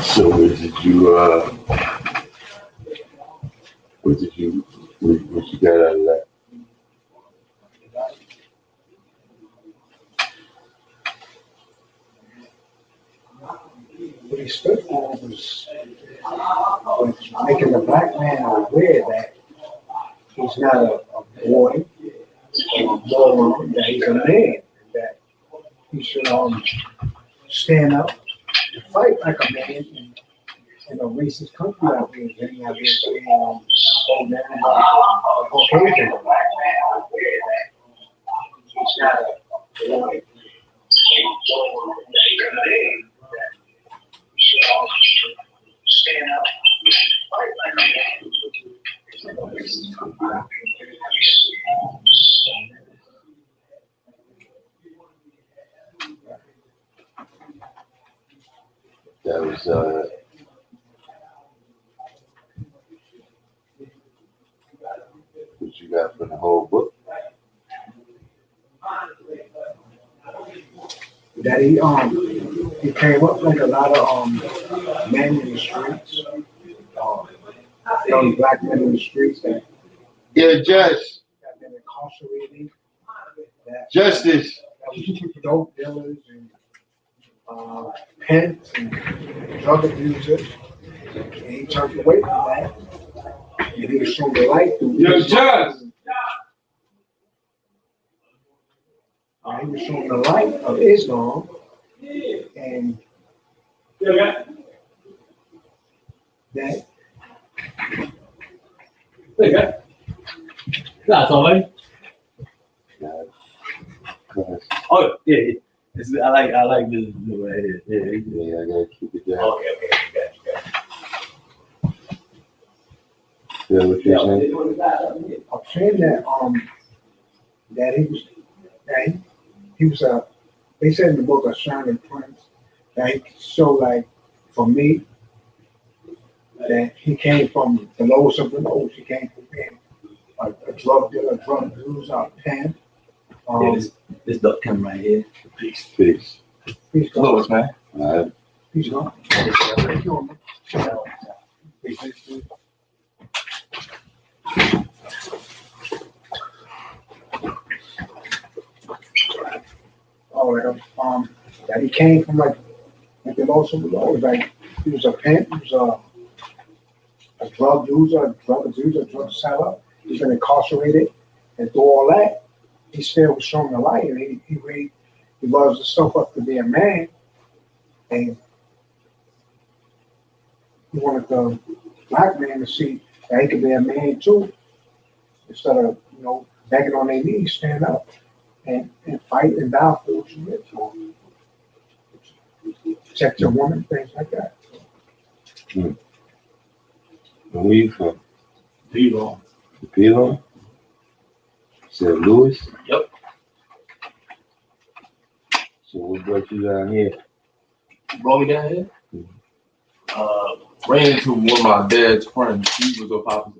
So what you got out of that? What he stood for was making the black man aware that he's not a boy or a moron, that he's a man, and that he should stand up and fight like a man in a racist country out there, getting out there saying, oh man, Caucasian. He's not a boy. Stand up, fight like a man. That was what you got from the whole book. That he came up like a lot of men in the streets, young black men in the streets that Judge. have been incarcerated, Justice. that was dope dealers and pimps and drug abusers, and he turned away from that, and he was showing the light through Judge. He was showing the light of Islam, and that That's all right. Oh yeah, I like this right here. Yeah, I gotta keep it down. Okay, got Yeah, what you saying? I'm saying that he was they said in the book a shining prince, that he showed, like, for me, that he came from the lowest of the lowest. He came from being a drug dealer, a drug abuser, a pimp. This Darkim right here. Peace. Peace, Close, man. All right. Peace, God. Thank you, man. Peace. All right, that he came from like the lowest of the lowest. Like, he was a pimp, he was a drug user, a drug abuser, a drug seller. He's been incarcerated, and through all that, he still was showing the light, and he loves himself up to be a man, and he wanted the black man to see that he could be a man too, instead of, begging on their knees, stand up and fight and die for what you live for. Protect your woman, things like that. Where you from? P-Long. P-Long? Said Louis? Yep. So what brought you down here? Brought me down here. Ran into one of my dad's friends. He's a pop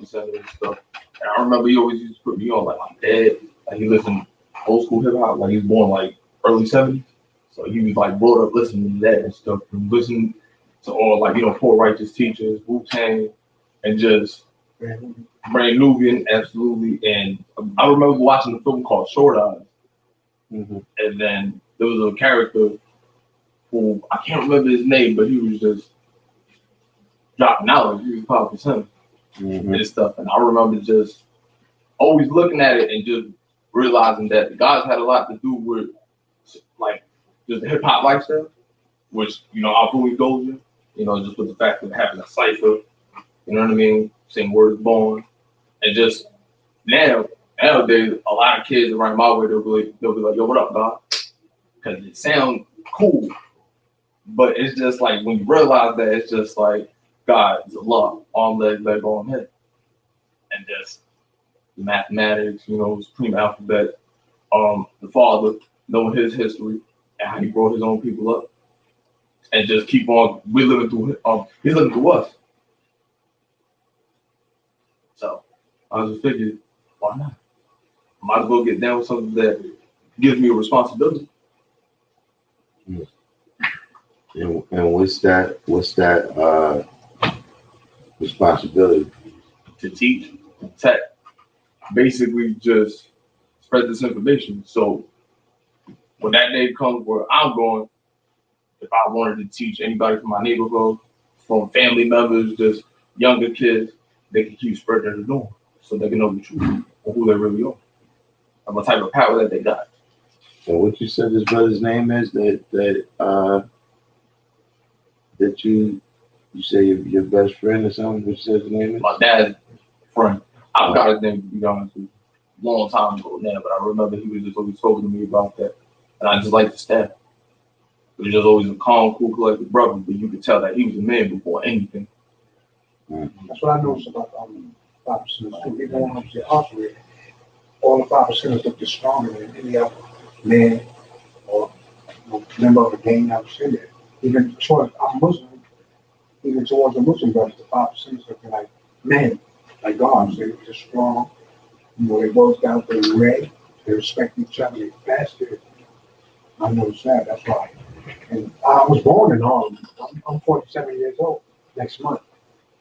center and stuff. And I remember he always used to put me on, like, my dad. Like, he listened old school hip hop. Like, he was born like early 70s. So he was like brought up listening to that and stuff. And listening to all, like, Poor Righteous Teachers, Wu-Tang, and just Brand Nubian, absolutely. And I remember watching a film called Short Eyes. Mm-hmm. And then there was a character who, I can't remember his name, but he was just dropping knowledge. He was powerful him and stuff. And I remember just always looking at it and just realizing that God's had a lot to do with, like, just the hip hop lifestyle, which, I fully goes in, just with the fact of having a cipher, you know what I mean? Saying words born. And just nowadays, a lot of kids around my way, they'll be like, yo, what up, God? Because it sounds cool. But it's just like, when you realize that, it's just like, God is Allah, arm, leg, arm, head. And just mathematics, supreme alphabet, the Father, knowing his history and how he brought his own people up. And just keep on, we're living through he's living through us. So I just figured, why not? Might as well get down with something that gives me a responsibility. And what's that responsibility? To teach, tech, basically just spread this information. So when that day comes where I'm going, if I wanted to teach anybody from my neighborhood, from family members, just younger kids, they can keep spreading the norm so they can know the truth of who they really are and what type of power that they got. And what you said his brother's name is that you say your best friend or something? What you said his name is? My dad's friend. I forgot his name, to be honest with you, a long time ago now, but I remember he was just always talking to me about that. And I just like the staff. He was just always a calm, cool, collected brother, but you could tell that he was a man before anything. That's what I noticed about 5%. Even when I was incarcerated, all the 5% looked stronger than any other man or member of a gang that was in there. Even towards I'm Muslim, even towards the Muslim brothers, the 5% looking like men, like gods. They were just strong. You know, they both got their red. They respect each other. They fasted. I noticed that. That's why. And I was born in Harlem. I'm 47 years old next month.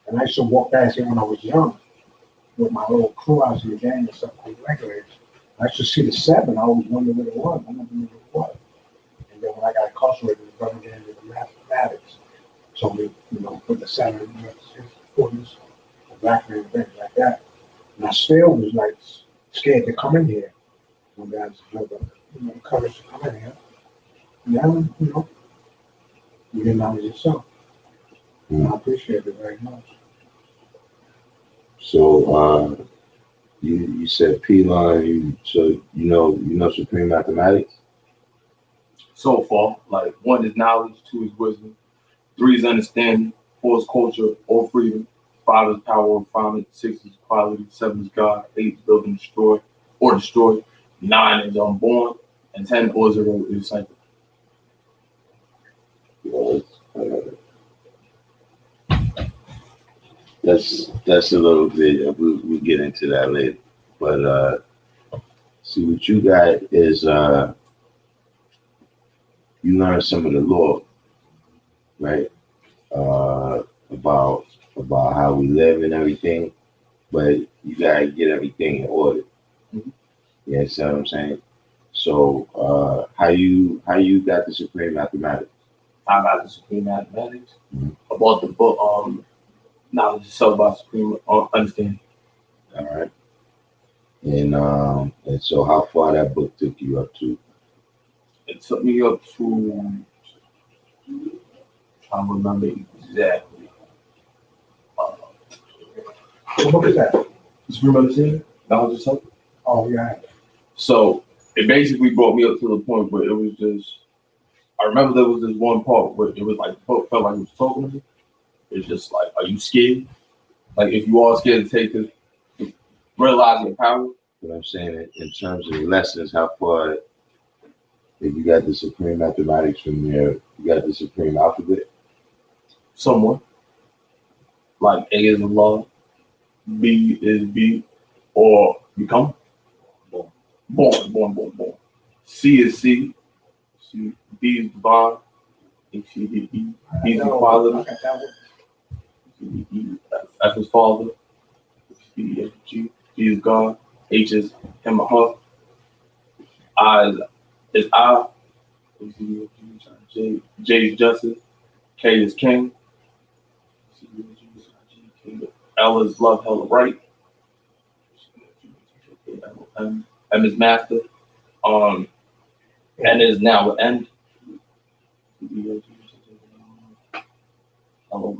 And I used to walk past here when I was young with my little crew. I was in the gang and stuff called regulators. I used to see the 7. I always wondered what it was. I never knew what it was. And then when I got incarcerated, the brother gave me the mathematics. So we, put the 7 in the 40s, the black man, things like that. And I still was like scared to come in here. When guys had the courage to come in here. Now, you didn't know yourself. And I appreciate it very much. So you said P-line, so you know supreme mathematics? So far, like 1 is knowledge, 2 is wisdom, 3 is understanding, 4 is culture or freedom, 5 is power or refinement, 6 is equality, 7 is God, 8 is build and destroy, 9 is unborn, and 10 or 0 is cycle. That's a little bit. We'll get into that later. But see, what you got is you learn some of the law, right? About how we live and everything, but you gotta get everything in order. Mm-hmm. You understand what I'm saying? So how you got the supreme mathematics? I got the supreme mathematics. About the book, knowledge itself by supreme understanding. All right. And so how far that book took you up to? It took me up to, trying to remember exactly. What book is that? Supreme understanding, knowledge itself. Oh, yeah. So it basically brought me up to the point where it was just, I remember there was this one part where it was like the book felt like it was talking to me. It's just like, are you scared? Like if you are scared to take this, realize your power. What I'm saying in terms of the lessons, how far, if you got the supreme mathematics from there, you got the supreme alphabet? Somewhat. Like A is Allah, B is be, or become. Born. C is C, D is divine, A, C, D, E. B is equality. F is father, C, F, G. G is God, H is him or her. I is I, J is justice, K is king, L is love, hell, or right. M is master. N is now an end.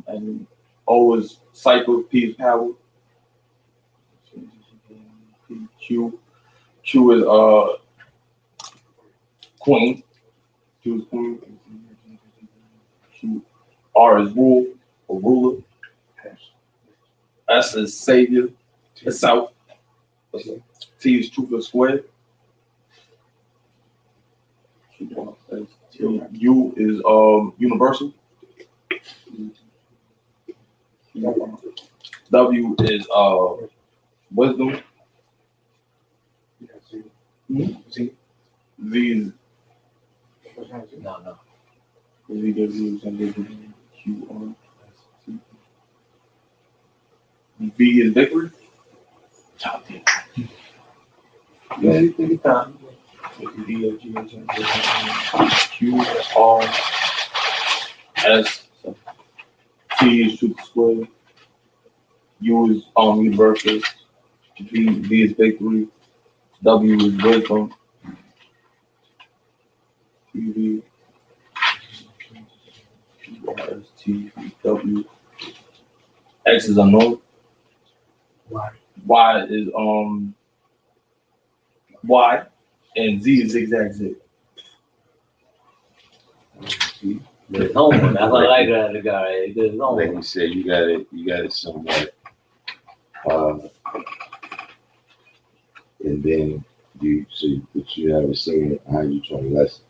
And O is cycle. P is power. Q is queen. Q is queen. Q. R is rule or ruler. S is savior. The south. T is truth or square. U is universal. W is wisdom. Z is no. V is victory. Top 10. Yeah, you think time. V, G, Q, R, S, T is truth square. U is universes. V is victory. W is wisdom. V, R, S, T, W. X is unknown. Why? Y is Y, and Z is zigzag Z. There's homework. That's what I like about the guy. There's Like homework. you said, you got it somewhat, and then you see, but you haven't seen 120 lessons.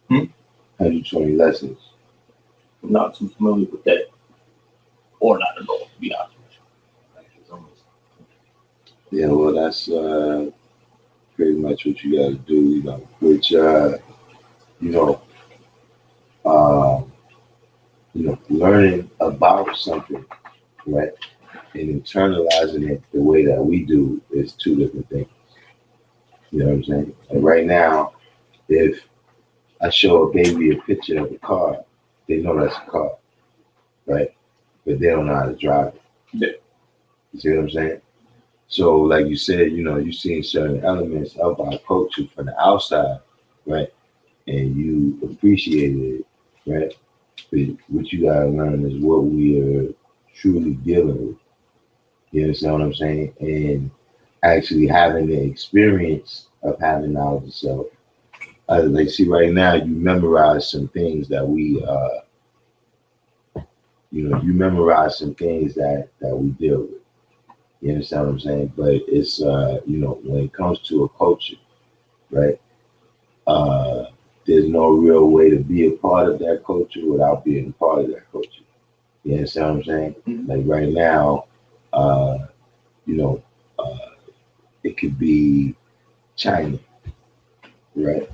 120 lessons. I'm not too familiar with that, or not at all, to be honest. Yeah, well, that's pretty much what you got to do, you know. Which, learning about something, right, and internalizing it the way that we do is two different things. You know what I'm saying? Like right now, if I show a baby a picture of a car, they know that's a car, right? But they don't know how to drive it. Yeah. You see what I'm saying? So, like you said, you've seen certain elements of our culture from the outside, right? And you appreciated it, right? But what you gotta learn is what we are truly dealing with. You understand what I'm saying? And actually having the experience of having knowledge of self. Like, see, right now, you memorize some things that you memorize some things that we deal with. You understand what I'm saying? But it's, when it comes to a culture, right? There's no real way to be a part of that culture without being a part of that culture. You understand what I'm saying? Mm-hmm. Like right now, it could be China, right?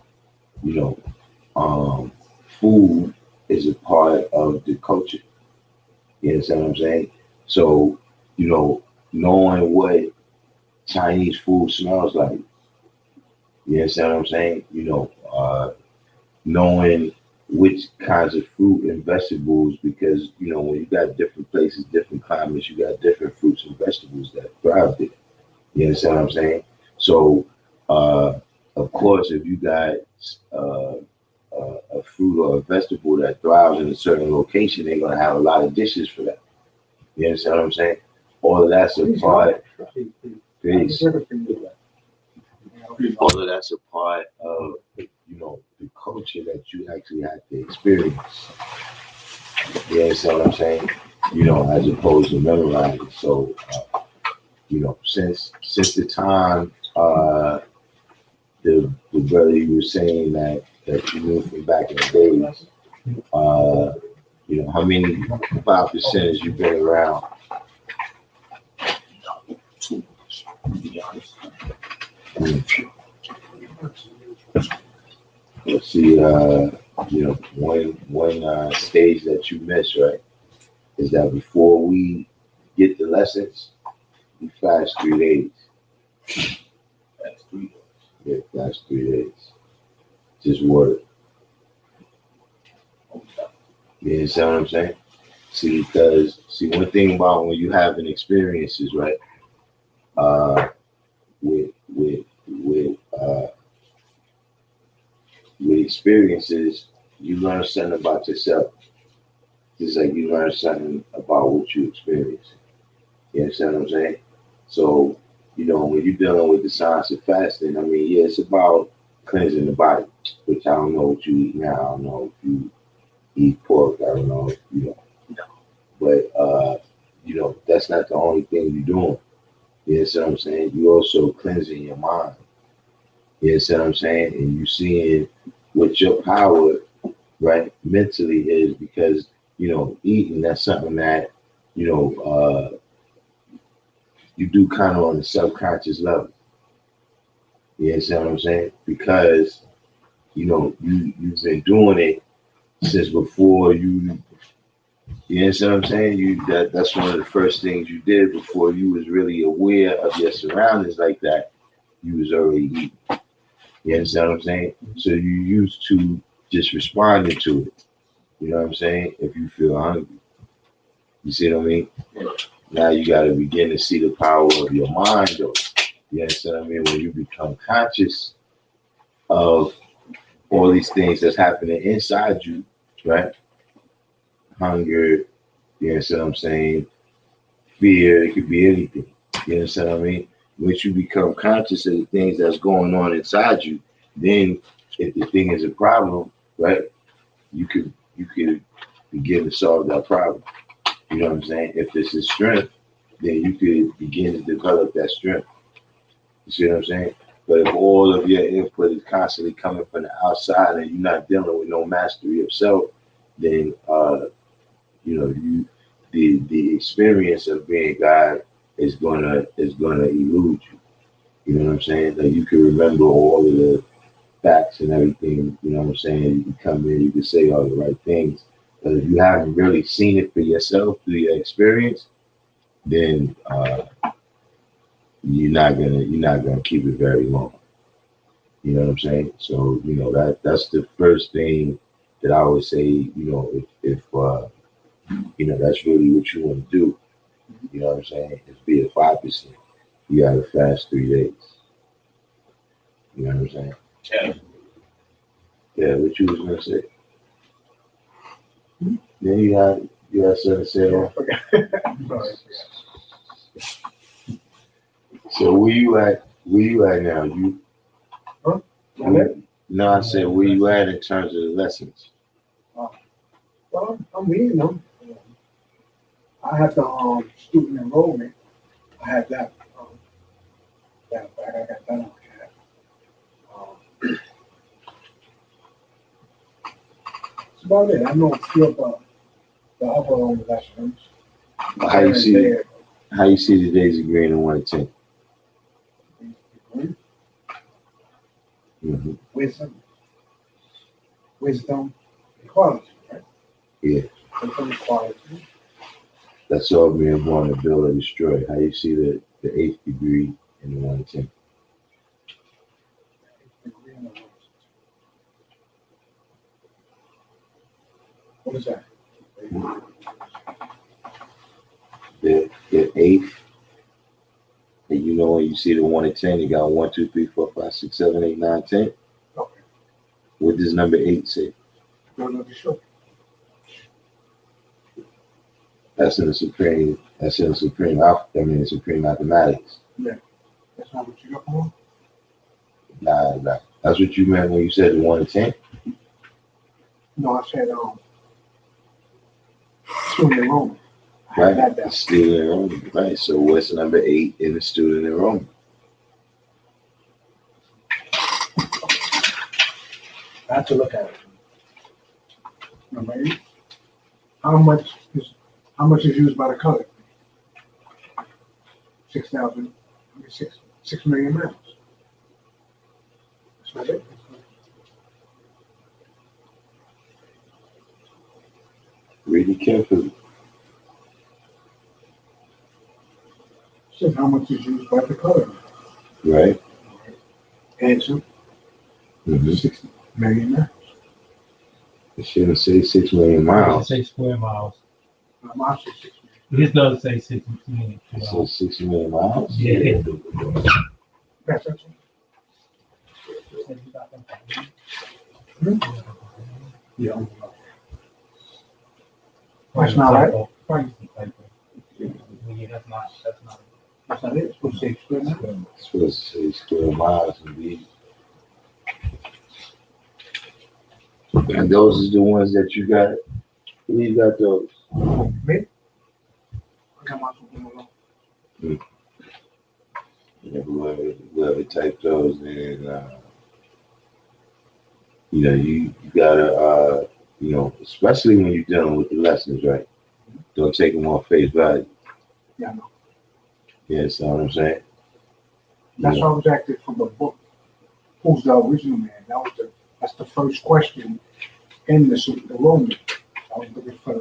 Food is a part of the culture. You understand what I'm saying? So, knowing what Chinese food smells like, you understand what I'm saying? Knowing which kinds of fruit and vegetables, because, when you got different places, different climates, you got different fruits and vegetables that thrive there. You understand what I'm saying? So, of course, if you got a fruit or a vegetable that thrives in a certain location, they're going to have a lot of dishes for that. You understand what I'm saying? All of that's a part. Peace. All of that's a part of, the culture that you actually have to experience. You understand what I'm saying? As opposed to memorizing. So, since the time the brother you were saying that you knew from back in the days, how many 5% you've been around? To be honest. Let's see, one stage that you miss, right, is that before we get the lessons, we flash 3 days. That's 3 days. Yeah, flash 3 days. Just word. You understand what I'm saying? See, one thing about when you having experiences, right? With experiences, you learn something about yourself. Just like you learn something about what you experience. You understand what I'm saying? So, when you're dealing with the science of fasting, I mean, yeah, it's about cleansing the body, which I don't know what you eat now. I don't know if you eat pork. I don't know if you know. But, that's not the only thing you're doing. You understand what I'm saying? You also cleansing your mind. You understand what I'm saying? And you seeing what your power, right, mentally is, because, eating, that's something that, you do kind of on a subconscious level. You understand what I'm saying? Because, you've been doing it since before you understand what I'm saying? That's one of the first things you did before you was really aware of your surroundings like that. You was already eating. You understand what I'm saying? So you used to just responding to it. You know what I'm saying? If you feel hungry. You see what I mean? Now you got to begin to see the power of your mind, though. You understand what I mean? When you become conscious of all these things that's happening inside you, right? Hunger, you understand what I'm saying? Fear, it could be anything. You understand what I mean? Once you become conscious of the things that's going on inside you, then if the thing is a problem, right, you could begin to solve that problem. You know what I'm saying? If this is strength, then you could begin to develop that strength. You see what I'm saying? But if all of your input is constantly coming from the outside and you're not dealing with no mastery of self, then the experience of being God is gonna elude you. You know what I'm saying? Like you can remember all of the facts and everything. You know what I'm saying? You can come in, you can say all the right things. But if you haven't really seen it for yourself through your experience, then you're not gonna keep it very long. You know what I'm saying? So that's the first thing that I would say. If that's really what you want to do. You know what I'm saying? Is be at 5%. You gotta fast 3 days. You know what I'm saying? Yeah. Yeah, what you was gonna say? Then you had something to say. Sorry. So where you at now? Huh? No, I said where you at in terms of the lessons. Well, I'm reading them. I had the student enrollment. I had that. I got that on cat. That's about it. I know a few of the other lessons. How you see the days of green and 1 to 10? Mm-hmm. Wisdom, equality, right? Yeah. Wisdom, equality. That's all being born to build or destroy. How you see the 8th degree and the 1 to 10? What is that? The 8th, and when you see the 1 to 10, you got 1, 2, 3, 4, 5, 6, 7, 8, 9, 10. Okay. What does number 8 say? Build or destroy. That's in the supreme supreme mathematics. Yeah. That's not what you got for? Nah. That's what you meant when you said the 1 to 10? No, I said student enrollment. Right. The student enrollment. Right. So what's number 8 in the student enrollment? I have to look at it. Number 8. How much is used by the color? 6 million miles. That's not it. Read it carefully. Says how much is used by the color? Right. Answer. 6 million miles. It shouldn't say 6 million miles. It say square miles. Mine says 6 million. His does say 6 million. It says 6 million miles? Yeah. That's it. Yeah. That's not right. Yeah, that's not. That's not it. It's supposed to say square miles. It's supposed to say square miles indeed. And those are the ones that you got. You got those. Me? I got my phone. Whoever typed those, then you gotta especially when you're dealing with the lessons, right? Don't take them on face value. Yeah, I know. Yeah, that's what I'm saying. That's why I was active from the book. Who's the original man? That's the first question in the Roman. I was looking for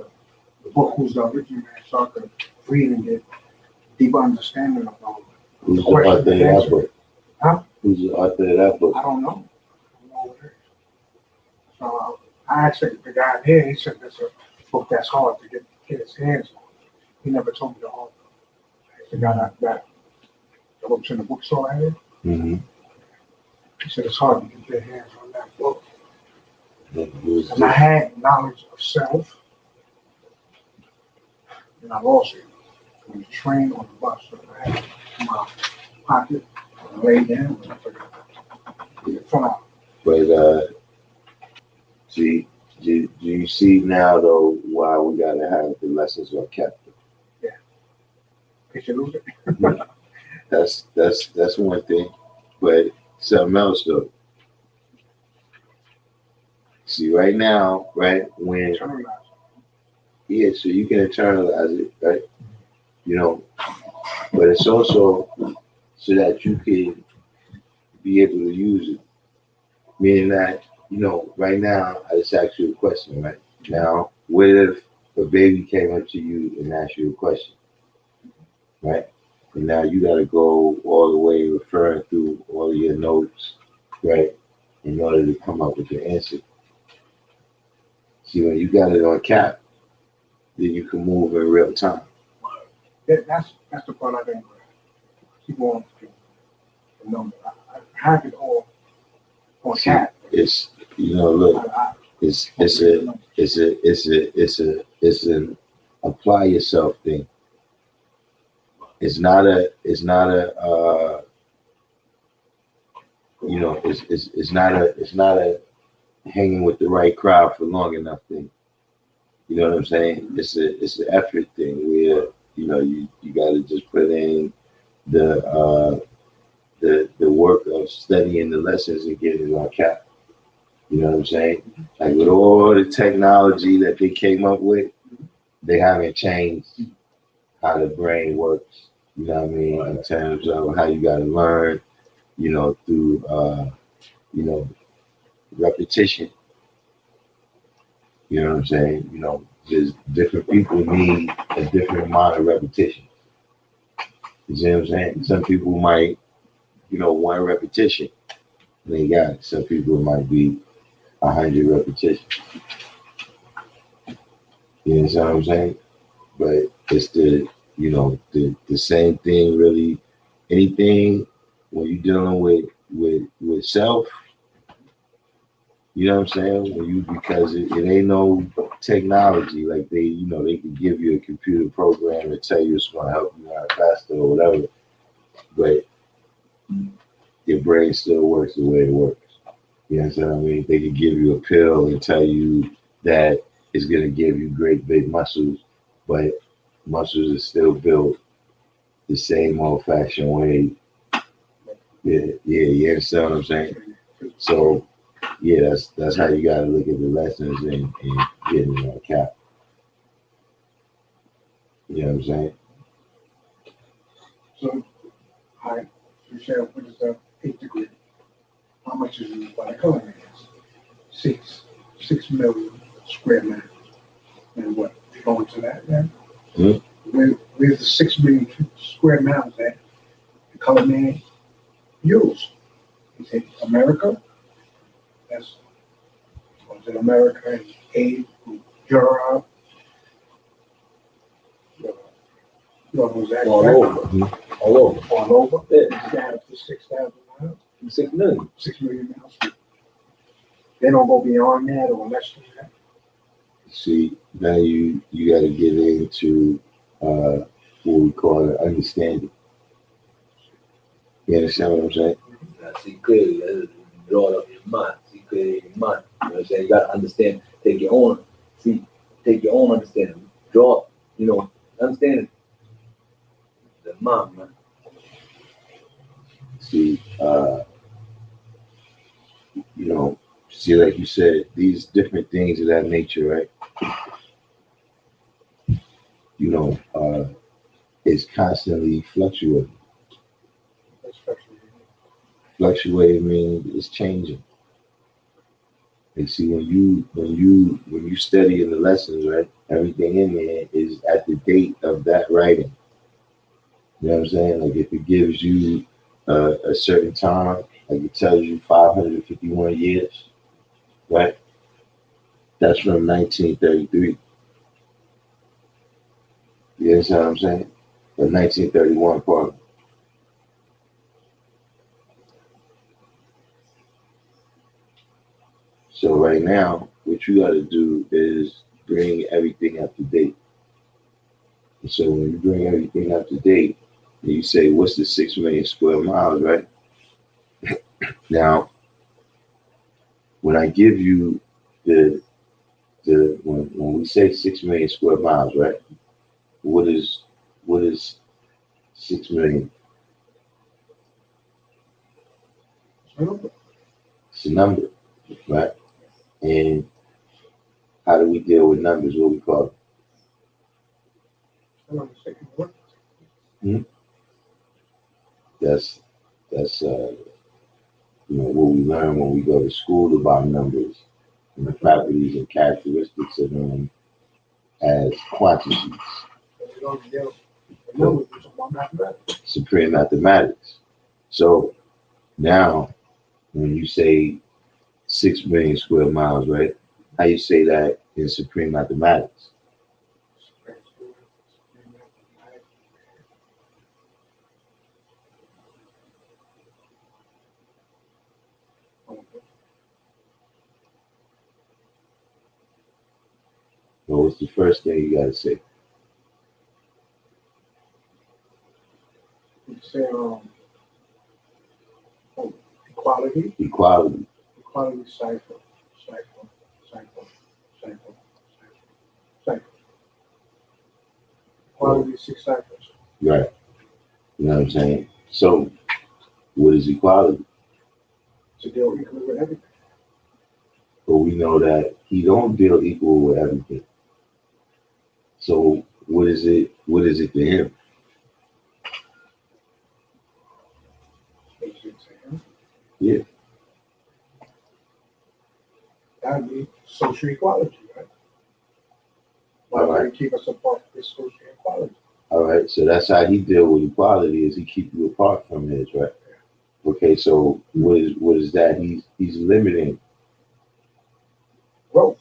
the book who's the original man, so I could read and get deeper understanding of Rome. Who's the author of that book? Huh? Who's the author of that book? I don't know. What it is. So I asked the guy here, he said that's a book that's hard to get his hands on. He never told me the author. I asked the guy that works in the bookstore here. Mm-hmm. He said it's hard to get their hands on that book. And I Who's had knowledge of self, and I lost it on the train or the bus. So I had it in my pocket, and laid down, and I forgot it fell out. But see, do you see now though why we gotta have the lessons on capital? Did you lose it? That's one thing. But something else though. See, right now, right, when Internalize. yeah, so you can internalize it, right? You know, but it's also so that you can be able to use it. Meaning that, you know, right now, I just asked you a question, right? Now, what if a baby came up to you and asked you a question, right? And now you got to go all the way referring through all of your notes, right, in order to come up with the answer. See, when you got it on cap, then you can move in real time. That's the part I didn't grasp. Keep on the number. I have it all on tap. It's, you know, look, it's an apply yourself thing. It's not a you know, it's not a hanging with the right crowd for long enough thing. You know what I'm saying? It's an effort thing where, you know, you got to just put in the work of studying the lessons and getting it on cap. You know what I'm saying? Like with all the technology that they came up with, they haven't changed how the brain works. You know what I mean? In terms of how you got to learn, you know, through, you know, repetition. You know what I'm saying? You know, just different people need a different amount of repetition. You see what I'm saying? Some people might, you know, one repetition, and they got it. Some people might be 100 repetitions. You know what I'm saying? But it's you know, the same thing really. Anything when you're dealing with self, you know what I'm saying? Because it ain't no technology like they, you know, they can give you a computer program and tell you it's gonna help you out faster or whatever, but your brain still works the way it works. You know what I mean? They can give you a pill and tell you that it's gonna give you great big muscles, but muscles are still built the same old fashioned way. Yeah, you understand what I'm saying? So yeah, that's how you gotta look at the lessons and getting it on cap. You know what I'm saying? So, you said, what is the 8th degree? How much is it by the color man? 6 million square miles. And what, you go into that then? Where's the 6 million square miles that the color man use? Is it America? Was it America and Abe, Europe? What was that? All over. All over. All over? Yeah. Down to 6,000 miles? 6 million. 6 million miles. They don't go beyond that or less than that. See, now you got to get into what we call an understanding. You understand what I'm saying? Now, see clearly, draw it up in your mind. See clearly in your mind. You know what I'm saying? You got to understand. Take your own understanding. Draw, you know, understanding the mind, man. See, you know, see, like you said, these different things of that nature, right? You know, it's constantly fluctuating. Fluctuating means it's changing. And see, when you study in the lessons, right, everything in there is at the date of that writing. You know what I'm saying? Like if it gives you a certain time, like it tells you 551 years, right? That's from 1933. You understand what I'm saying? Or 1931, pardon. So right now, what you got to do is bring everything up to date. And so when you bring everything up to date, and you say, what's the 6 million square miles, right? Now, when I give you when we say 6 million square miles, right? What is 6 million? It's a number, right? And how do we deal with numbers? What we call it? That's what we learn when we go to school about numbers and the properties and characteristics of them as quantities. Supreme mathematics. So now, when you say 6 million square miles, right? How you say that in supreme mathematics? Well, what's the first thing you gotta say? You say equality. Equality. Equality cipher. Equality 6 ciphers. Right. You know what I'm saying? So, what is equality? To deal equally with everything. But we know that he don't deal equal with everything. So, what is it? What is it to him? Yeah. That would be social equality, right? Why would he keep us apart from this social equality? All right, so that's how he deal with equality, is he keep you apart from his, right? Okay, so what is that? He's limiting growth.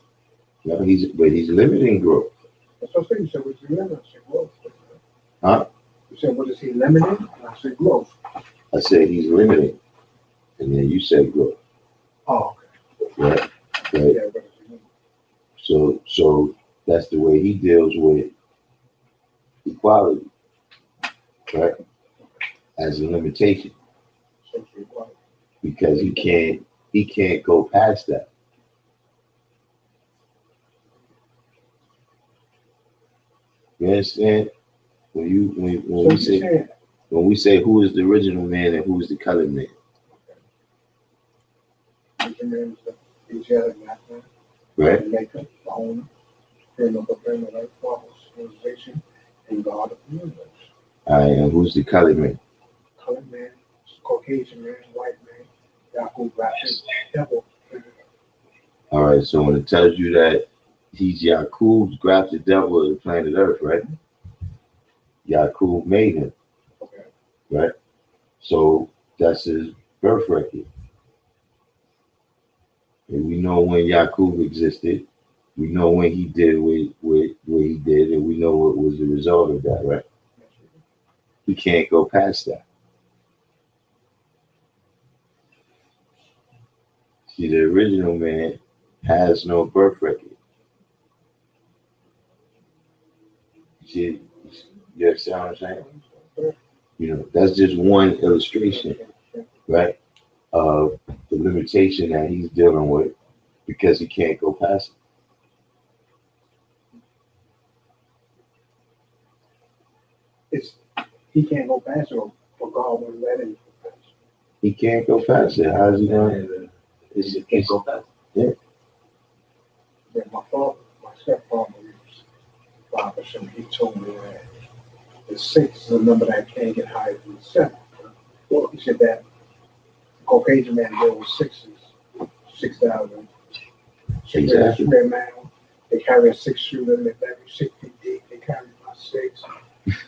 No, he's limiting growth. That's what I said. You said, what is he limiting? I said growth. Huh? You said, what is he limiting? And I said growth. I said he's limiting, and then you said growth. Oh, okay. Right. Right. Yeah, what is he limiting? So that's the way he deals with equality, right? As a limitation, Social equality. because he can't go past that. You understand? When we say who is the original man and who is the colored man. The man is the Asiatic man, Right. The maker, the owner, creator of the brain, the life force, civilization, and God of the universe. All right, and who's the colored man? Colored man, Caucasian man, white man, Yaqub Rashid, devil. All right, so when it tells you that he's Yaqub's grafted devil of the planet Earth, right? Yaqub made him, Okay. right? So that's his birth record. And we know when Yaqub existed. We know when he did what he did, and we know what was the result of that, right? He can't go past that. See, the original man has no birth record. See, you understand what I'm saying? You know, that's just one illustration, right, of the limitation that he's dealing with because he can't go past it. He can't go past it, or God won't let him go past it. He can't go past it. How's he going? He just can't go past Yeah, my stepfather, he told me that the 6 is a number that can't get higher than the 7. Well, he said that Caucasian man deal with 6s, 6,000, Exactly. Square man, they carry a 6-shooter, they carry 6 feet deep, they carry about 6.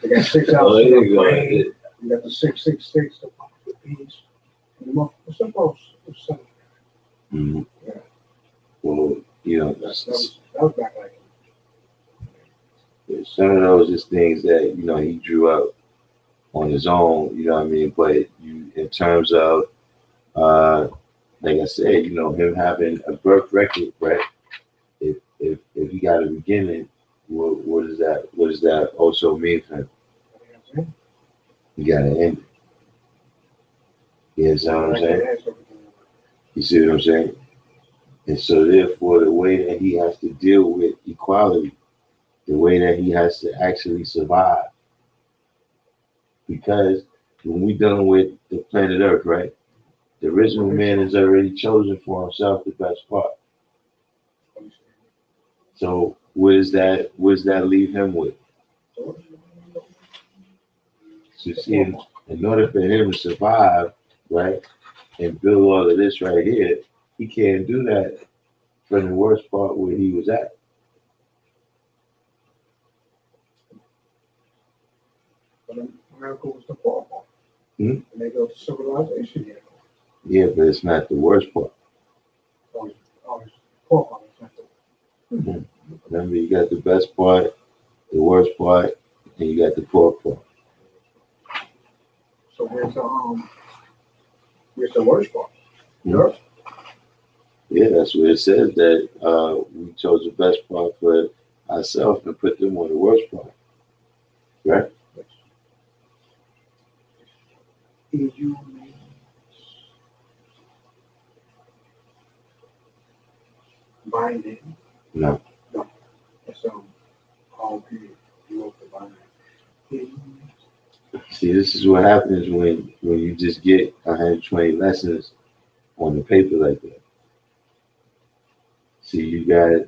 They got 6 Oh, ounces there of you go. grain. You got the 666, the pump the beans. And the motherfucker, some folks, Mhm. yeah. Well, That was back like, some of those is things that he drew up on his own. You know what I mean? But in terms of like I said, him having a birth record, right? If he got a beginning, what does that also mean for him? You got to end it. You understand what I'm saying? You see what I'm saying? And so therefore, the way that he has to deal with equality, the way that he has to actually survive, because when we dealing with the planet Earth, right? The original man has already chosen for himself the best part. So what does that leave him with? So see, in order for him to survive, right, and build all of this right here, he can't do that from the worst part where he was at. but America was the poor part. Hmm? And they go to civilization here. Yeah, but it's not the worst part. Always poor part. It's not the Mhm. Remember, you got the best part, the worst part, and you got the poor part. So where's the worst part? Europe? Yeah, that's what it says, that we chose the best part for ourselves and put them on the worst part. Right? EU binding. No. That's all period. You want to bind. See, this is what happens when you just get 120 lessons on the paper like that. See, you got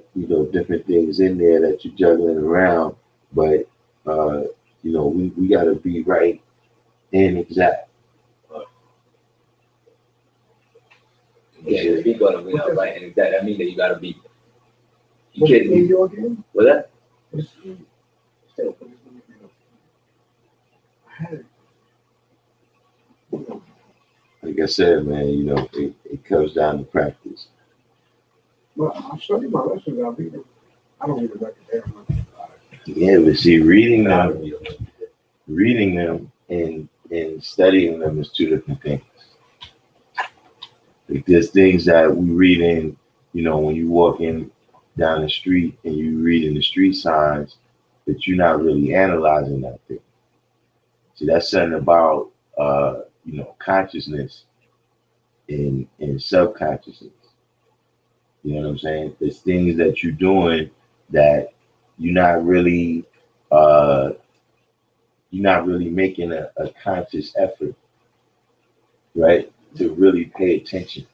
different things in there that you're juggling around, but we got to be right and exact. Yeah, if you're gonna be right and exact, I mean that you gotta be. You What's can't in be. your game? What that? Like I said, man, it comes down to practice. Well, I'll show you my lessons. I'll read them. I don't read the record there. Yeah, but see, reading them and studying them is two different things. Like there's things that we read in, when you walking down the street and you reading the street signs, but you're not really analyzing that thing. See, that's something about consciousness and subconsciousness. You know what I'm saying? There's things that you're doing that you're not really making a conscious effort, right? To really pay attention.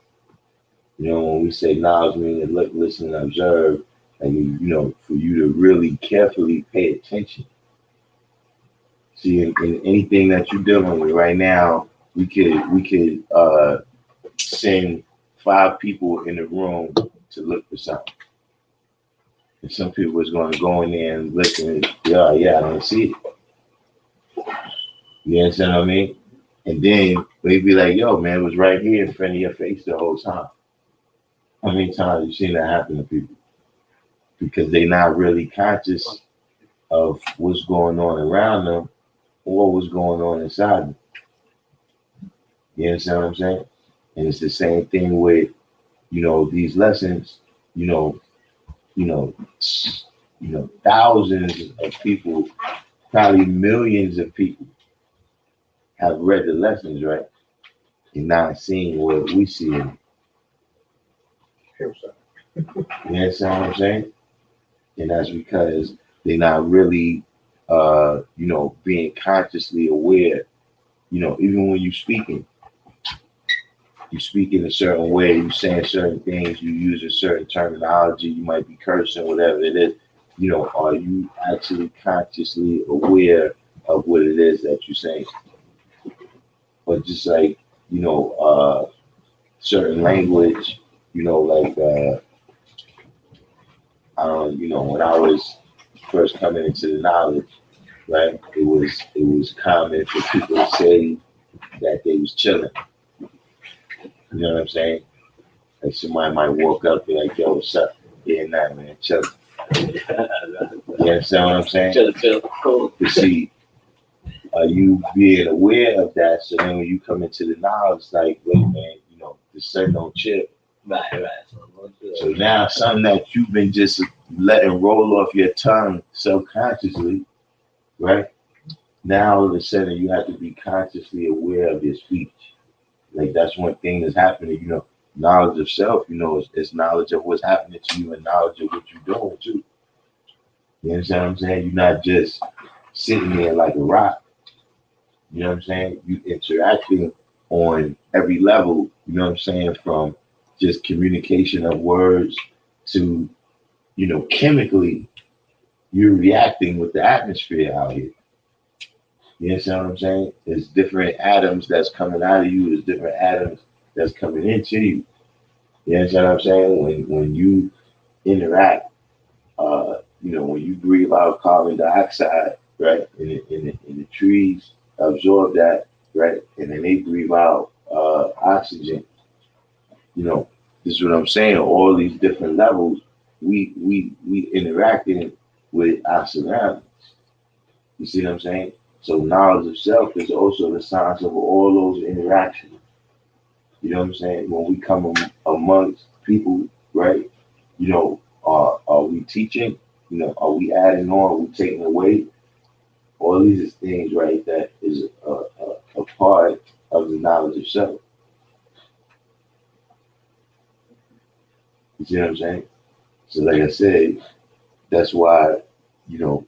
When we say knowledge means to look, listen, and observe, and for you to really carefully pay attention. See, in anything that you're dealing with right now, we could send 5 people in the room to look for something. And some people is going to go in there and listen. Yeah, I don't see it. You understand what I mean? And then they be like, "Yo, man, it was right here in front of your face the whole time." How many times you seen that happen to people? Because they're not really conscious of what's going on around them or what's going on inside them. You understand what I'm saying? And it's the same thing with, these lessons, thousands of people, probably millions of people have read the lessons, right? And not seeing what we see in it. You understand what I'm saying? And that's because they're not really, being consciously aware. Even when you're speaking, you speak in a certain way, you saying certain things, you use a certain terminology, you might be cursing, whatever it is. Are you actually consciously aware of what it is that you're saying? But just like, certain language, like when I was first coming into the knowledge, right, it was common for people to say that they was chilling. You know what I'm saying? Like somebody might walk up and be like, yo, what's up? Yeah, nah, man, chilling. You understand what I'm saying? Chill, cool. You see, are you being aware of that? So then when you come into the knowledge, like, wait, man, the sun don't chill. Right. So now something that you've been just letting roll off your tongue subconsciously, right? Now all of a sudden you have to be consciously aware of your speech. Like that's one thing that's happening, knowledge of self, is knowledge of what's happening to you and knowledge of what you're doing too. You understand what I'm saying? You're not just sitting there like a rock. You know what I'm saying? You interacting on every level, you know what I'm saying, from just communication of words to, chemically, you're reacting with the atmosphere out here. You understand what I'm saying? There's different atoms that's coming out of you, there's different atoms that's coming into you. You understand what I'm saying? When you interact, when you breathe out carbon dioxide, right, in the trees absorb that, right, and then they breathe out oxygen. This is what I'm saying. All these different levels, we interacting with our surroundings. You see what I'm saying? So knowledge of self is also the science of all those interactions. You know what I'm saying? When we come amongst people, right? Are we teaching? Are we adding on? Are we taking away? All these things, right? That is a part of the knowledge of self. You see what I'm saying? So, like I said, that's why you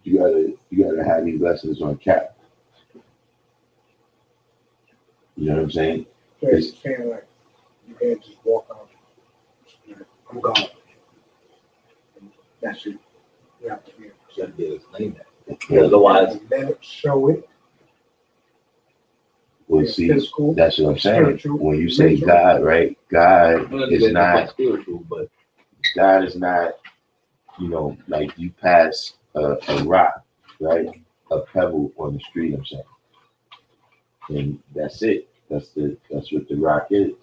gotta have these lessons on cap. You know what I'm saying? So it's saying like you can't just walk out. I'm God. That's it. You have to be Should be able to explain that. Otherwise, let it show it. Well, Yeah, see, physical, that's what I'm saying. spiritual, When you say mental. God, right? God is not spiritual, but God is not, like you pass a rock, right? A pebble on the street, I'm saying. And that's it. That's what the rock is.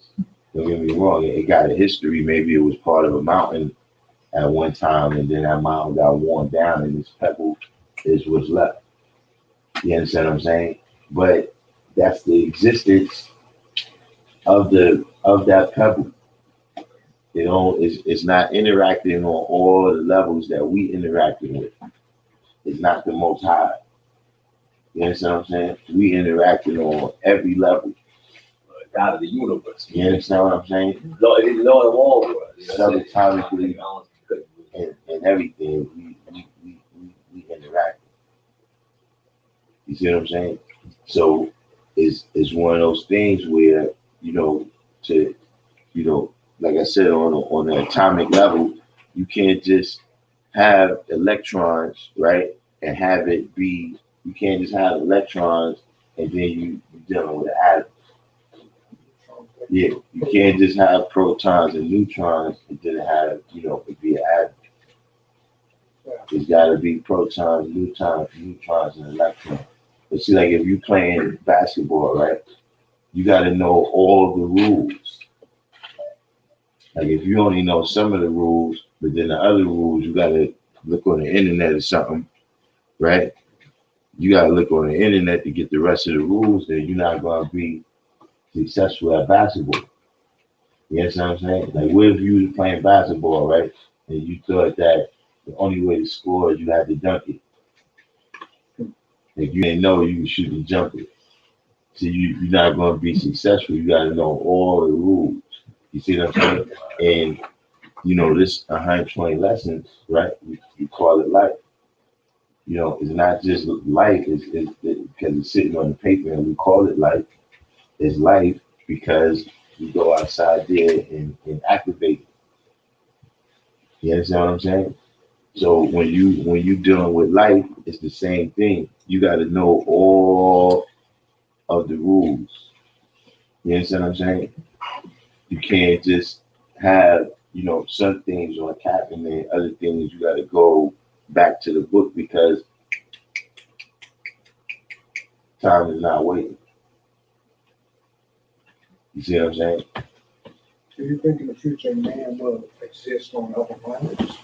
Don't get me wrong, it got a history. Maybe it was part of a mountain at one time, and then that mountain got worn down, and this pebble is what's left. You understand what I'm saying? But that's the existence of that pebble. It's not interacting on all the levels that we interacting with. It's not the most high. You understand what I'm saying? We interacting on every level. God of the universe. You understand what I'm saying? Lord of all worlds. Subatomically and everything, we interact. You see what I'm saying? So it's one of those things where, like I said, on the atomic level, you can't just have electrons, right? And have it be, you can't just have electrons and then you're dealing with an atom. Yeah, you can't just have protons and neutrons and then have, it be an atom. It's got to be protons, neutrons, and electrons. But see, like if you're playing basketball, right? You got to know all the rules. Like if you only know some of the rules, but then the other rules, you got to look on the internet or something, right? You got to look on the internet to get the rest of the rules, then you're not going to be successful at basketball. You understand what I'm saying? Like what if you was playing basketball, right? And you thought that the only way to score is you had to dunk it. If you didn't know you should be jumping. So you're not going to be successful. You got to know all the rules. You see what I'm saying? And this 120 lessons, right? We call it life. It's not just life. It's because it's sitting on the paper and we call it life. It's life because you go outside there and activate it. You understand what I'm saying? So when you dealing with life, it's the same thing. You got to know all of the rules. You understand what I'm saying? You can't just have some things on capping and other things you got to go back to the book because time is not waiting. You see what I'm saying? Do you think in the future man will exist on other planets?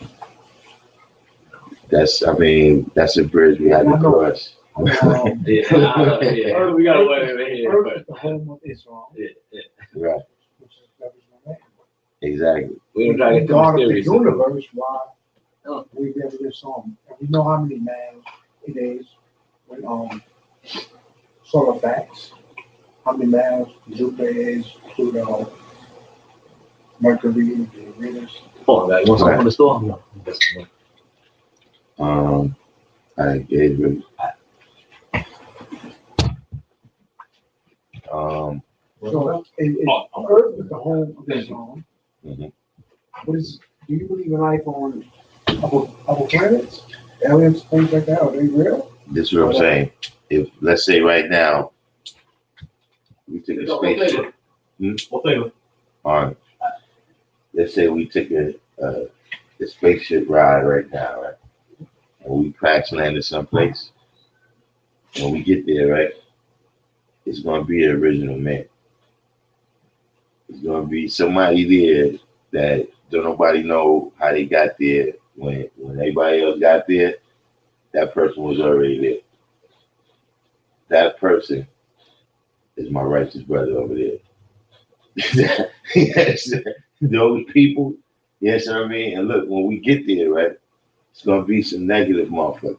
That's a bridge we had to cross. Um, Yeah, we gotta wait a minute. Earth is the home of Islam, Right, which is government man. exactly. We don't try to get too God of the mysterious. universe, why we give this on? And we know how many miles it is with solar facts. How many miles Jupiter is, Pluto, Mercury, Venus. Oh, guy, you want something from the store? I gave it. So Earth is the home of Islam. Mhm. Do you believe in life on other planets? Aliens, things like that, are they real? This is what I'm saying. If let's say right now we took a spaceship. All right. Let's say we took a spaceship ride right now, right? And we crash landed someplace. When we get there, right, it's gonna be the original man. It's gonna be somebody there that don't nobody know how they got there. When everybody else got there, that person was already there. That person is my righteous brother over there. Yes, those people, yes, what I mean? And look, when we get there, right, it's gonna be some negative motherfuckers.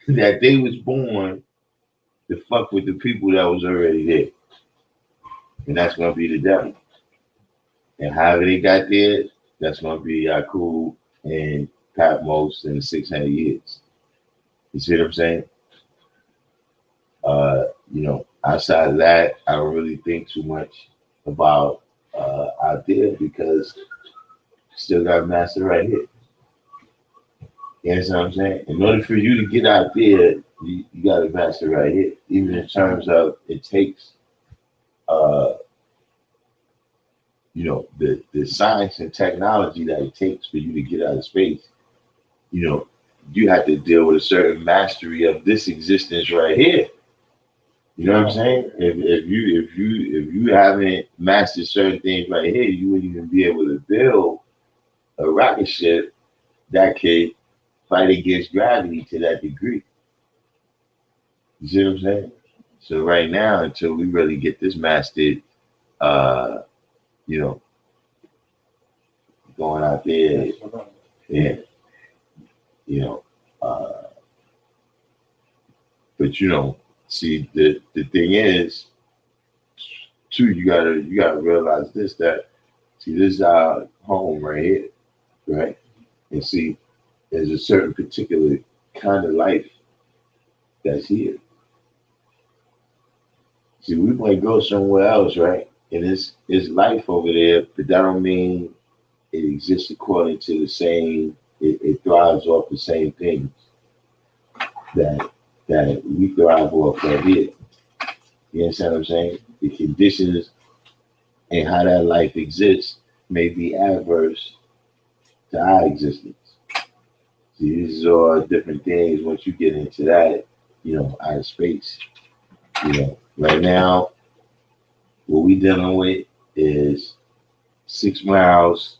that they was born to fuck with the people that was already there. And that's gonna be the devil. And however they got there, that's gonna be Yakub and Patmos in the 600 years. You see what I'm saying? Outside of that, I don't really think too much about out there because still got master right here. You understand what I'm saying? In order for you to get out there, you got to master right here. Even in terms of it takes, the science and technology that it takes for you to get out of space. You have to deal with a certain mastery of this existence right here. You know what I'm saying? If you haven't mastered certain things right here, you wouldn't even be able to build a rocket ship that could fight against gravity to that degree. You see what I'm saying? So right now, until we really get this mastered, going out there, yeah, but see the thing is, too, you gotta realize this that see this is our home right here, right? And see, there's a certain particular kind of life that's here. See, we might go somewhere else, right? And it's life over there, but that don't mean it exists according to the same. It thrives off the same things that we thrive off of here. You understand what I'm saying? The conditions and how that life exists may be adverse to our existence. See, these are all different things once you get into that, out of space. Right now, what we dealing with is 6 miles,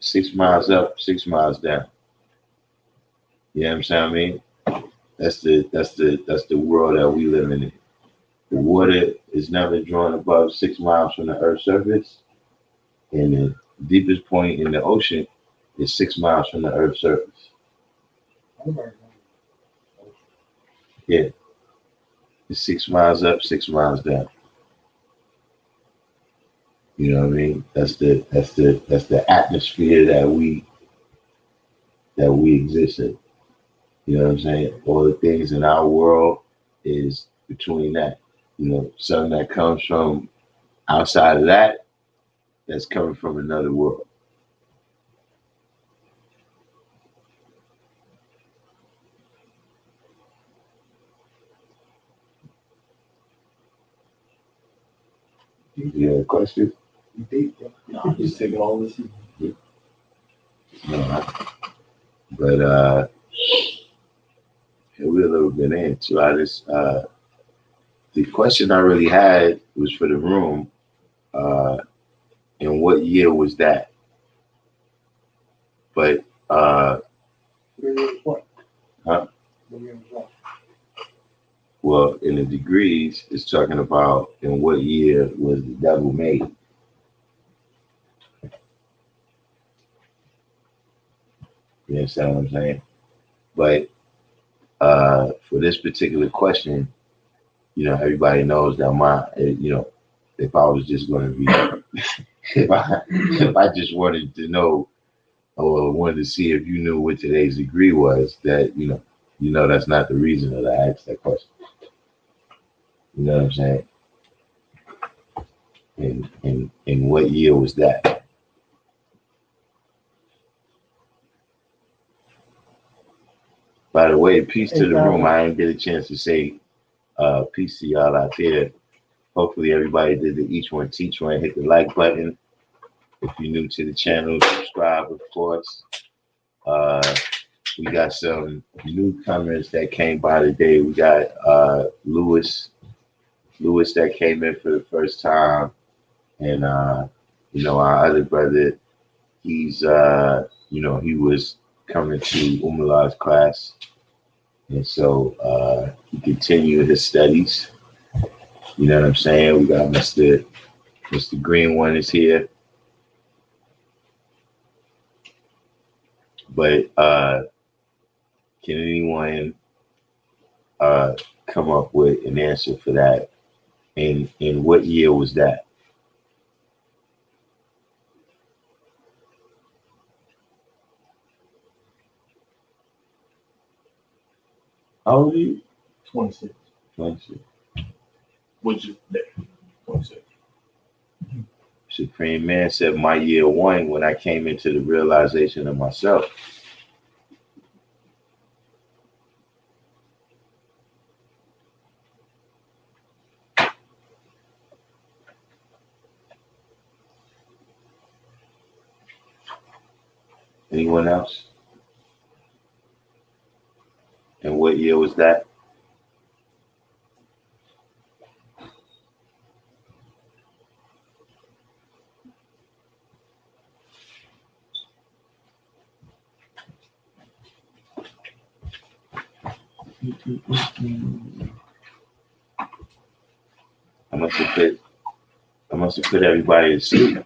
6 miles up, 6 miles down. You know what I'm saying? I mean, that's the world that we live in. The water is never drawn above 6 miles from the Earth's surface, and the deepest point in the ocean is 6 miles from the Earth's surface. Yeah, it's 6 miles up, 6 miles down. You know what I mean? That's the atmosphere that we exist in. You know what I'm saying? All the things in our world is between that. Something that comes from outside of that, that's coming from another world. You have a question? You deep, yeah. No, I'm just taking all this. No. But we're a little bit in. So I just the question I really had was for the room. And what year was that? But Where is what? Huh? Where is what? well, in the degrees, it's talking about in what year was the devil made. You understand what I'm saying? But for this particular question, everybody knows that if I was just going to be, if I just wanted to know or wanted to see if you knew what today's degree was, that that's not the reason that I asked that question. You know what I'm saying? And what year was that? By the way, peace to the room. I didn't get a chance to say peace to y'all out there. Hopefully everybody did the each one teach one. Hit the like button. If you're new to the channel, subscribe, of course. We got some newcomers that came by today. We got Lewis that came in for the first time. And our other brother, he's he was coming to Umalah's class. And so he continued his studies. You know what I'm saying? We got Mr. Green One is here. But can anyone come up with an answer for that? And what year was that? How old are you? 26. 26. Which is 26. Supreme Man said my year one when I came into the realization of myself. Anyone else? And what year was that? I must have put everybody to sleep.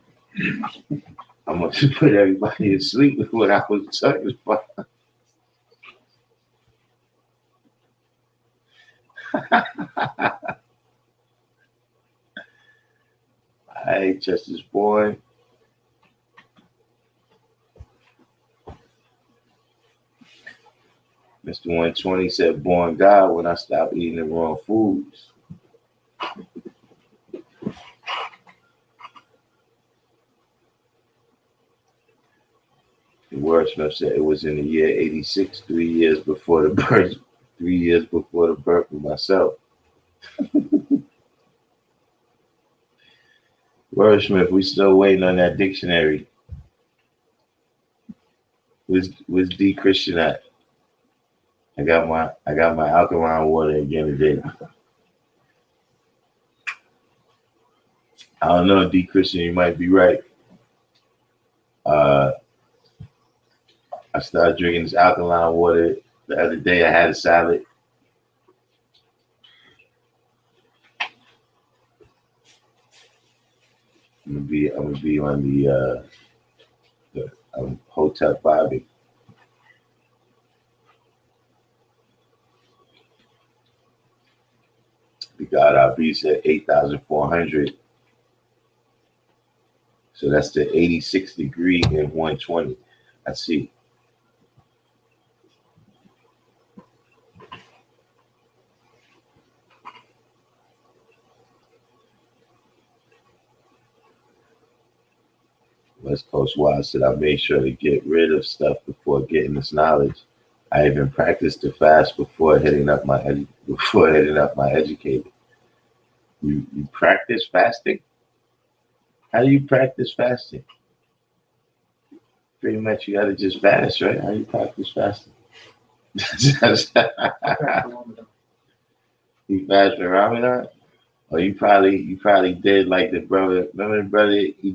I must have put everybody to sleep with what I was talking about. Hey, Justice Boy. Mr. 120 said, born God when I stopped eating the wrong foods. The wordsmith said it was in the year 86, 3 years before the birth, 3 years before the birth of myself. Wordsmith, we still waiting on that dictionary. Where's D Christian at? I got my alkaline water again today. I don't know, D Christian, you might be right. I started drinking this alkaline water the other day. I had a salad. I'm gonna be on the Hotel Bobby. We got our beats at 8,400. So that's the 86 degree and 120. I see. West Coast Wise said I made sure to get rid of stuff before getting this knowledge. I even practiced the fast before heading up my educator. You practice fasting? How do you practice fasting? Pretty much you gotta just fast, right? How do you practice fasting? You fast for Ramadan? Or you probably did like the brother. Remember the brother? He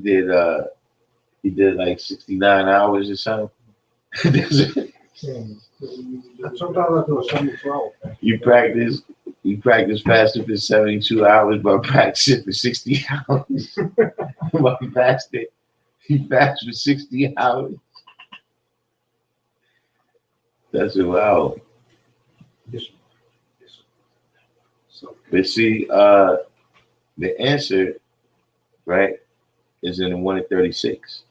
did like 69 hours or something. Sometimes I do a 72 hour. You practice fasting for 72 hours, but practice it for 60 hours. While you fast for 60 hours. That's wow. But see, the answer, right, is in the 1 in 36.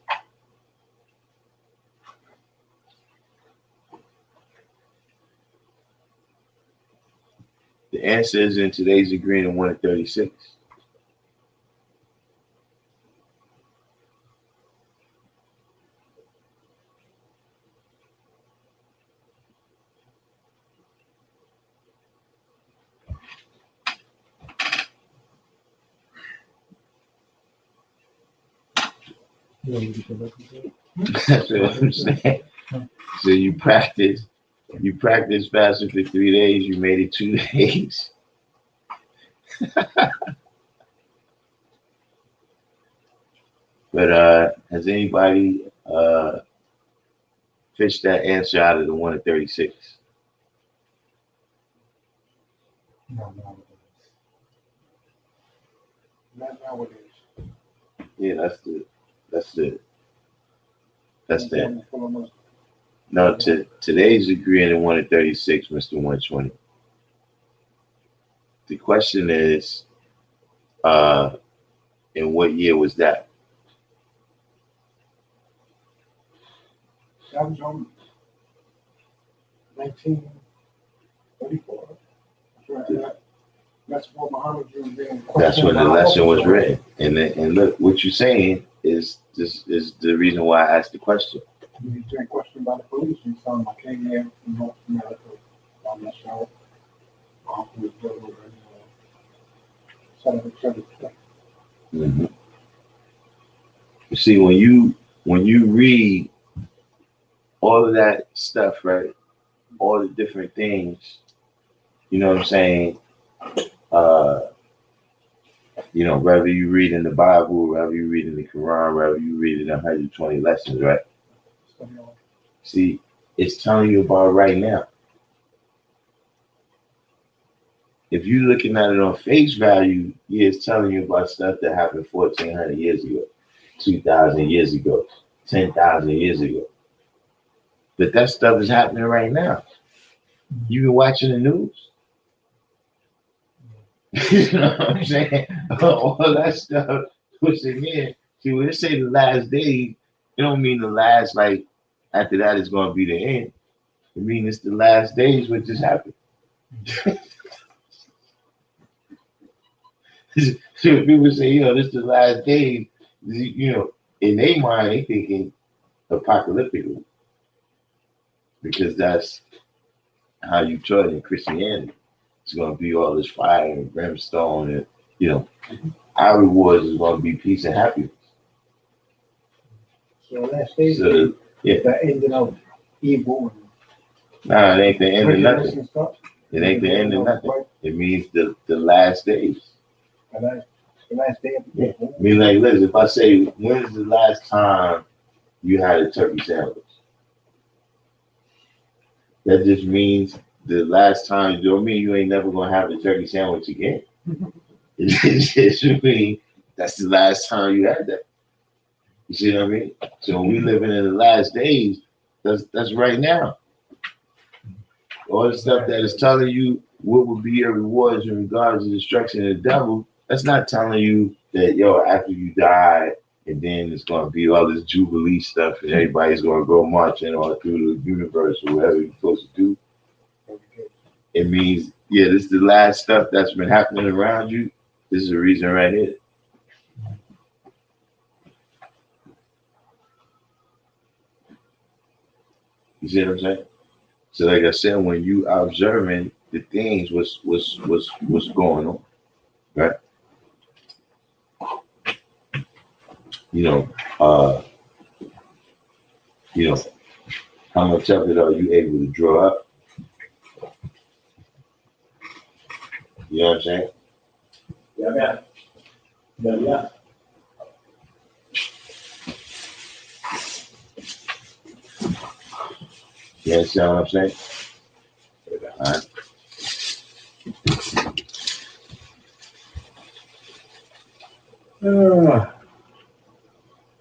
The answer is in today's agreement 1 in 36. That's what I'm saying. So you practice fasting for 3 days, you made it 2 days. But has anybody fished that answer out of the 1 in 36? No, not nowadays. Yeah, that's the no, today's agreeing in 1 in 36, Mr. 120. The question is, in what year was that? That was on 1934. That's what Muhammad was being. That's when the lesson was written. And look, what you're saying is the reason why I asked the question. He's being questioned by the police. He's telling I came here from North America. I'm not sure. Mm-hmm. You see, when you read all of that stuff, right? All the different things, you know what I'm saying? Whether you read in the Bible, whether you read in the Quran, whether you read in 120 lessons, right? See, it's telling you about right now. If you're looking at it on face value, yeah, it's telling you about stuff that happened 1,400 years ago, 2,000 years ago, 10,000 years ago. But that stuff is happening right now. You been watching the news? You know what I'm saying? All that stuff puts in there. See, when they say the last days, it don't mean the last, like, after that is going to be the end. It means it's the last days what just happened. So people say, this is the last days, in their mind, they thinking apocalyptic. Because that's how you taught in Christianity. It's going to be all this fire and brimstone, and our rewards is going to be peace and happiness. So last day, yeah, the ending of evil. Nah, it ain't the end of nothing. It ain't the end of nothing. It means the last days. The last day of the day. I mean, like, listen, if I say, when's the last time you had a turkey sandwich? That just means the last time, you don't mean you ain't never gonna have a turkey sandwich again. It just means that's the last time you had that. You see what I mean? So when we living in the last days, that's right now. All the stuff that is telling you what would be your rewards in regards to destruction of the devil, that's not telling you that, after you die, and then it's going to be all this Jubilee stuff, and everybody's going to go marching all through the universe or whatever you're supposed to do. It means, this is the last stuff that's been happening around you. This is the reason right here. You see what I'm saying? So like I said, when you are observing the things, what's going on, right? you know, uh, you know, how much of it are you able to draw up? You know what I'm saying? Yeah. You understand what I'm saying? All right.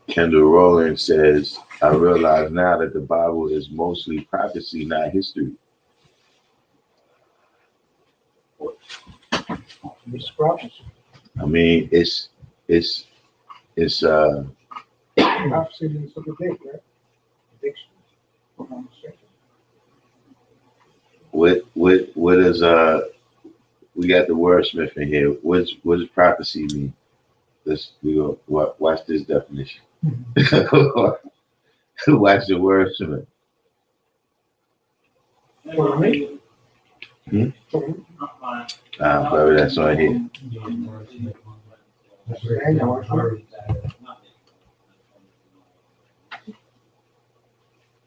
Kendall Rowland says, I realize now that the Bible is mostly prophecy, not history. It's prophecy. I mean, it's Prophecy means to predict, right? Prediction. what is we got the wordsmith in here. What does prophecy mean? Watch this definition. Watch the wordsmith. Brother, that's on here.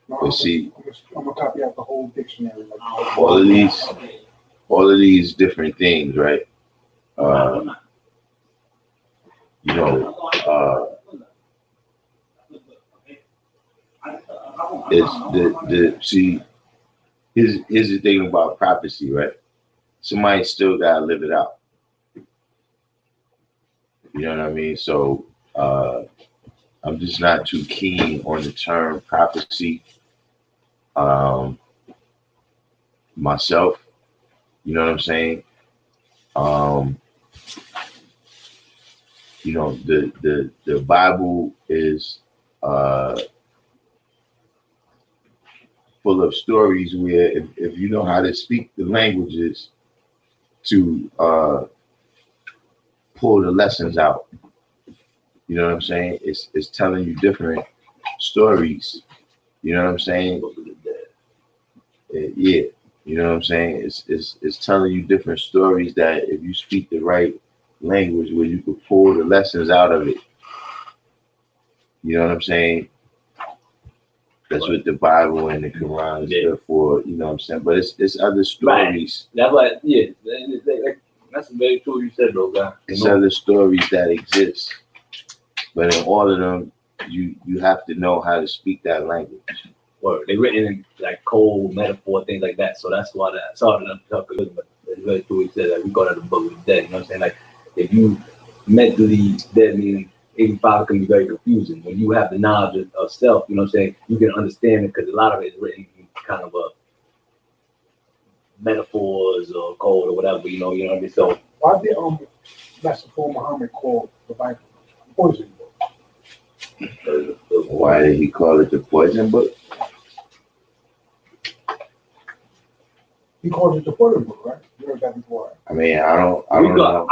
But see, I'm gonna copy out the whole dictionary. all of these different things, right? You know, it's see, here's the thing about prophecy, right? Somebody still gotta live it out. You know what I mean? So I'm just not too keen on the term prophecy myself. You know what I'm saying? You know, the Bible is full of stories where if you know how to speak the languages to pull the lessons out, you know what I'm saying? It's telling you different stories. You know what I'm saying? Yeah, you know what I'm saying? It's telling you different stories that if you speak the right language where you could pull the lessons out of it. You know what I'm saying? That's what the Bible and the Quran is there for, you know what I'm saying? But it's other stories. Right. That's what, yeah. That's very true you said, though, guy. It's other stories that exist. But in all of them, you have to know how to speak that language. Word. They're written in like cold metaphor, things like that. So that's why I saw it up, but it's very true he said that we call that the book of the dead. You know what I'm saying? Like if you mentally dead, meaning 85 can be very confusing. When you have the knowledge of self, you know what I'm saying, you can understand it because a lot of it is written in kind of a metaphors or code or whatever, you know what I mean? So why did Master Muhammad call the Bible poison book? Why did he call it the poison book? He calls it the poison book, right? You heard that before. I mean, I don't know.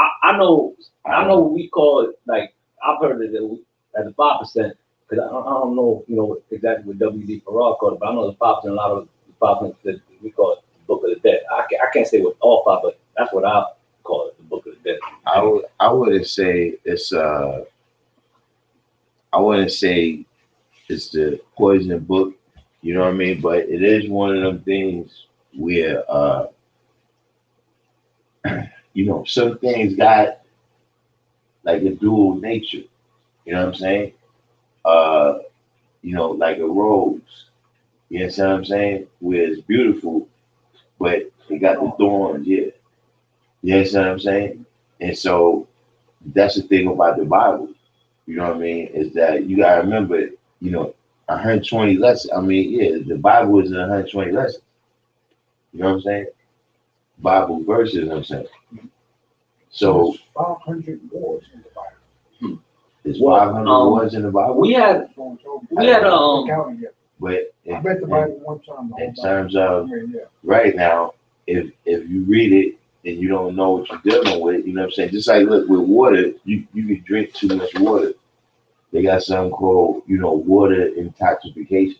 I know we call it, like, I've heard it as a 5%, because I don't know, you know, exactly what W.D. Farrar called it, but I know the 5%, a lot of the 5% that we call it the Book of the Dead. I can't say what all 5, but that's what I call it, the Book of the Dead. I wouldn't say it's I wouldn't say it's the poison book, you know what I mean? But it is one of them things where you know, some things got like a dual nature. You know what I'm saying? You know, like a rose. You understand what I'm saying? Where it's beautiful, but it got the thorns, yeah. You understand what I'm saying? And so that's the thing about the Bible. You know what I mean? Is that you gotta remember, you know, 120 lessons. I mean, yeah, the Bible is 120 lessons. You know what I'm saying? Bible verses, you know what I'm saying? So there's 500 words in the Bible. There's 500 words in the Bible. We had but I read the Bible one time. In terms of right now, if you read it and you don't know what you're dealing with, you know what I'm saying? Just like look with water, you can drink too much water. They got something called, you know, water intoxication.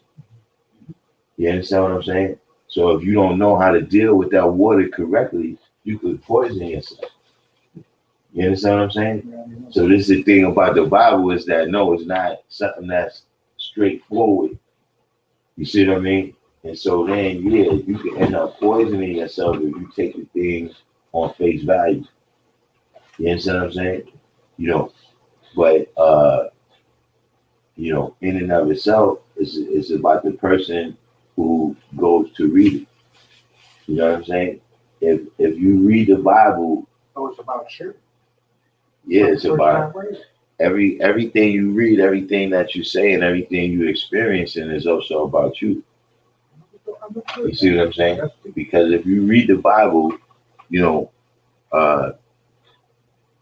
You understand what I'm saying? So if you don't know how to deal with that water correctly, you could poison yourself. You understand what I'm saying? So this is the thing about the Bible is that no, it's not something that's straightforward. You see what I mean? And so then, yeah, you can end up poisoning yourself if you take the things on face value. You understand what I'm saying? You know, but you know, in and of itself, it's about the person who goes to read it. You know what I'm saying? If you read the Bible, Oh, it's about you. yeah, it's about everything you read, everything that you say, and everything you experience, and is also about you. You see what I'm saying? Because if you read the Bible, you know,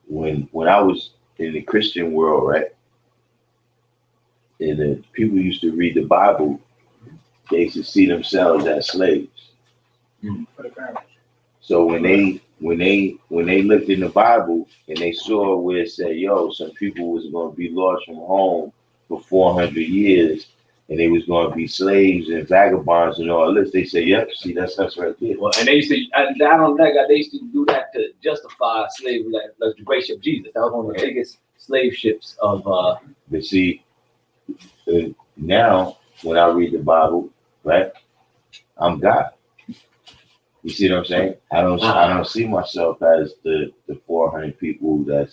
when I was in the Christian world, right, and the people used to read the Bible, they used to see themselves as slaves. So when they looked in the Bible and they saw where it said, yo, some people was going to be lost from home for 400 years and they was going to be slaves and vagabonds and all this, they say, yep, see, that's us right there. Well, and they used to, I don't think they used to do that to justify slavery, like the great ship Jesus. That was one of the biggest slave ships of. But see, now when I read the Bible, right, I'm God. You see what I'm saying? I don't see myself as the 400 people that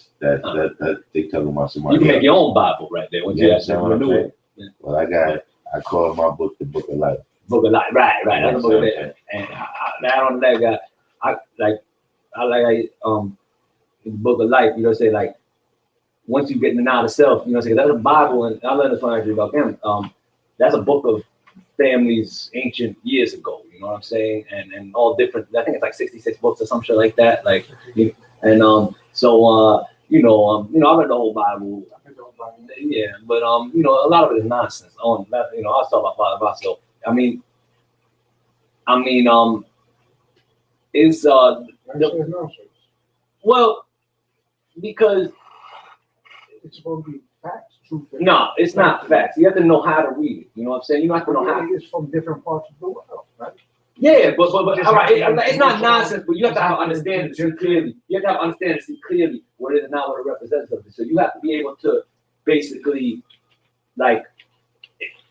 they talking about somebody. You can make your own Bible right there. You understand what I'm saying? Yeah. Well, I call my book the Book of Life. Book of Life, right. That's the book of life. And I don't like I like the Book of Life. You know, say like once you get in the knowledge of self, you know, say that's a Bible, and I learned this one actually about them. That's a book of families ancient years ago, you know what I'm saying, and all different. I think it's like 66 books or some shit like that. Like, and so you know, I read the whole Bible. Yeah, but you know, a lot of it is nonsense. On that, you know, I was talking about Father Bosco. I mean, it's well, because it's supposed to be facts, truth. No, it's not facts. You have to know how to read it. You know what I'm saying? You have to know how. It's from different parts of the world, right? Yeah, but all right, it's not nonsense. But you have to understand it see clearly. You have to understand and see clearly what it is not what it represents of it. So you have to be able to basically, like,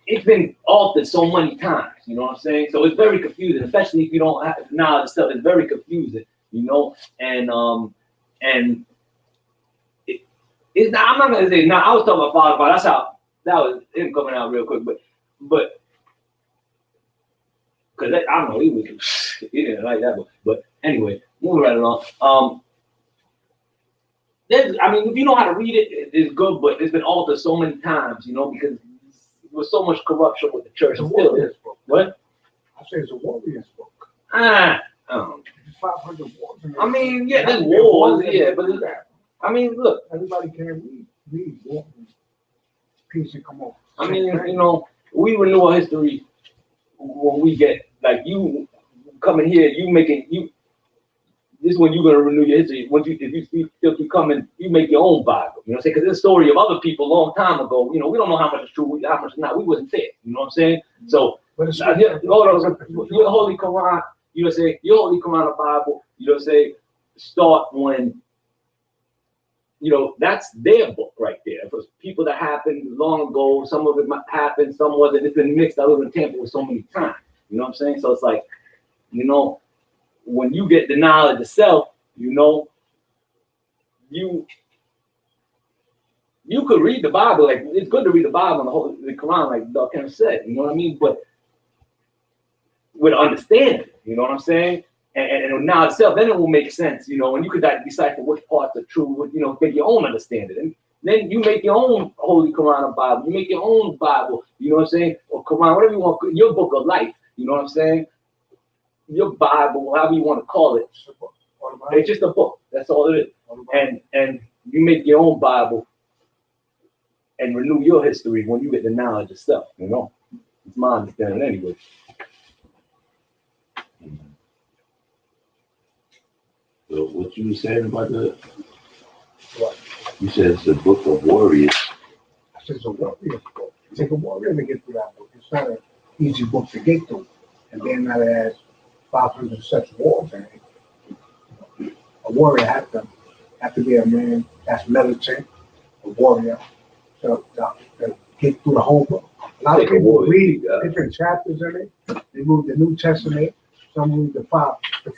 it's been altered so many times. You know what I'm saying? So it's very confusing, especially if you don't have knowledge of stuff. It's very confusing. You know, and. It's not, I'm not gonna say no. I was talking about Father, but that's how that was him coming out real quick. But because I don't know, he didn't like that. But anyway, moving right along. I mean, if you know how to read it, it's good. But it's been altered so many times, you know, because there was so much corruption with the church. It's a warrior's book. What? I say it's a warrior's book. 500 wars. I mean, yeah, there's wars, yeah, but. I mean, look. Everybody can read. Peace and come on. I mean, you know, we renew our history when we get like you coming here. You making you. This is when you're gonna renew your history. Once if you still keep coming, you make your own Bible. You know what I'm saying? Because it's a story of other people a long time ago. You know, we don't know how much is true, how much is not. We wasn't there. You know what I'm saying? So, your Holy Quran. You know what I'm saying? Your Holy Quran, Bible. You know what I'm saying? Start when. You know, that's their book right there. It was people that happened long ago. Some of it happened, some wasn't. It's been mixed. I live in Tampa with so many times. You know what I'm saying? So it's like, you know, when you get the knowledge of self, you know, you could read the Bible. Like, it's good to read the Bible and the Quran, like Darkim said. You know what I mean? But with understanding, you know what I'm saying? And now itself, then it will make sense, you know, and you could decipher which parts are true, you know, make your own understanding. And then you make your own Holy Quran or Bible, you make your own Bible, you know what I'm saying? Or Quran, whatever you want, your book of life, you know what I'm saying? Your Bible, however you want to call it. It's just a book. That's all it is. And you make your own Bible and renew your history when you get the knowledge of stuff, you know? It's my understanding anyway. So what you were saying about what? You said it's a book of warriors. I said it's a warrior's book. It takes a warrior to get through that book. It's not an easy book to get through. And then that has 500 such wars in it. A warrior has to have to be a man that's militant, a warrior, to get through the whole book. A lot of Like a people warrior, read yeah. different chapters in it. They read the New Testament. Some read the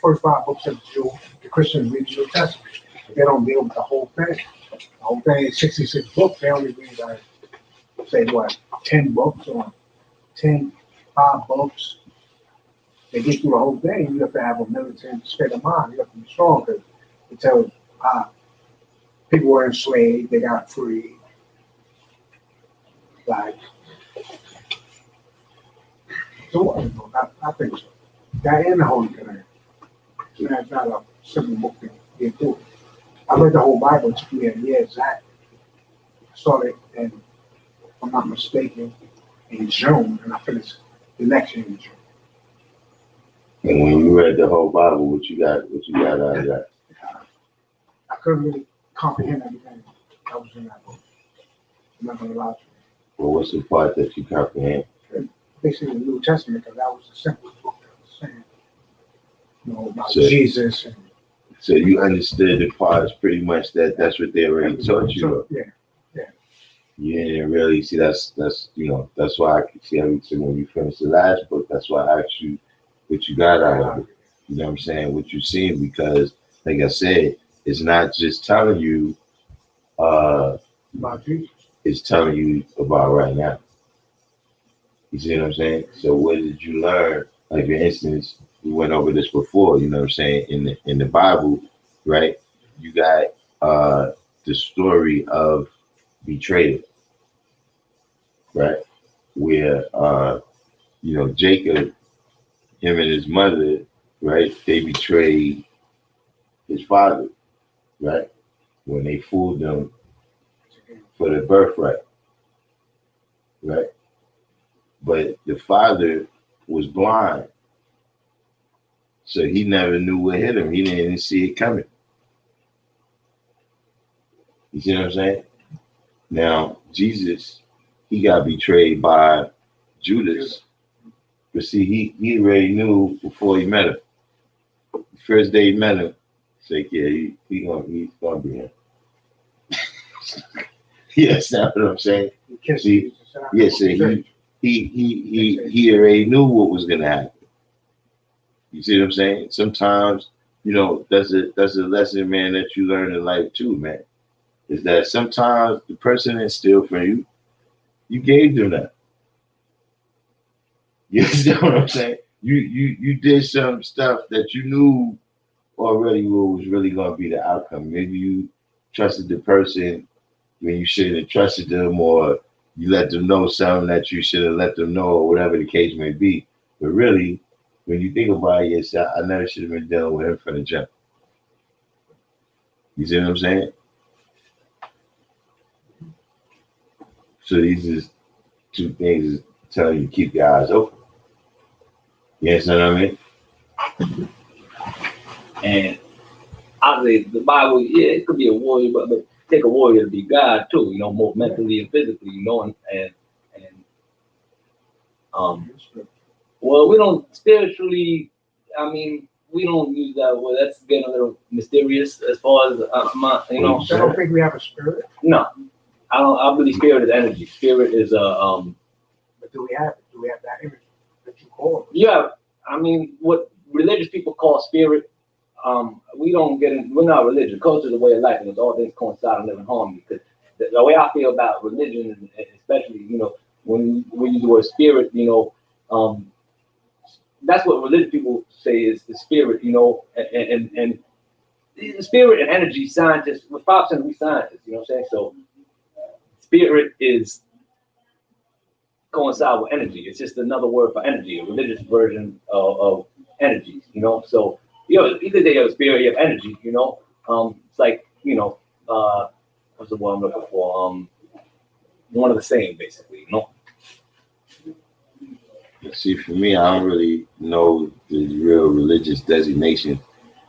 first 5 books of the Jew. The Christians read the New Testament. But they don't deal with the whole thing. The whole thing is 66 books. They only read like, say what, 10 books or 5 books. They get through the whole thing. You have to have a militant state of mind. You have to be strong because it tells people were enslaved, they got free. Like, so I think so. That and the Holy Command. So that's not a simple book to get through. I read the whole Bible. It took me a year exactly. I started, and if I'm not mistaken, in June, and I finished the next year in June. And when you read the whole Bible, what you got out of that? I couldn't really comprehend everything that was in that book. I'm not gonna lie to you. Well, what's the part that you comprehend? Basically, the New Testament, because that was the simplest book that was saying, you know, about So- Jesus and So you understood the parts pretty much that's what they already taught you. So, yeah. You didn't really see that's that's why I could see everything when you finished the last book. That's why I asked you what you got out of it. You know what I'm saying? What you're seeing, because like I said, it's not just telling you About Jesus. it's telling you about right now. You see what I'm saying? So what did you learn? Like for instance, we went over this before, you know what I'm saying? In the Bible, right? You got the story of betrayal, right? Where Jacob, him and his mother, right, they betrayed his father, right? When they fooled them for the birthright, right? But the father was blind, so he never knew what hit him. He didn't even see it coming. You see what I'm saying? Now, Jesus, he got betrayed by Judas. But see, he already knew before he met him. The first day he met him, he's like, yeah, he's gonna be him. Yes, that's what I'm saying. He kissed See, Jesus. yes, so he already knew what was gonna happen. You see what I'm saying? Sometimes, that's a lesson, man, that you learn in life too, man. Is that sometimes the person that steal from you, you gave them that. You understand what I'm saying? You did some stuff that you knew already what was really gonna be the outcome. Maybe you trusted the person when you shouldn't have trusted them, or you let them know something that you should have let them know, or whatever the case may be. But really, when you think about it, yes, I never should have been dealing with him from the jump. You see what I'm saying? So these is 2 things telling you to keep your eyes open. You understand what I mean? And obviously, the Bible, yeah, it could be a warrior, but take a warrior to be God too, more mentally and physically, well, we don't spiritually. I mean, we don't use that word. That's getting a little mysterious as far as So I don't think we have a spirit. No, I don't. I believe spirit is energy. Spirit is But do we have it? Do we have that image that you call it? Yeah, I mean, what religious people call spirit, we don't get in, we're not religious. Culture is a way of life, and it's all things coincide and live in harmony. Because the way I feel about religion, especially, when we use the word spirit, that's what religious people say is the spirit, and the spirit and energy, scientists, with 5% of we scientists, you know what I'm saying? So spirit is coincide with energy. It's just another word for energy, a religious version of energy, So, either they have a spirit, you have energy, It's like, what's the word I'm looking for? One of the same, basically, See, for me, I don't really know the real religious designation.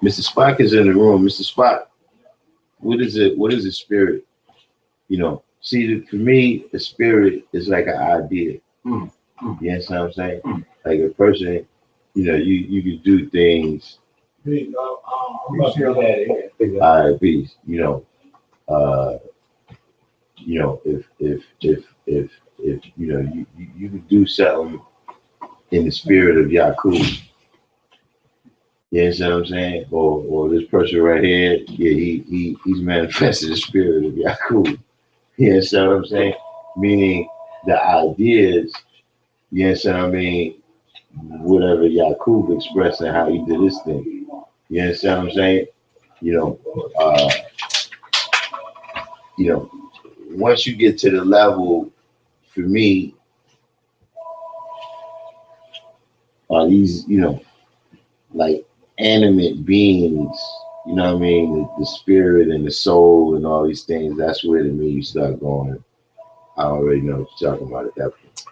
Mr. Spock is in the room. Mr. Spock, what is it? What is a spirit? See, for me, a spirit is like an idea. You understand what I'm saying? Like a person, you can do things I'm still there. All right, peace. If you could do something in the spirit of Yakub, you understand what I'm saying? Or this person right here, yeah, he's manifested the spirit of Yakub. You understand what I'm saying? Meaning the ideas, you understand what I mean? Whatever Yakub expressed and how he did this thing. You understand what I'm saying? You know, uh, once you get to the level, for me, are these, like animate beings, you know what I mean? The spirit and the soul and all these things, that's where to me you start going. I already know what you're talking about at that point.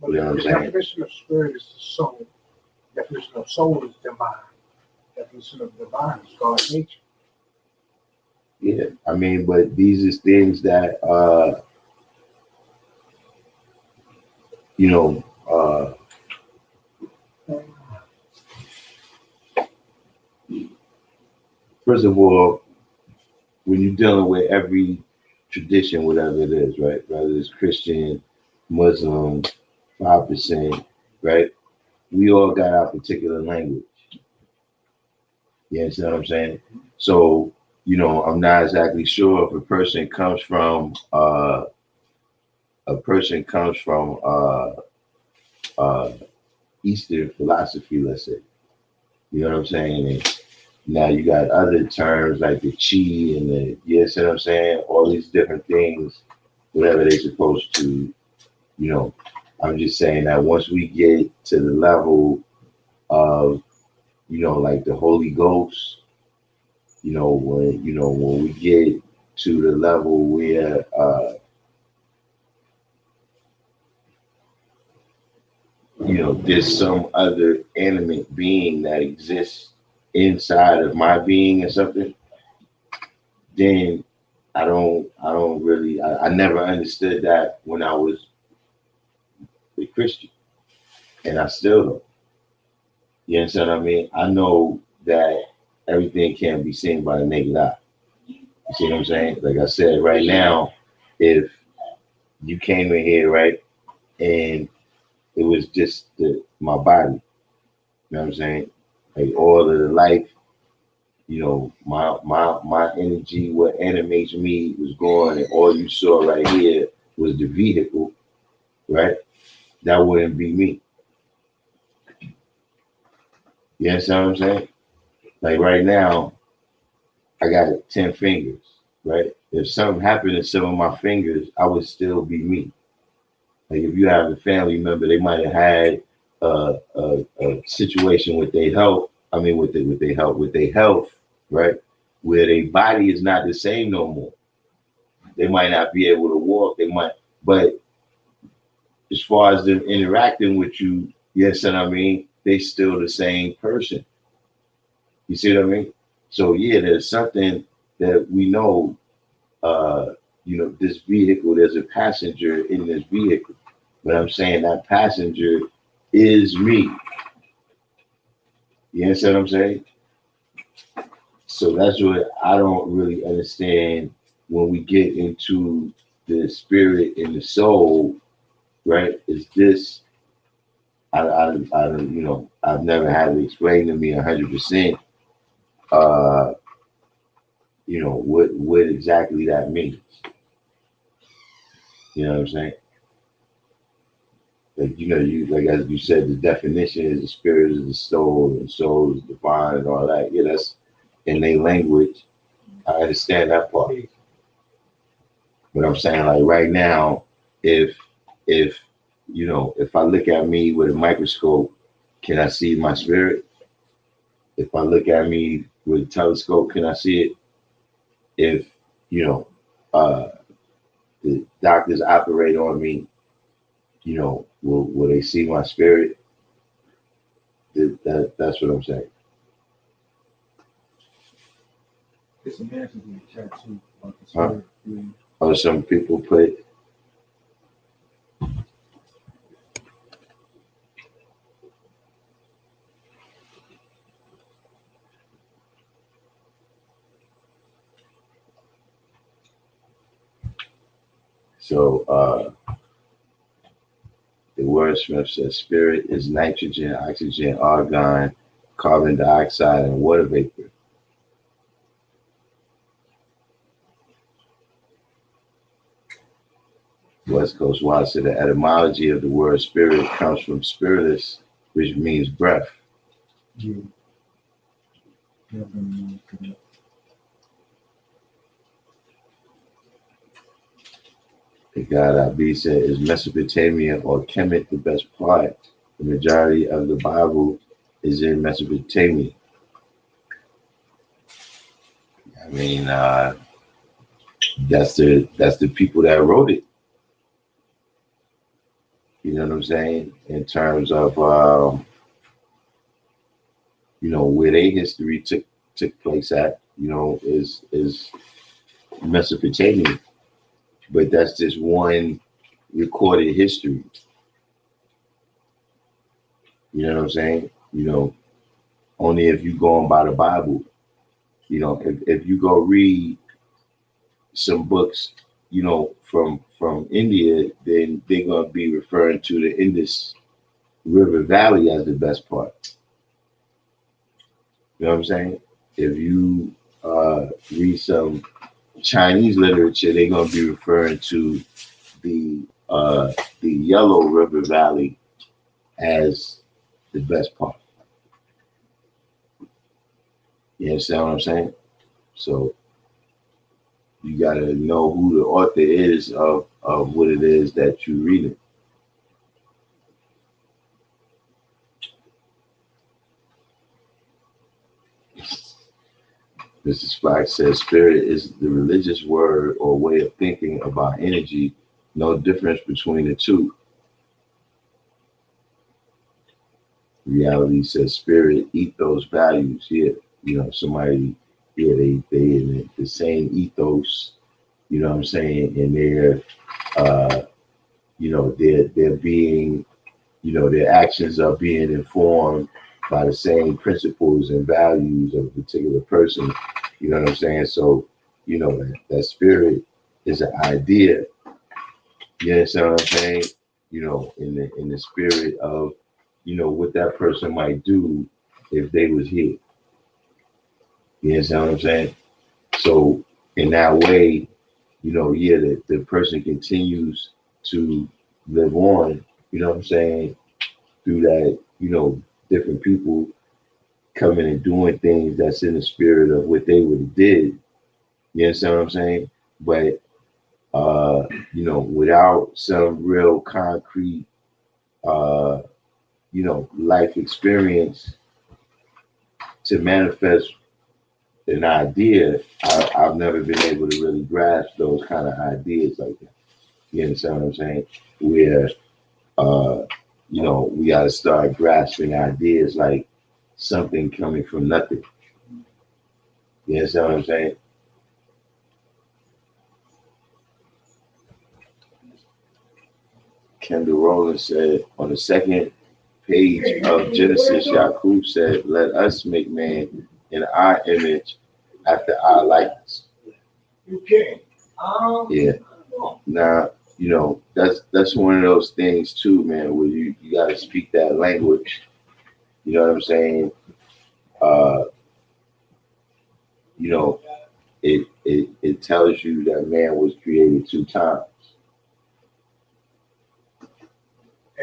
But You know what I'm the saying? definition of spirit is the soul. Definition of soul is divine. Definition of divine is God's nature. Yeah, I mean, but these is things that, first of all, when you're dealing with every tradition, whatever it is, right? Whether it's Christian, Muslim, 5%, right? We all got our particular language. You understand what I'm saying? So, I'm not exactly sure if a person comes from Eastern philosophy, let's say. You know what I'm saying? And now you got other terms like the chi and the, you understand what I'm saying? All these different things, whatever they're supposed to, I'm just saying that once we get to the level of, like the Holy Ghost, when we get to the level where, there's some other animate being that exists inside of my being or something, then I don't really, I never understood that when I was a Christian, and I still don't. You understand what I mean? I know that everything can't be seen by the naked eye. You see what I'm saying? Like I said, right now, if you came in here, right, and it was just my body, you know what I'm saying? Like all of the life, my energy, what animates me was gone, and all you saw right here was the vehicle, right? That wouldn't be me. You understand what I'm saying? Like right now, I got 10 fingers, right? If something happened to some of my fingers, I would still be me. Like if you have a family member, they might have had a situation with their health. I mean, with their health, right? Where their body is not the same no more. They might not be able to walk. But as far as them interacting with you, yes, and I mean, they still the same person. You see what I mean? So yeah, there's something that we know. This vehicle. There's a passenger in this vehicle, but I'm saying that passenger is me. You understand what I'm saying? So that's what I don't really understand when we get into the spirit and the soul, right? Is this? I've never had it explained to me 100%. What exactly that means. You know what I'm saying? Like, like as you said, the definition is the spirit is the soul, and soul is divine and all that. Yeah, that's in their language. I understand that part. But I'm saying like right now, if if I look at me with a microscope, can I see my spirit? If I look at me with a telescope, can I see it? If you know, uh, the doctors operate on me, will they see my spirit? That's what I'm saying. It's a message in the chat too. About the Huh? spirit. Yeah. Or some people put, So the wordsmith says spirit is nitrogen, oxygen, argon, carbon dioxide, and water vapor. West Coast Watch said the etymology of the word spirit comes from spiritus, which means breath. Yeah. The God Abi said, is Mesopotamia or Kemet the best part? The majority of the Bible is in Mesopotamia. I mean, that's the people that wrote it. You know what I'm saying? In terms of where their history took place at, is Mesopotamia. But that's just one recorded history. You know what I'm saying? Only if you go on by the Bible. If you go read some books, from India, then they're gonna be referring to the Indus River Valley as the best part. You know what I'm saying? If you read some Chinese literature, they're gonna be referring to the Yellow River Valley as the best part. You understand what I'm saying? So you gotta know who the author is of what it is that you're reading. Mrs. Black says, spirit is the religious word or way of thinking about energy. No difference between the two. Reality says, spirit, ethos, values. Yeah, somebody, yeah, they in the same ethos. You know what I'm saying? And they're, they're being, their actions are being informed by the same principles and values of a particular person. You know what I'm saying? So, that spirit is an idea. You understand what I'm saying? In the spirit of, what that person might do if they was here. You understand what I'm saying? So in that way, the person continues to live on, you know what I'm saying, through that, different people coming and doing things that's in the spirit of what they would have did. You understand what I'm saying? But without some real concrete life experience to manifest an idea, I've never been able to really grasp those kind of ideas like that. You understand what I'm saying? Where we got to start grasping ideas like something coming from nothing. You understand what I'm saying? Kendall Rowland said on the second page of Genesis, Yaqub said, let us make man in our image after our likeness. Yeah. Now, that's one of those things too, man, where you got to speak that language. You know what I'm saying? It tells you that man was created 2 times.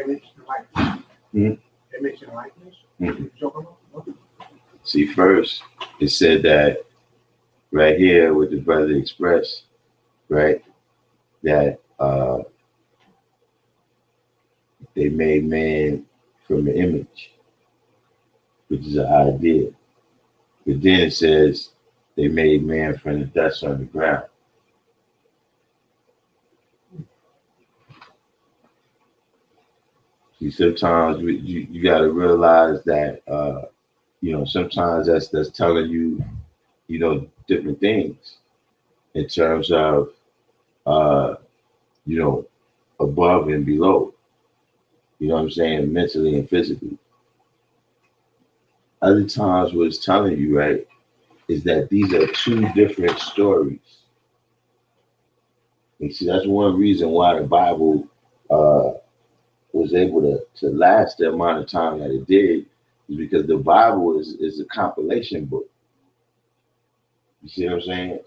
Image and likeness. Image and likeness. Mm-hmm. See, first it said that right here with the brother expressed, right, that they made man from the image, which is an idea. But then it says they made man from the dust on the ground. See, sometimes you got to realize that sometimes that's telling you different things in terms of above and below. You know what I'm saying? Mentally and physically. Other times what it's telling you, right, is that these are 2 different stories. And see, that's one reason why the Bible was able to last the amount of time that it did, is because the Bible is a compilation book. You see what I'm saying?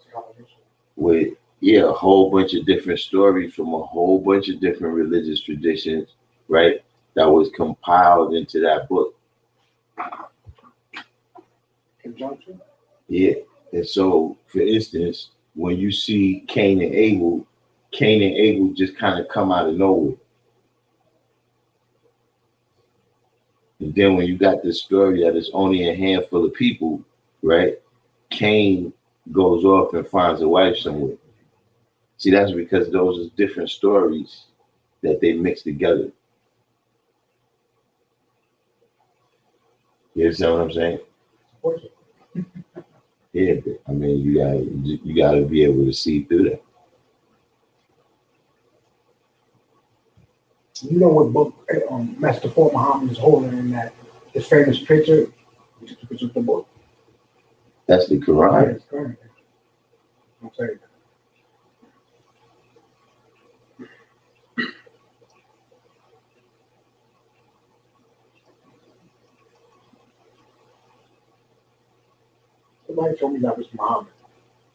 With a whole bunch of different stories from a whole bunch of different religious traditions, right? That was compiled into that book. Conjunction? Yeah. And so, for instance, when you see Cain and Abel just kind of come out of nowhere. And then when you got this story that it's only a handful of people, right? Cain goes off and finds a wife somewhere. See, that's because those are different stories that they mix together. You understand what I'm saying? Yeah, but I mean, you gotta be able to see through that. You know what book Master Ford Muhammad is holding in that his famous picture, which is the book? That's the Quran. Yes, Quran. I'm saying. Somebody told me that was Muhammad.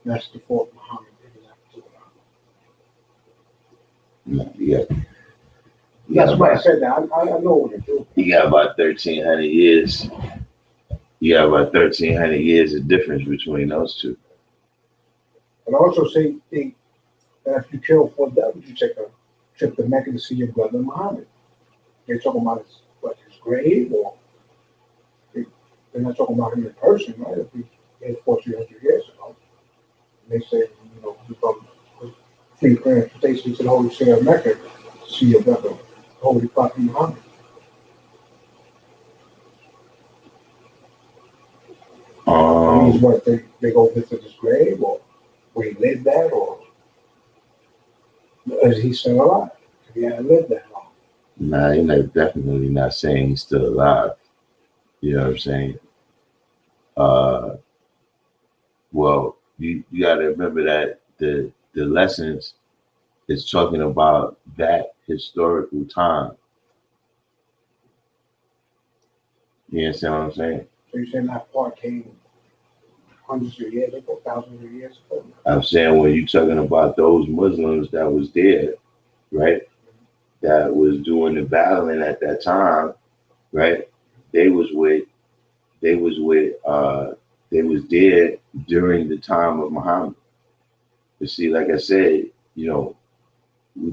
Master Ford Muhammad. Yeah. Yeah, somebody said that. I know what it is. You got about 1,300 years. You got about 1,300 years of difference between those two. But I also think that if you kill for that, you take a trip to Mecca to see your brother Muhammad. They're talking about his grave, or they're not talking about him in person, right? If he 400 years ago, and they say, you from free transportation to the Holy City of Mecca to see your brother, Holy Prophet Muhammad. Means what, they go visit his grave, or where he lived at, or is he still alive? If he hadn't lived that long. Nah, you're definitely not saying he's still alive. You know what I'm saying? Well, you got to remember that the lessons is talking about that historical time. You understand what I'm saying? So you're saying that part came hundreds of years ago, thousands of years ago? I'm saying when you're talking about those Muslims that was there, right? That was doing the battling at that time, right? They was there during the time of Muhammad. But see, like I said, we're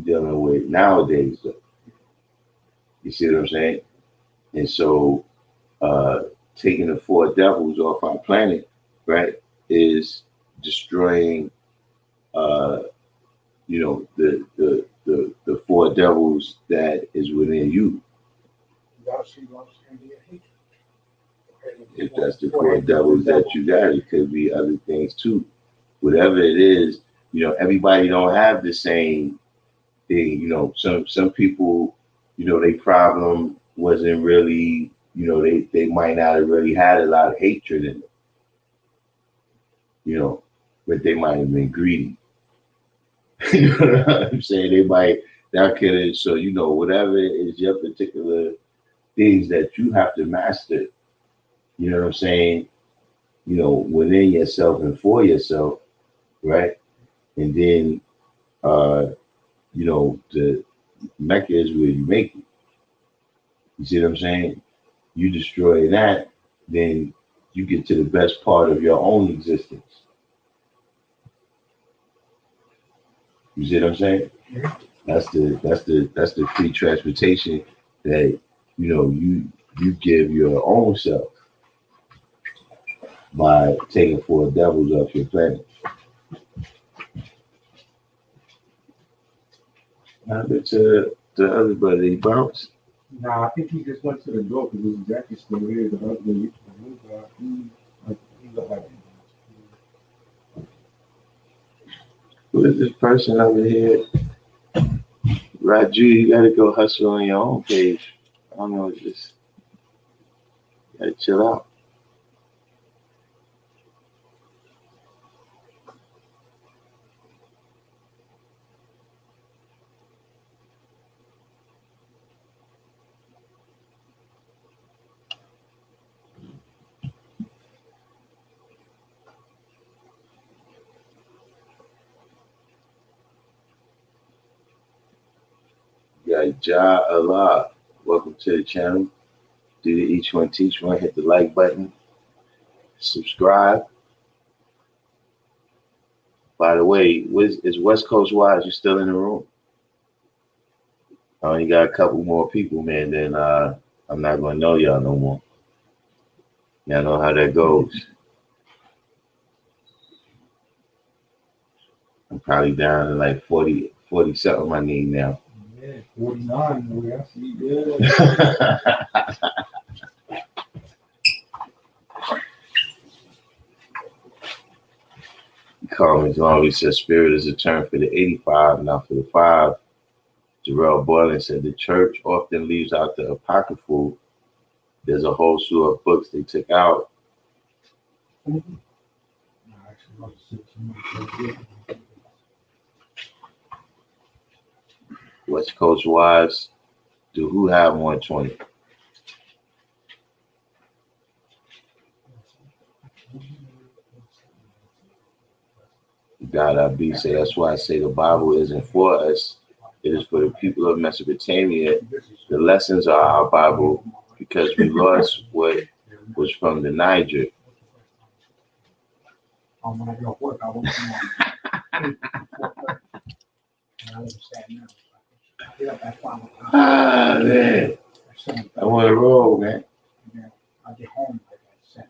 dealing with nowadays, though. You see what I'm saying? And so, taking the four devils off our planet, right, is destroying, the four devils that is within you. If that's the four devils that you got, it could be other things too. Whatever it is, everybody don't have the same thing. Some people, their problem wasn't really, they might not have really had a lot of hatred in them, but they might have been greedy. You know what I'm saying? They might, that could, so, whatever is your particular things that you have to master, you know what I'm saying? Within yourself and for yourself, right? And then, the Mecca is where you make it. You see what I'm saying? You destroy that, then you get to the best part of your own existence. You see what I'm saying? That's the free transportation that you give your own self by taking four devils off your planet. Now to the other brother, he bounced. Nah, I think he just went to the door because his jacket still here. The other guy, he looked like Who is this person over here? Raju, you gotta go hustle on your own page. I don't know, just gotta chill out. right, Ja Allah, welcome to the channel. Do the each one teach one. Hit the like button. Subscribe. By the way, is West Coast Wise? You still in the room? I only got a couple more people, man. Then I'm not gonna know y'all no more. Y'all know how that goes. I'm probably down to like 40 something I need now. Yeah, 49 the way I see it. Comments on, he says spirit is a term for the 85, not for the 5. Jarrell Boylan said the church often leaves out the apocryphal. There's a whole slew of books they took out. West Coast Wise, do who have 120? God I be say that's why I say the Bible isn't for us. It is for the people of Mesopotamia. The lessons are our Bible because we lost what was from the Niger. Ah, man. I want to roll, man. I get home like that.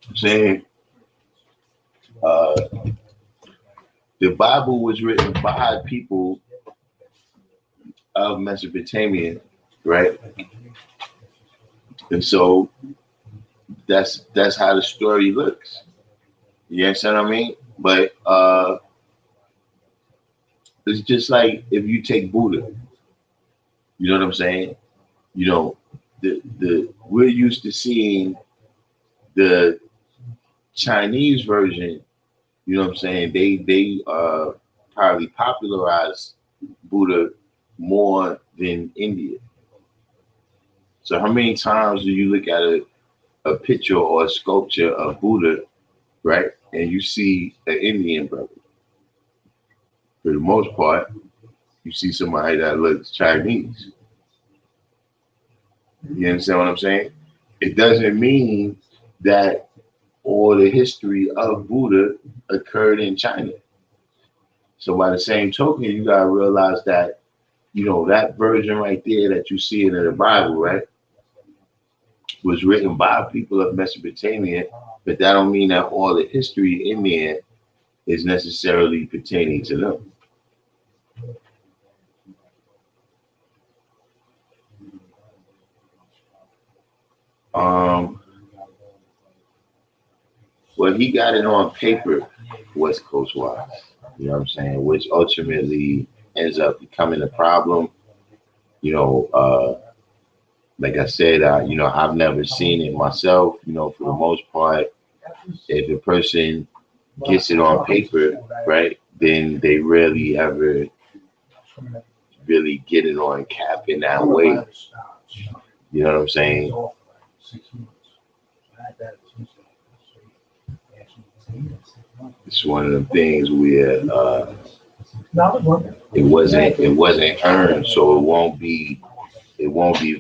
I'm saying the Bible was written by people of Mesopotamia, right? And so that's how the story looks. You understand what I mean? But it's just like if you take Buddha, you know what I'm saying? You know, we're used to seeing the Chinese version, you know what I'm saying? They probably popularized Buddha more than India. So how many times do you look at a picture or a sculpture of Buddha, right? And you see an Indian brother. For the most part, you see somebody that looks Chinese. You understand what I'm saying? It doesn't mean that all the history of Buddha occurred in China. So by the same token, you gotta realize that, you know, that version right there that you see in the Bible, right, was written by people of Mesopotamia, but that don't mean that all the history in there is necessarily pertaining to them. Well, he got it on paper, West Coast wise, you know what I'm saying, which ultimately ends up becoming a problem. You know, like I said, you know, I've never seen it myself. You know, for the most part, if a person gets it on paper, right, then they rarely ever really get it on cap in that way. You know what I'm saying? It's one of the things where it wasn't earned, so it won't be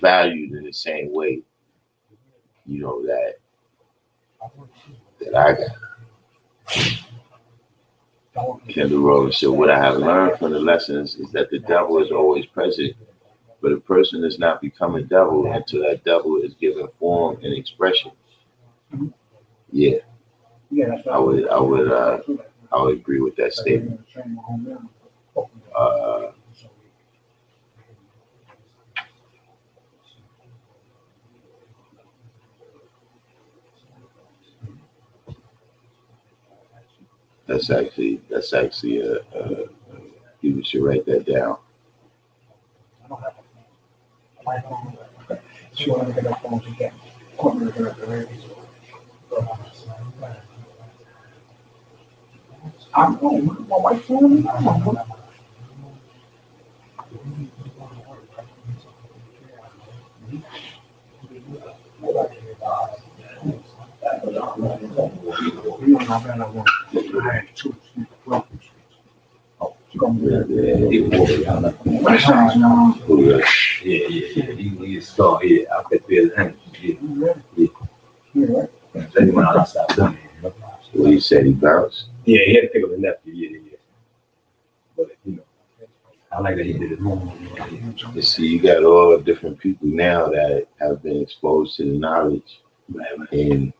valued in the same way, you know, that I got. Kendall Rose said, what I have learned from the lessons is that the devil is always present, but a person does not become a devil until that devil is given form and expression. Yeah, I would agree with that statement. That's actually people should write that down. I'm home. My wife's home. no, I better one. I had two. He start, I could feel the energy. Yeah. That's when I stopped doing it. Well, he said he bounced. Yeah, he had to pick up his nephew. Yeah. But I like that he did it. You see, you got all different people now that have been exposed to the knowledge in,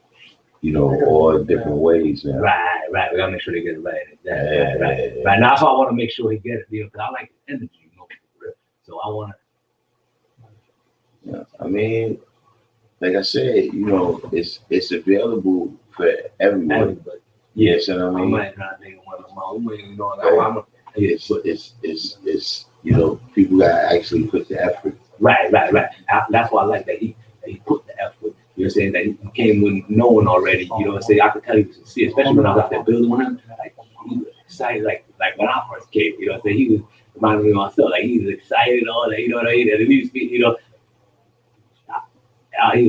all different ways now. Right. We gotta make sure they get it right. Right. Now, that's why I want to make sure he get it, because I like his energy, So I want to. Yeah, I mean, like I said, it's available for everyone. Everybody. Yes, you know what I mean. I might not think one of my own. It's people gotta actually put the effort. Right. That's why I like that he put the effort. You know what I'm saying? That he came with knowing already. You know what I'm saying? I could tell he was sincere, especially when I was out there building with him. Like he was excited, like when I first came. You know what I'm saying? He was reminding me of myself. Like he was excited, all that. You know what I mean? And we speak. He was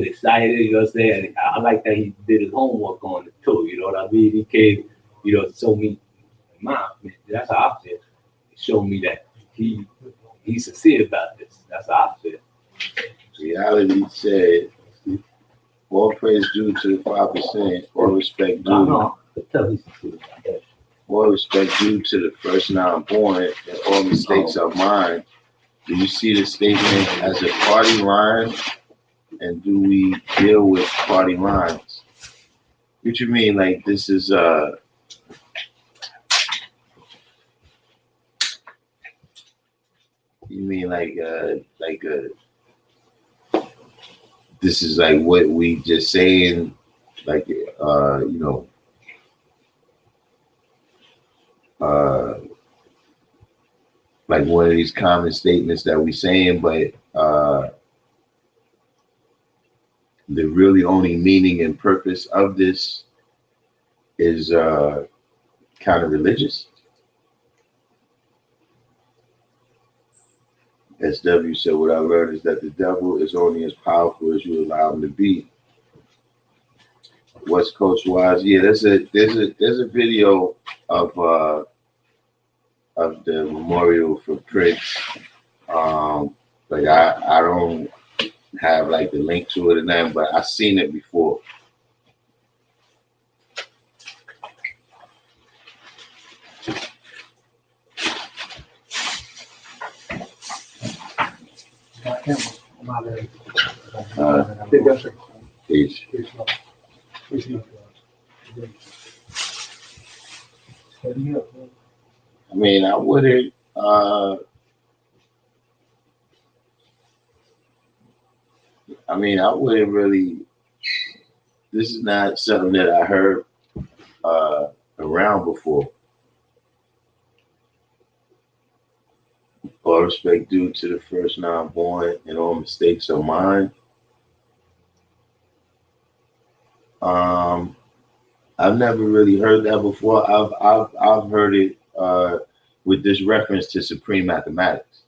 excited. You know what I'm saying? I like that he did his homework on it too. You know what I mean? He came. Show me mom. That's how I feel. Show me that he's sincere about this. That's how I feel. Reality said, all praise due to the 5%, all respect due. No, tell me sincere about that. All respect due to the first non-born, and all mistakes are mine. Do you see the statement as a party line? And do we deal with party lines? What you mean? Like this is you mean this is like what we just saying, like like one of these common statements that we saying, but the really only meaning and purpose of this is kind of religious. SW said, what I learned is that the devil is only as powerful as you allow him to be. West Coast Wise, yeah, there's a video of the memorial for Prince. Like I don't have like the link to it or nothing, but I've seen it before. Peace. I mean, I wouldn't. I wouldn't really. This is not something that I heard around before. All respect due to the first non-born, and all mistakes are mine. I've never really heard that before. I've heard it with this reference to supreme mathematics.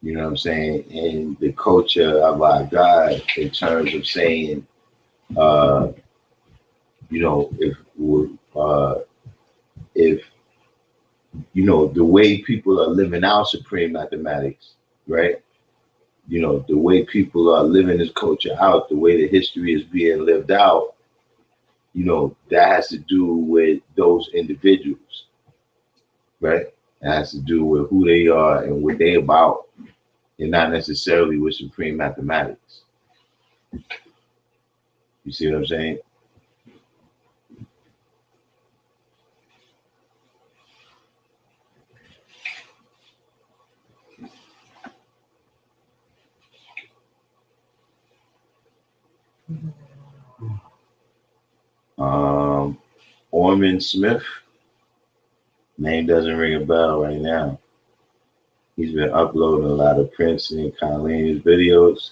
You know what I'm saying? And the culture of our God in terms of saying, if the way people are living out supreme mathematics, right? The way people are living this culture out, the way the history is being lived out, that has to do with those individuals, right? It has to do with who they are and what they about, and not necessarily with supreme mathematics. You see what I'm saying? Orman Smith, name doesn't ring a bell right now. He's been uploading a lot of Prince and Colleen's videos.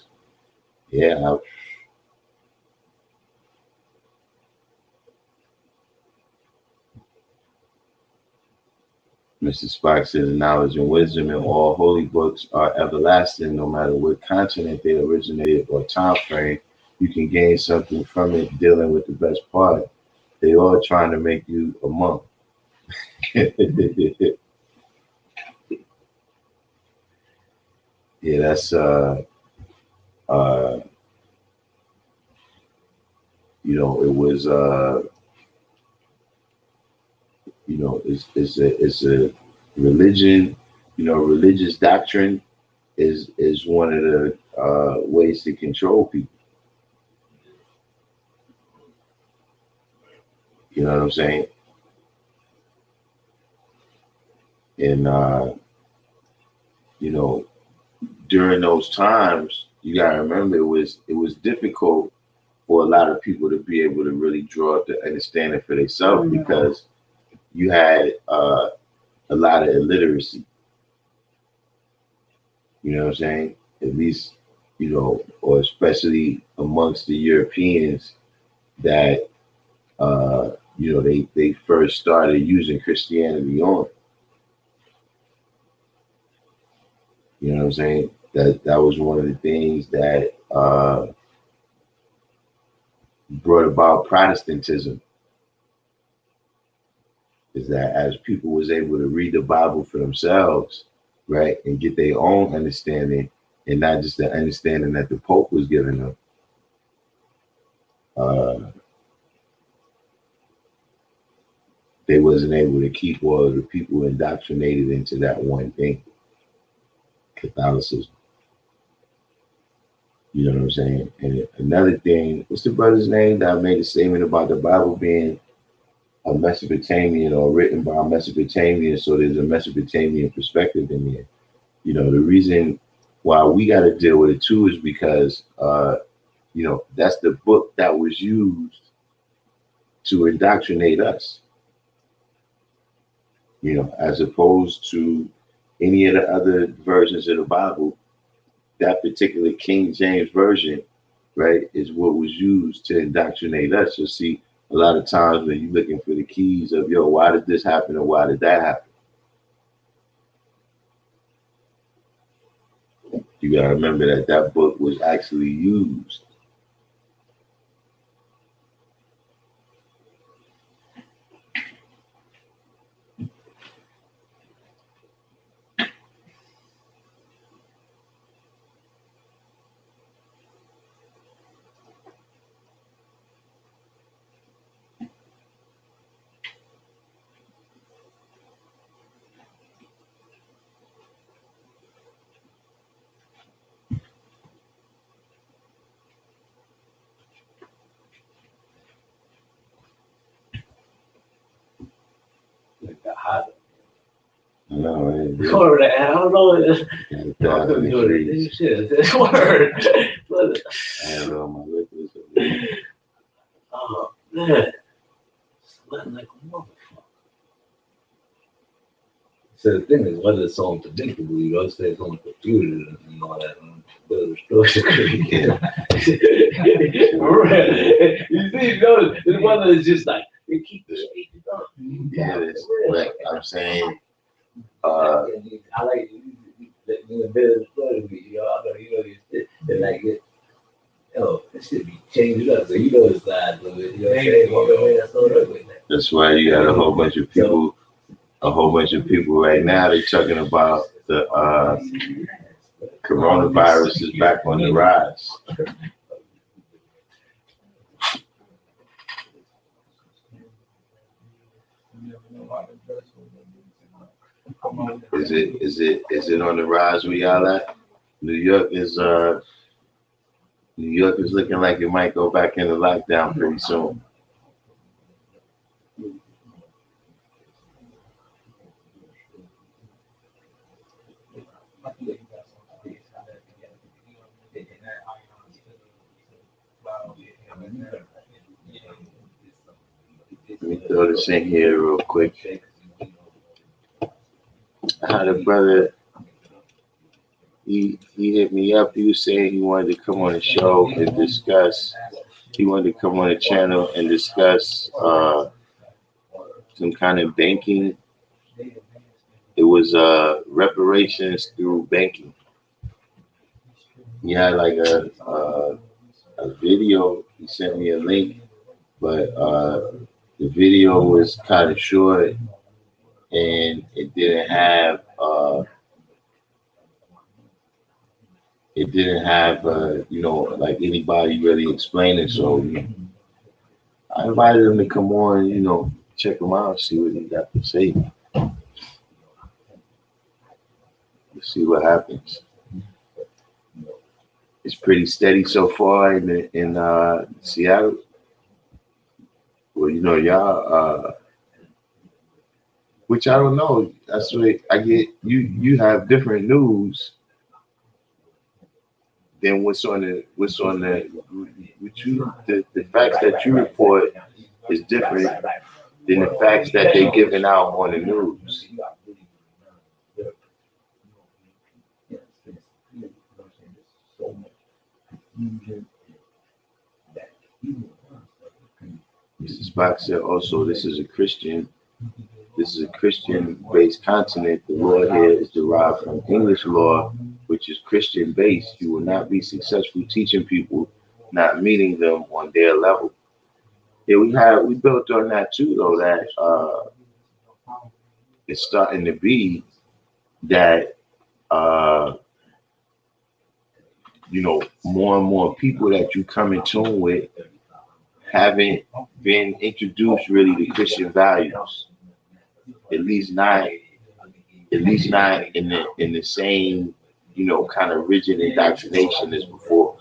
Yeah. Mr. Spock says knowledge and wisdom in all holy books are everlasting, no matter what continent they originated or time frame. You can gain something from it dealing with the best part They all trying to make you a monk. Yeah, that's you know, it was you know, it's a religion, you know, religious doctrine is one of the ways to control people. You know what I'm saying? And you know, during those times, you gotta remember it was difficult for a lot of people to be able to really draw up the understanding for themselves because you had a lot of illiteracy. You know what I'm saying? At least, you know, or especially amongst the Europeans that you know they first started using Christianity on. You know what I'm saying? That was one of the things that brought about Protestantism. Is that as people was able to read the Bible for themselves, right, and get their own understanding, and not just the understanding that the Pope was giving them. They wasn't able to keep all of the people indoctrinated into that one thing, Catholicism. You know what I'm saying? And another thing, what's the brother's name that made a statement about the Bible being a Mesopotamian or written by a Mesopotamian, so there's a Mesopotamian perspective in there. You know, the reason why we got to deal with it too is because, you know, that's the book that was used to indoctrinate us. You know, as opposed to any of the other versions of the Bible, that particular King James version, right, is what was used to indoctrinate us. So see, a lot of times when you're looking for the keys of, yo, why did this happen or why did that happen? You got to remember that that book was actually used. Like the hot. No, Word, I don't know. shit. Shit, word. I had all my liquids. Oh man, sweating like a motherfucker. So the thing is, whether it's so unpredictable, you know, say it's on the computer and all that, and the distortion could get. You see, no, this whether it's just like they keep the shit up. Yeah, it's like I'm saying. I like in the middle of the story, you know, I know you know your shit, and like it. Yo, this shit be changed up, so you know the size of it. You know what I'm saying? That's why you got a whole bunch of people right now. They're talking about the coronavirus is back on the rise. Is it on the rise where y'all at? New York is looking like it might go back into lockdown pretty soon. Let me throw this in here real quick. I had a brother, he hit me up. He was saying he wanted to come on the show and discuss. He wanted to come on the channel and discuss some kind of banking. It was reparations through banking. He had like a video. He sent me a link, but the video was kind of short, and it didn't have like anybody really explaining. So I invited him to come on, check him out, see what he got to say. Let's see what happens. It's pretty steady so far in Seattle. Well, y'all, which I don't know. That's what I get. You have different news than what's on the the facts that you report is different than the facts that they're giving out on the news. Mrs. Spock said also, this is a Christian-based continent. The law here is derived from English law, which is Christian-based. You will not be successful teaching people, not meeting them on their level. Yeah, we built on that too, though, that it's starting to be that more and more people that you come in tune with haven't been introduced really to Christian values. At least not in the same, kind of rigid indoctrination as before.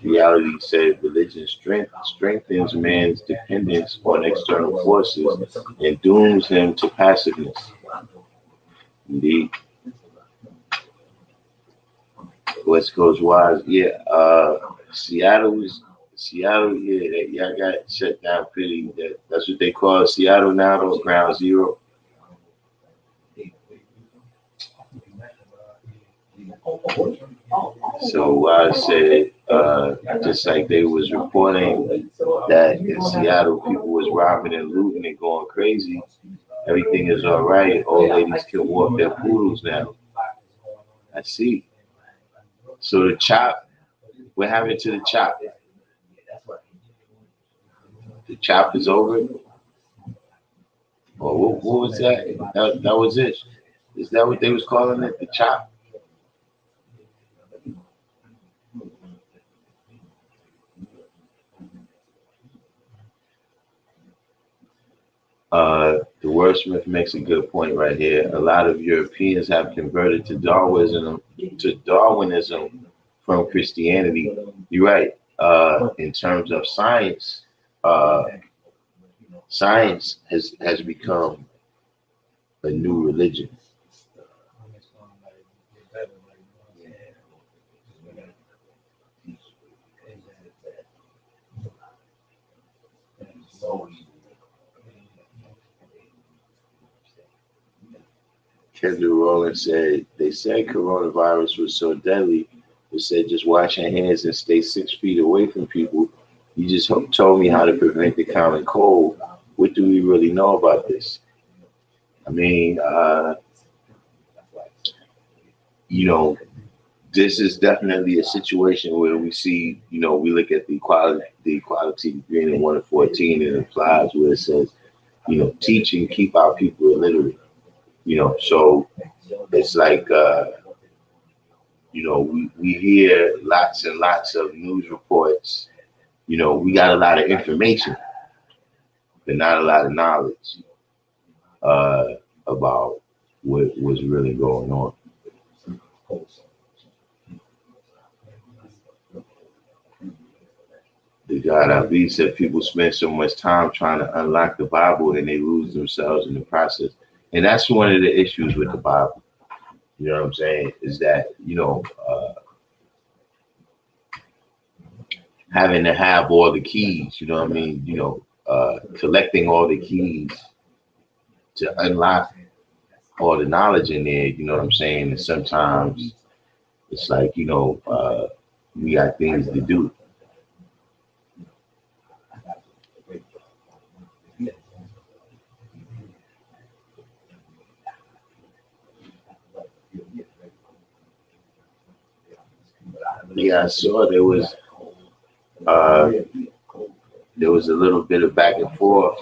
Reality said religion strengthens man's dependence on external forces and dooms him to passiveness. Indeed. West Coast wise, yeah. Seattle, yeah, y'all got shut down pretty. That's what they call Seattle now, though, ground zero. So I said, just like they was reporting that in Seattle, people was robbing and looting and going crazy. Everything is all right. Old ladies can walk their poodles now. I see. So the chop, what happened to the chop? The chop is over? Or what was that? That was it. Is that what they was calling it? The chop? The wordsmith makes a good point right here. A lot of Europeans have converted to Darwinism from Christianity. You're right. In terms of science, science has become a new religion. Kendall Rowland said, they said coronavirus was so deadly. They said, just wash your hands and stay 6 feet away from people. You just told me how to prevent the common cold. What do we really know about this? I mean, this is definitely a situation where we see, we look at the equality degree in 1 to 14, and it applies where it says, teach and keep our people illiterate. So it's like, we hear lots and lots of news reports. We got a lot of information, but not a lot of knowledge about what was really going on. The God Abi said people spend so much time trying to unlock the Bible and they lose themselves in the process. And that's one of the issues with the Bible. You know what I'm saying? Is that, having to have all the keys, collecting all the keys to unlock all the knowledge in there, you know what I'm saying? And sometimes it's like, we got things to do. Yeah, I saw there was was a little bit of back and forth.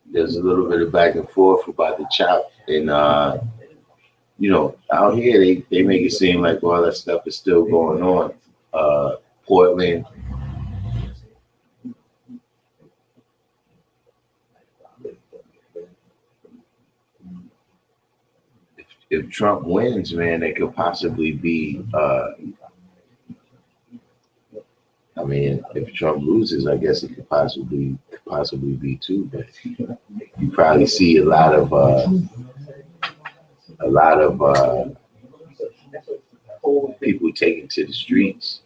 There's a little bit of back and forth about the chop, and you know, out here they make it seem like all that stuff is still going on. Portland, if Trump wins, man, it could possibly be. I mean, if Trump loses, I guess it could possibly be too. But you probably see a lot of people taking to the streets.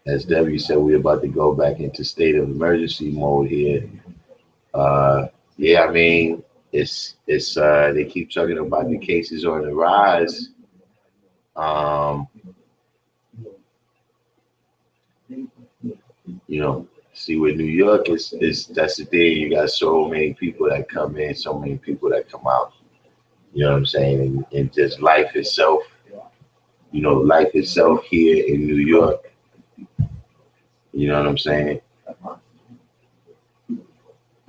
As W said, we're about to go back into state of emergency mode here. Yeah, I mean, it's they keep talking about the cases on the rise. You know, see with New York is that's the thing. You got so many people that come in, so many people that come out. You know what I'm saying? And just life itself, you know, life itself here in New York. You know what I'm saying?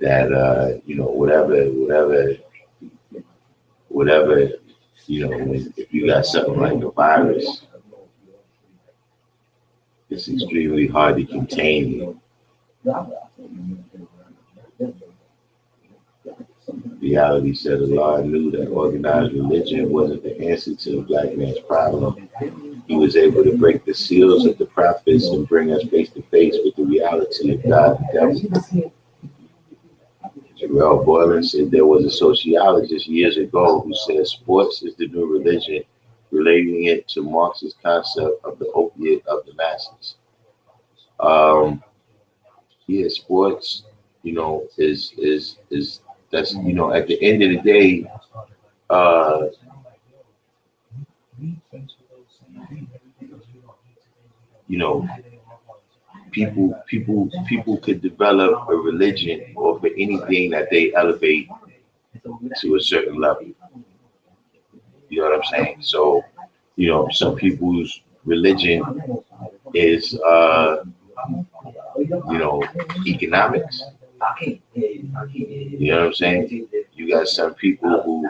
That you know, whatever, you know, if you got something like a virus, it's extremely hard to contain you. Reality said Allah knew that organized religion wasn't the answer to the black man's problem. He was able to break the seals of the prophets and bring us face to face with the reality of God and devil. Jarrell Boylan said there was a sociologist years ago who said sports is the new religion, relating it to Marx's concept of the opiate of the masses. Yeah, sports, you know, is that's, you know, at the end of the day, you know, people could develop a religion or for anything that they elevate to a certain level. You know what I'm saying? So, you know, some people's religion is you know, economics. You know what I'm saying? You got some people who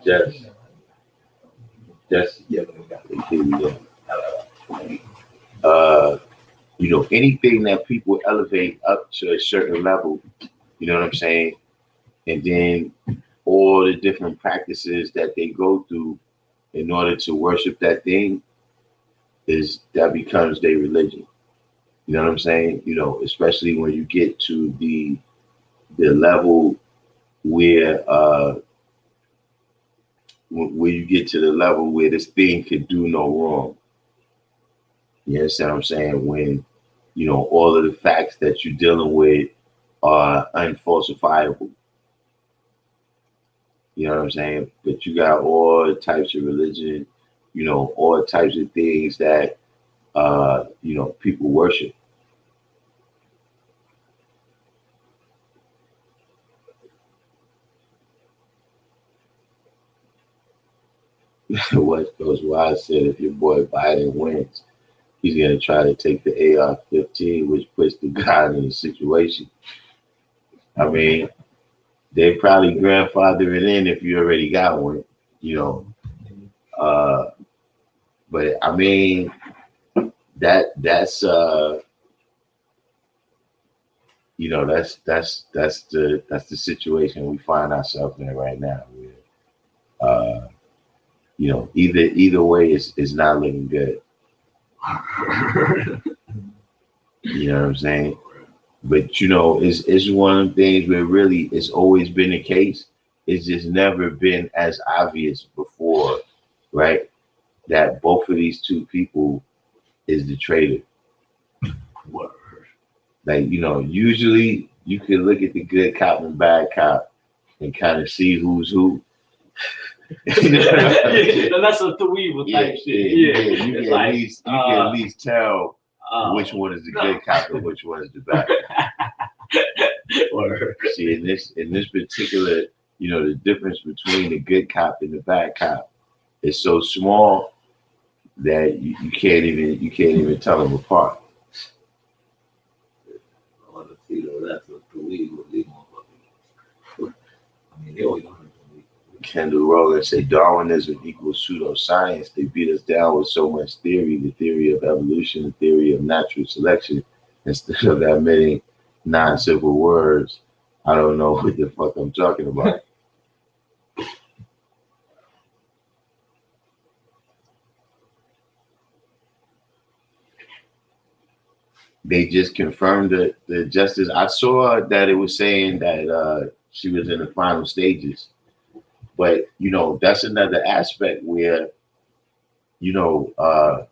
just you know, anything that people elevate up to a certain level, you know what I'm saying? And then all the different practices that they go through in order to worship that thing that becomes their religion. You know what I'm saying? You know, especially when you get to the level where you get to the level where this thing could do no wrong. You understand what I'm saying? When, you know, all of the facts that you're dealing with are unfalsifiable. You know what I'm saying? But you got all types of religion, you know, all types of things that, you know, people worship. What goes wise said, if your boy Biden wins, he's going to try to take the AR-15, which puts the guy in the situation. I mean, they probably grandfather it in if you already got one, you know. But I mean, that's you know, that's the situation we find ourselves in right now. Where, you know, either way is not looking good. You know what I'm saying? But you know, it's one of the things where really it's always been the case. It's just never been as obvious before, right? That both of these two people is the traitor. Like, you know, usually you can look at the good cop and bad cop and kind of see who's who. And that's a Weevil type shit. You can at least tell which one is the good cop and which one is the bad. Or See, in this particular, the difference between the good cop and the bad cop is so small that you can't even tell them apart. that's what we would leave on. I mean, they always don't. Kendall Rowland said Darwinism equals pseudoscience. They beat us down with so much theory, the theory of evolution, the theory of natural selection, instead of admitting non-simple words. I don't know what the fuck I'm talking about. They just confirmed the justice. I saw that it was saying that she was in the final stages. But, that's another aspect where,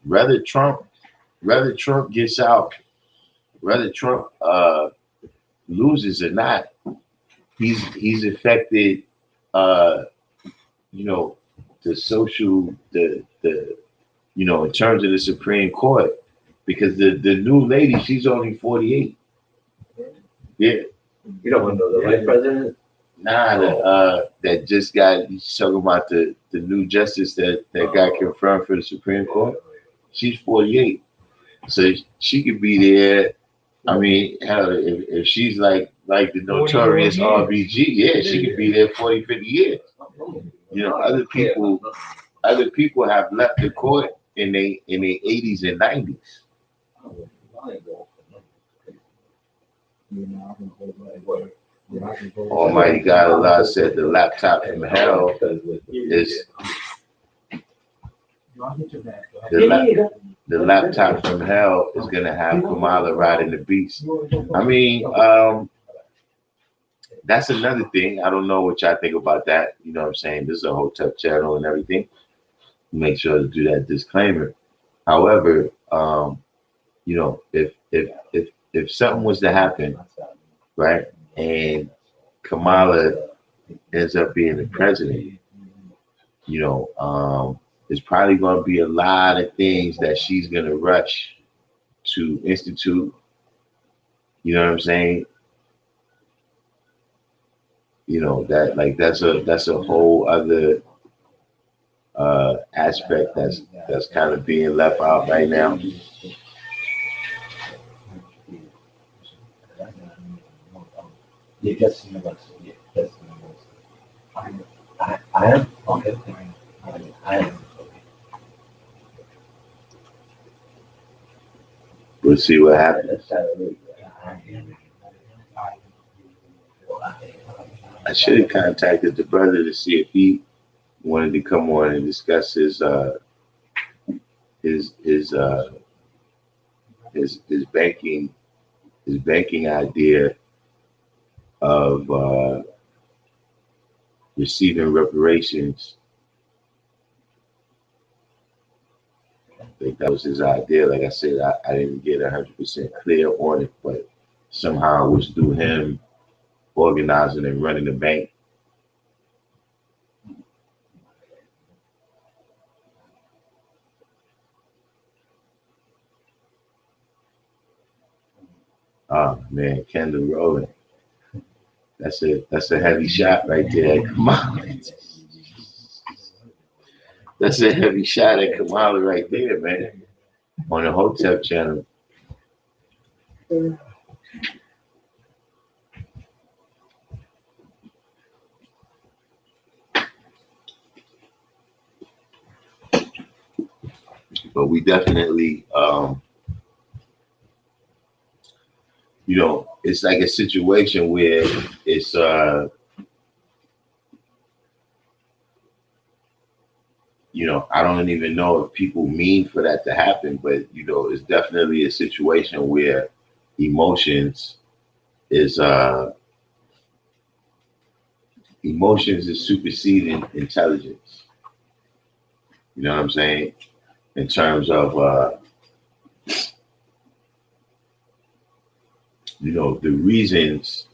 whether Trump gets out, whether Trump loses or not, he's affected, the social, the in terms of the Supreme Court, because the new lady, she's only 48. Yeah. You don't want to know the vice president? Nah, that just got, he's talking about the new justice that got confirmed for the Supreme Court. She's 48. So she could be there. I mean, hell, if she's like the notorious RBG, yeah, she could be there 40, 50 years. Other people have left the court in their 80s and 90s. Almighty God Allah said the laptop from hell is the laptop from hell is gonna have Kamala riding the beast. I mean, that's another thing. I don't know what y'all think about that. You know what I'm saying? This is a Hotep channel and everything. Make sure to do that disclaimer. However, if something was to happen, right, and Kamala ends up being the president, there's probably going to be a lot of things that she's going to rush to institute. You know what I'm saying? That's a whole other aspect that's kind of being left out right now. Yeah, just university. Yeah, just university. I am okay. I am. We'll see what happens. I should have contacted the brother to see if he wanted to come on and discuss his banking idea of receiving reparations. I think that was his idea. Like I said, I didn't get 100% clear on it, but somehow it was through him organizing and running the bank. Oh man, Kendall Rowland. That's a heavy shot right there. Come on. That's a heavy shot at Kamala right there, man. On the Hotep channel. But we definitely, it's like a situation where it's, I don't even know if people mean for that to happen, but, it's definitely a situation where emotions is superseding intelligence. You know what I'm saying? In terms of, the reasons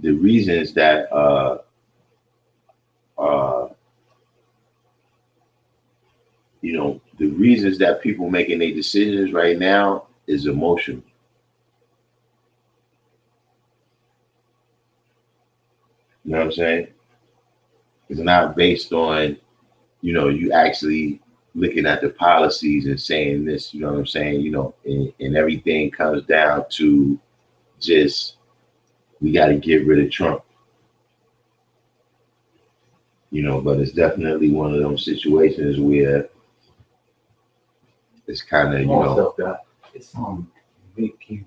that the reasons that people making their decisions right now is emotional. know what I'm saying? It's not based on, you actually looking at the policies and saying this, you know what I'm saying? And everything comes down to just, we got to get rid of Trump. But it's definitely one of those situations where it's kind of, it's make you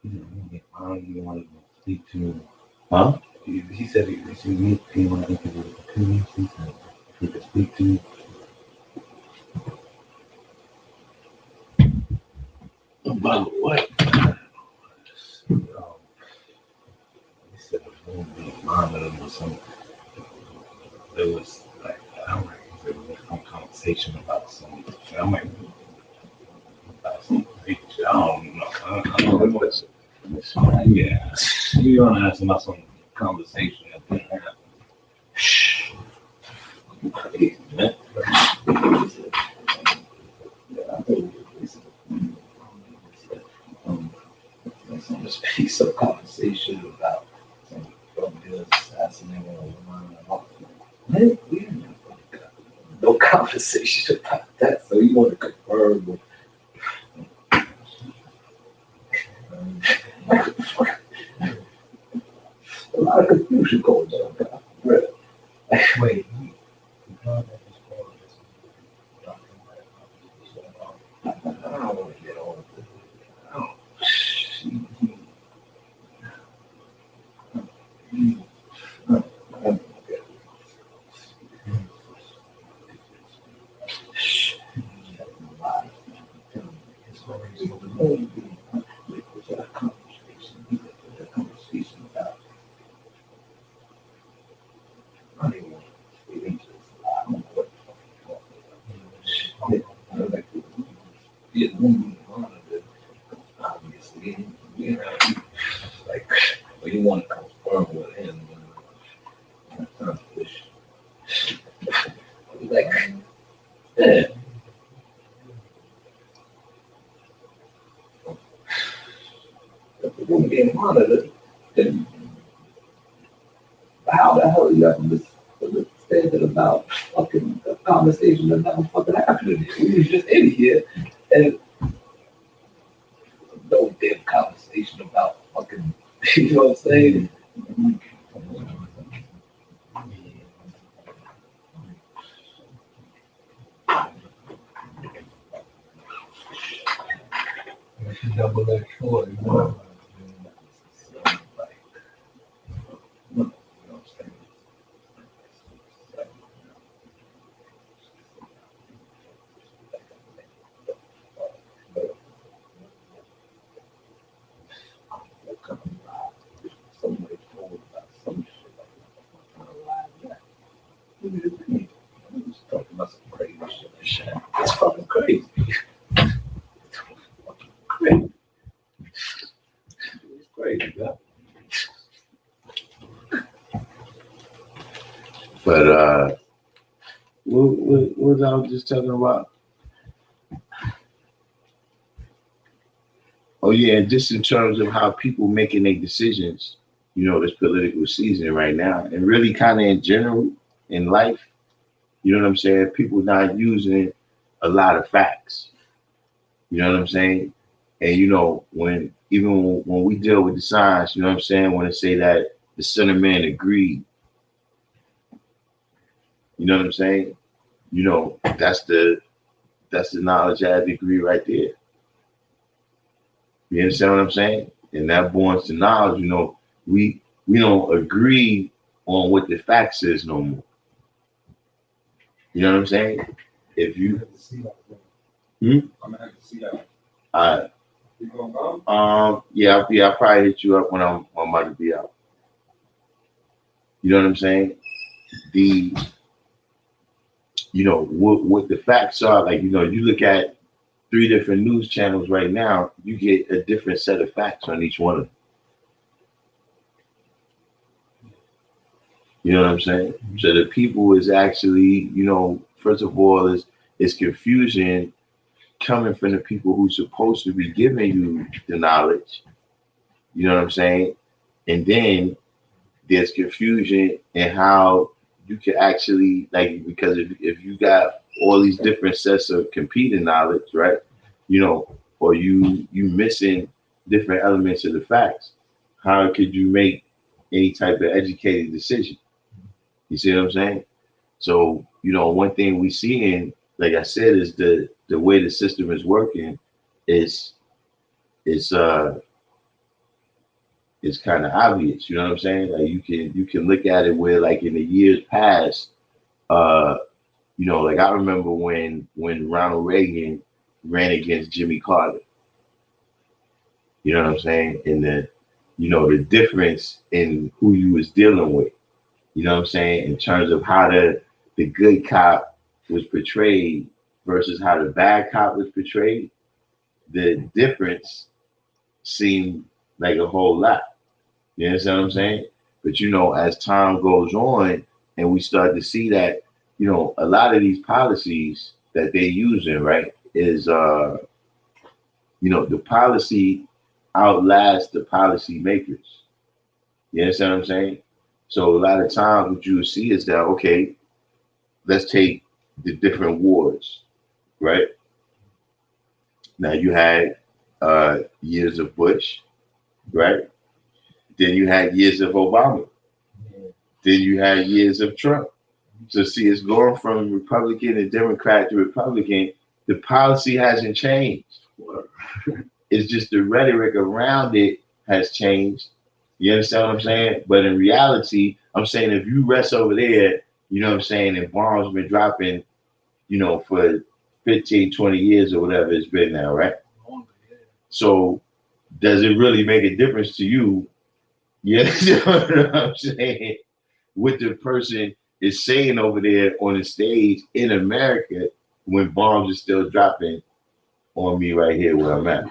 you want to speak to, huh? He said it's unique people I think with opinions. He said if you could speak to. About what? He said the room being monitored or something. There was like, I don't know, there was some conversation about some, I'm like, about some preacher. I don't know. I don't know. Yeah. You want to ask him about some conversation that didn't happen. Crazy, man. On this piece of conversation about some good assassinating a woman. Man, we didn't have no conversation about that. So you want to confirm with a lot of confusion going on. Really. Wait. I don't want to get on with obviously, like, when you want to confirm with him, like, yeah. If the woman being monitored, then how the hell are you having this standard about fucking a conversation that never fucking happened? We was just in here and no damn conversation about fucking, you know what I'm saying? Double-edged sword, you know? Somebody told about some shit like that. I'm just talking about some crazy shit. It's fucking crazy. Crazy. It's crazy, man. But what was I just talking about? Oh yeah, just in terms of how people making their decisions, this political season right now, and really kind of in general in life, you know what I'm saying? People not using a lot of facts. You know what I'm saying? And when we deal with the science, you know what I'm saying? When they say that the Son of Man agreed, you know what I'm saying? That's the knowledge as degree right there. You understand what I'm saying? And that borns to knowledge, we don't agree on what the facts is no more. You know what I'm saying? If you I'm gonna have to see that. You gonna go? Yeah, I'll probably hit you up when I'm about to be out. You know what I'm saying? What the facts are, like, you look at 3 different news channels right now, you get a different set of facts on each one of them. You know what I'm saying? So the people is actually, first of all, is confusion coming from the people who's supposed to be giving you the knowledge. You know what I'm saying? And then there's confusion in how you can actually, like, because if you got all these different sets of competing knowledge, right? You know, or you missing different elements of the facts, how could you make any type of educated decision? You see what I'm saying? So, you know, one thing we see in, like I said, is the way the system is working is it's it's kind of obvious. You know what I'm saying? Like you can look at it where, like, in the years past, uh, you know, like I remember when Ronald Reagan ran against Jimmy Carter. You know what I'm saying? And the difference in who you was dealing with. You know what I'm saying? In terms of how the good cop was portrayed versus how the bad cop was portrayed, the difference seemed like a whole lot. You understand what I'm saying? But, you know, as time goes on and we start to see that, you know, a lot of these policies that they're using, right, is, you know, the policy outlasts the policy makers. You understand what I'm saying? So a lot of times what you will see is that, okay, let's take the different wars, right? Now you had years of Bush, right? Then you had years of Obama. Then you had years of Trump. So see, it's going from Republican to Democrat to Republican. The policy hasn't changed. It's just the rhetoric around it has changed. You understand what I'm saying? But in reality, I'm saying if you rest over there, you know what I'm saying, and bombs been dropping, you know, for 15, 20 years or whatever it's been now, right? So does it really make a difference to you? You understand what I'm saying? What the person is saying over there on the stage in America when bombs are still dropping on me right here where I'm at.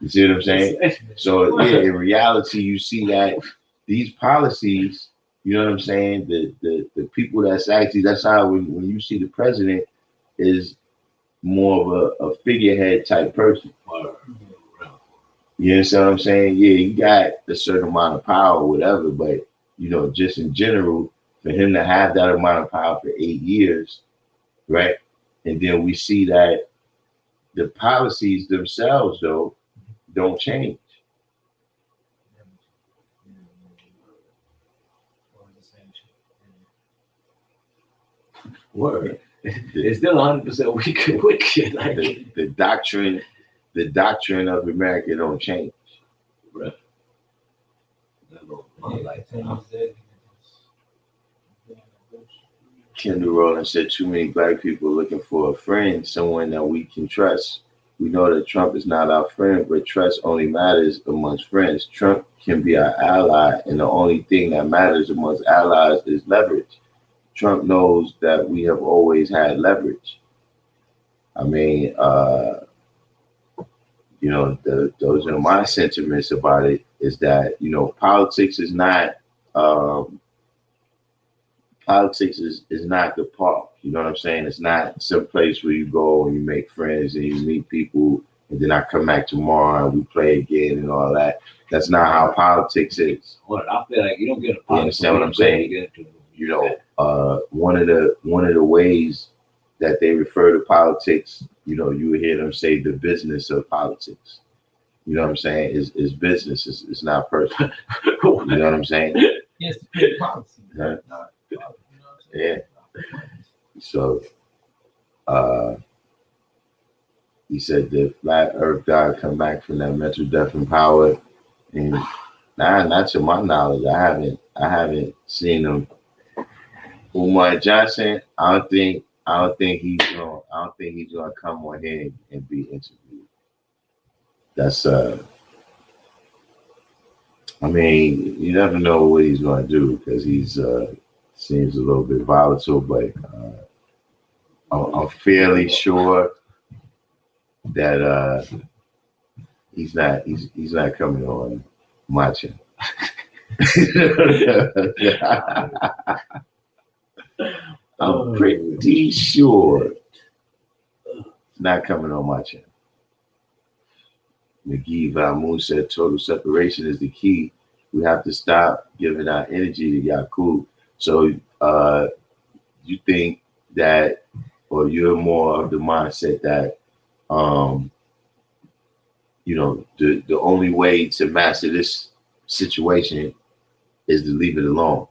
You see what I'm saying? So yeah, in reality, you see that these policies, you know what I'm saying? The people that's actually, that's how when you see the president is more of a figurehead type person. You understand what I'm saying? Yeah, you got a certain amount of power or whatever, but you know, just in general, for him to have that amount of power for 8 years, right? And then we see that the policies themselves, though, don't change. Word. It's still 100% wicked. Like the doctrine of America don't change. Right. Kendall Rowland said, too many black people looking for a friend, someone that we can trust. We know that Trump is not our friend, but trust only matters amongst friends. Trump can be our ally, and the only thing that matters amongst allies is leverage. Trump knows that we have always had leverage. I mean, you know, those are my sentiments about it, is that, you know, politics is not the park. You know what I'm saying? It's not some place where you go and you make friends and you meet people and then I come back tomorrow and we play again and all that. That's not how politics is. Well, I feel like you don't get a You understand what I'm saying? You know, one of the ways that they refer to politics, you know, you would hear them say the business of politics. You know what I'm saying? Is business. It's not personal. You know what I'm saying? Yes, policy. Yeah. Not, Yeah. So he said the flat earth God come back from that mental death and power. And not to my knowledge, I haven't seen him. Umar Johnson, I don't think he's gonna come on here and be interviewed. That's I mean, you never know what he's gonna do because he's seems a little bit volatile, but I'm fairly sure that he's not coming on my channel. I'm pretty sure it's not coming on my channel. McGee Valmoon said total separation is the key. we have to stop giving our energy to Yakub. So you think that, or you're more of the mindset that you know, the only way to master this situation is to leave it alone.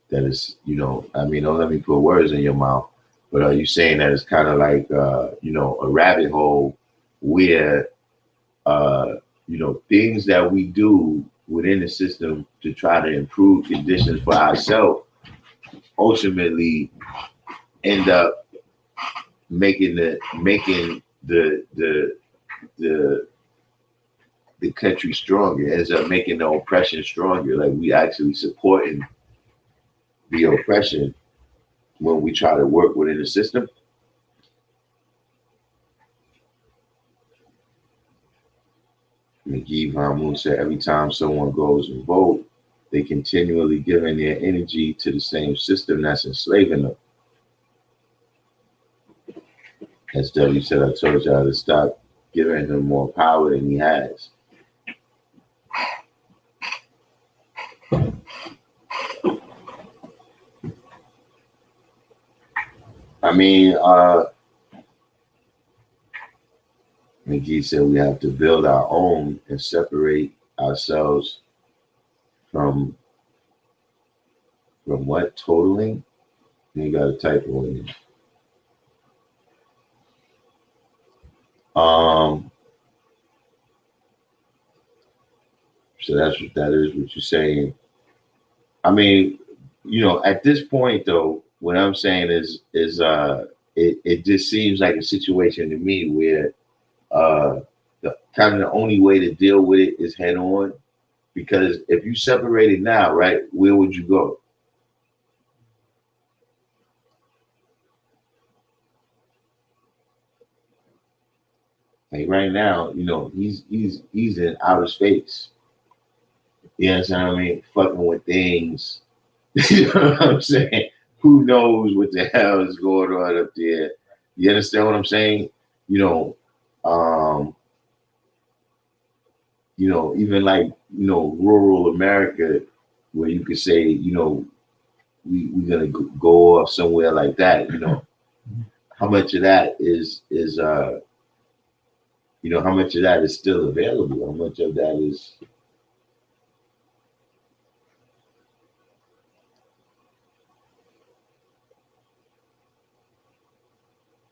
That is, you know, I mean, don't let me put words in your mouth, but are you saying that it's kind of like, you know, a rabbit hole where, you know, things that we do within the system to try to improve conditions for ourselves ultimately end up making the country stronger, ends up making the oppression stronger. Like we actually supporting the oppression when we try to work within the system. McGee Von Moon said every time someone goes and vote, they continually giving their energy to the same system that's enslaving them. As W said, I told y'all to stop giving him more power than he has. I mean, McGee said we have to build our own and separate ourselves from what? Totaling? You got a typo in there. So that is what you're saying. I mean, you know, at this point though, what I'm saying is it just seems like a situation to me where the kind of the only way to deal with it is head on, because if you separate it now, right, where would you go? Like right now, you know, he's in outer space. You know what I mean? Fucking with things. You know what I'm saying? Who knows what the hell is going on up there? You understand what I'm saying? You know, even like, you know, rural America, where you could say, you know, we're gonna go off somewhere like that. You know, how much of that is you know, how much of that is still available? How much of that is,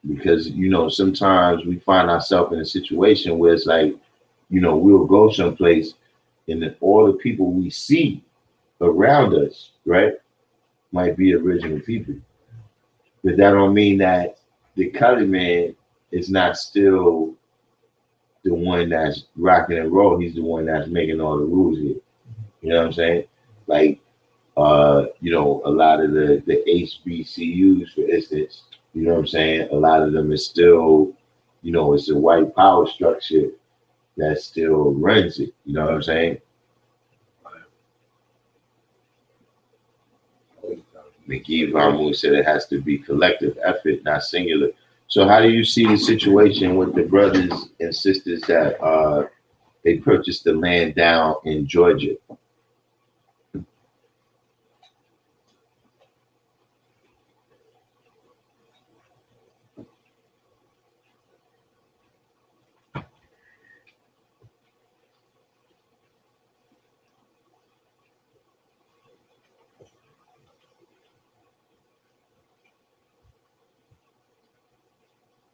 because, you know, sometimes we find ourselves in a situation where it's like, you know, we'll go someplace and then all the people we see around us, right, might be original people. But that don't mean that the colored man is not still the one that's rocking and roll. He's the one that's making all the rules here. You know what I'm saying? Like, you know, a lot of the HBCUs, for instance, you know what I'm saying? A lot of them is still, you know, it's a white power structure that still runs it. You know what I'm saying? McGee Varmu said it has to be collective effort, not singular. So how do you see the situation with the brothers and sisters that they purchased the land down in Georgia?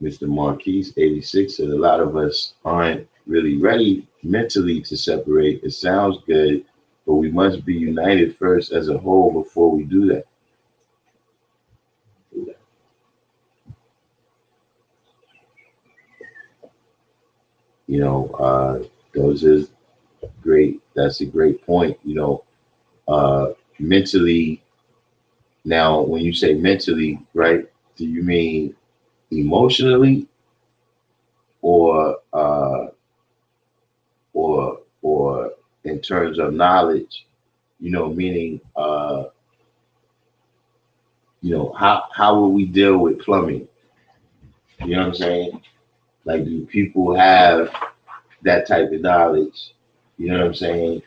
Mr. Marquise, 86, said a lot of us aren't really ready mentally to separate. It sounds good, but we must be united first as a whole before we do that. You know, those is great. That's a great point. You know, mentally. Now, when you say mentally, right, do you mean emotionally, or or in terms of knowledge? You know, meaning, you know, how will we deal with plumbing? You know what I'm saying? Like, do people have that type of knowledge, you know what I'm saying?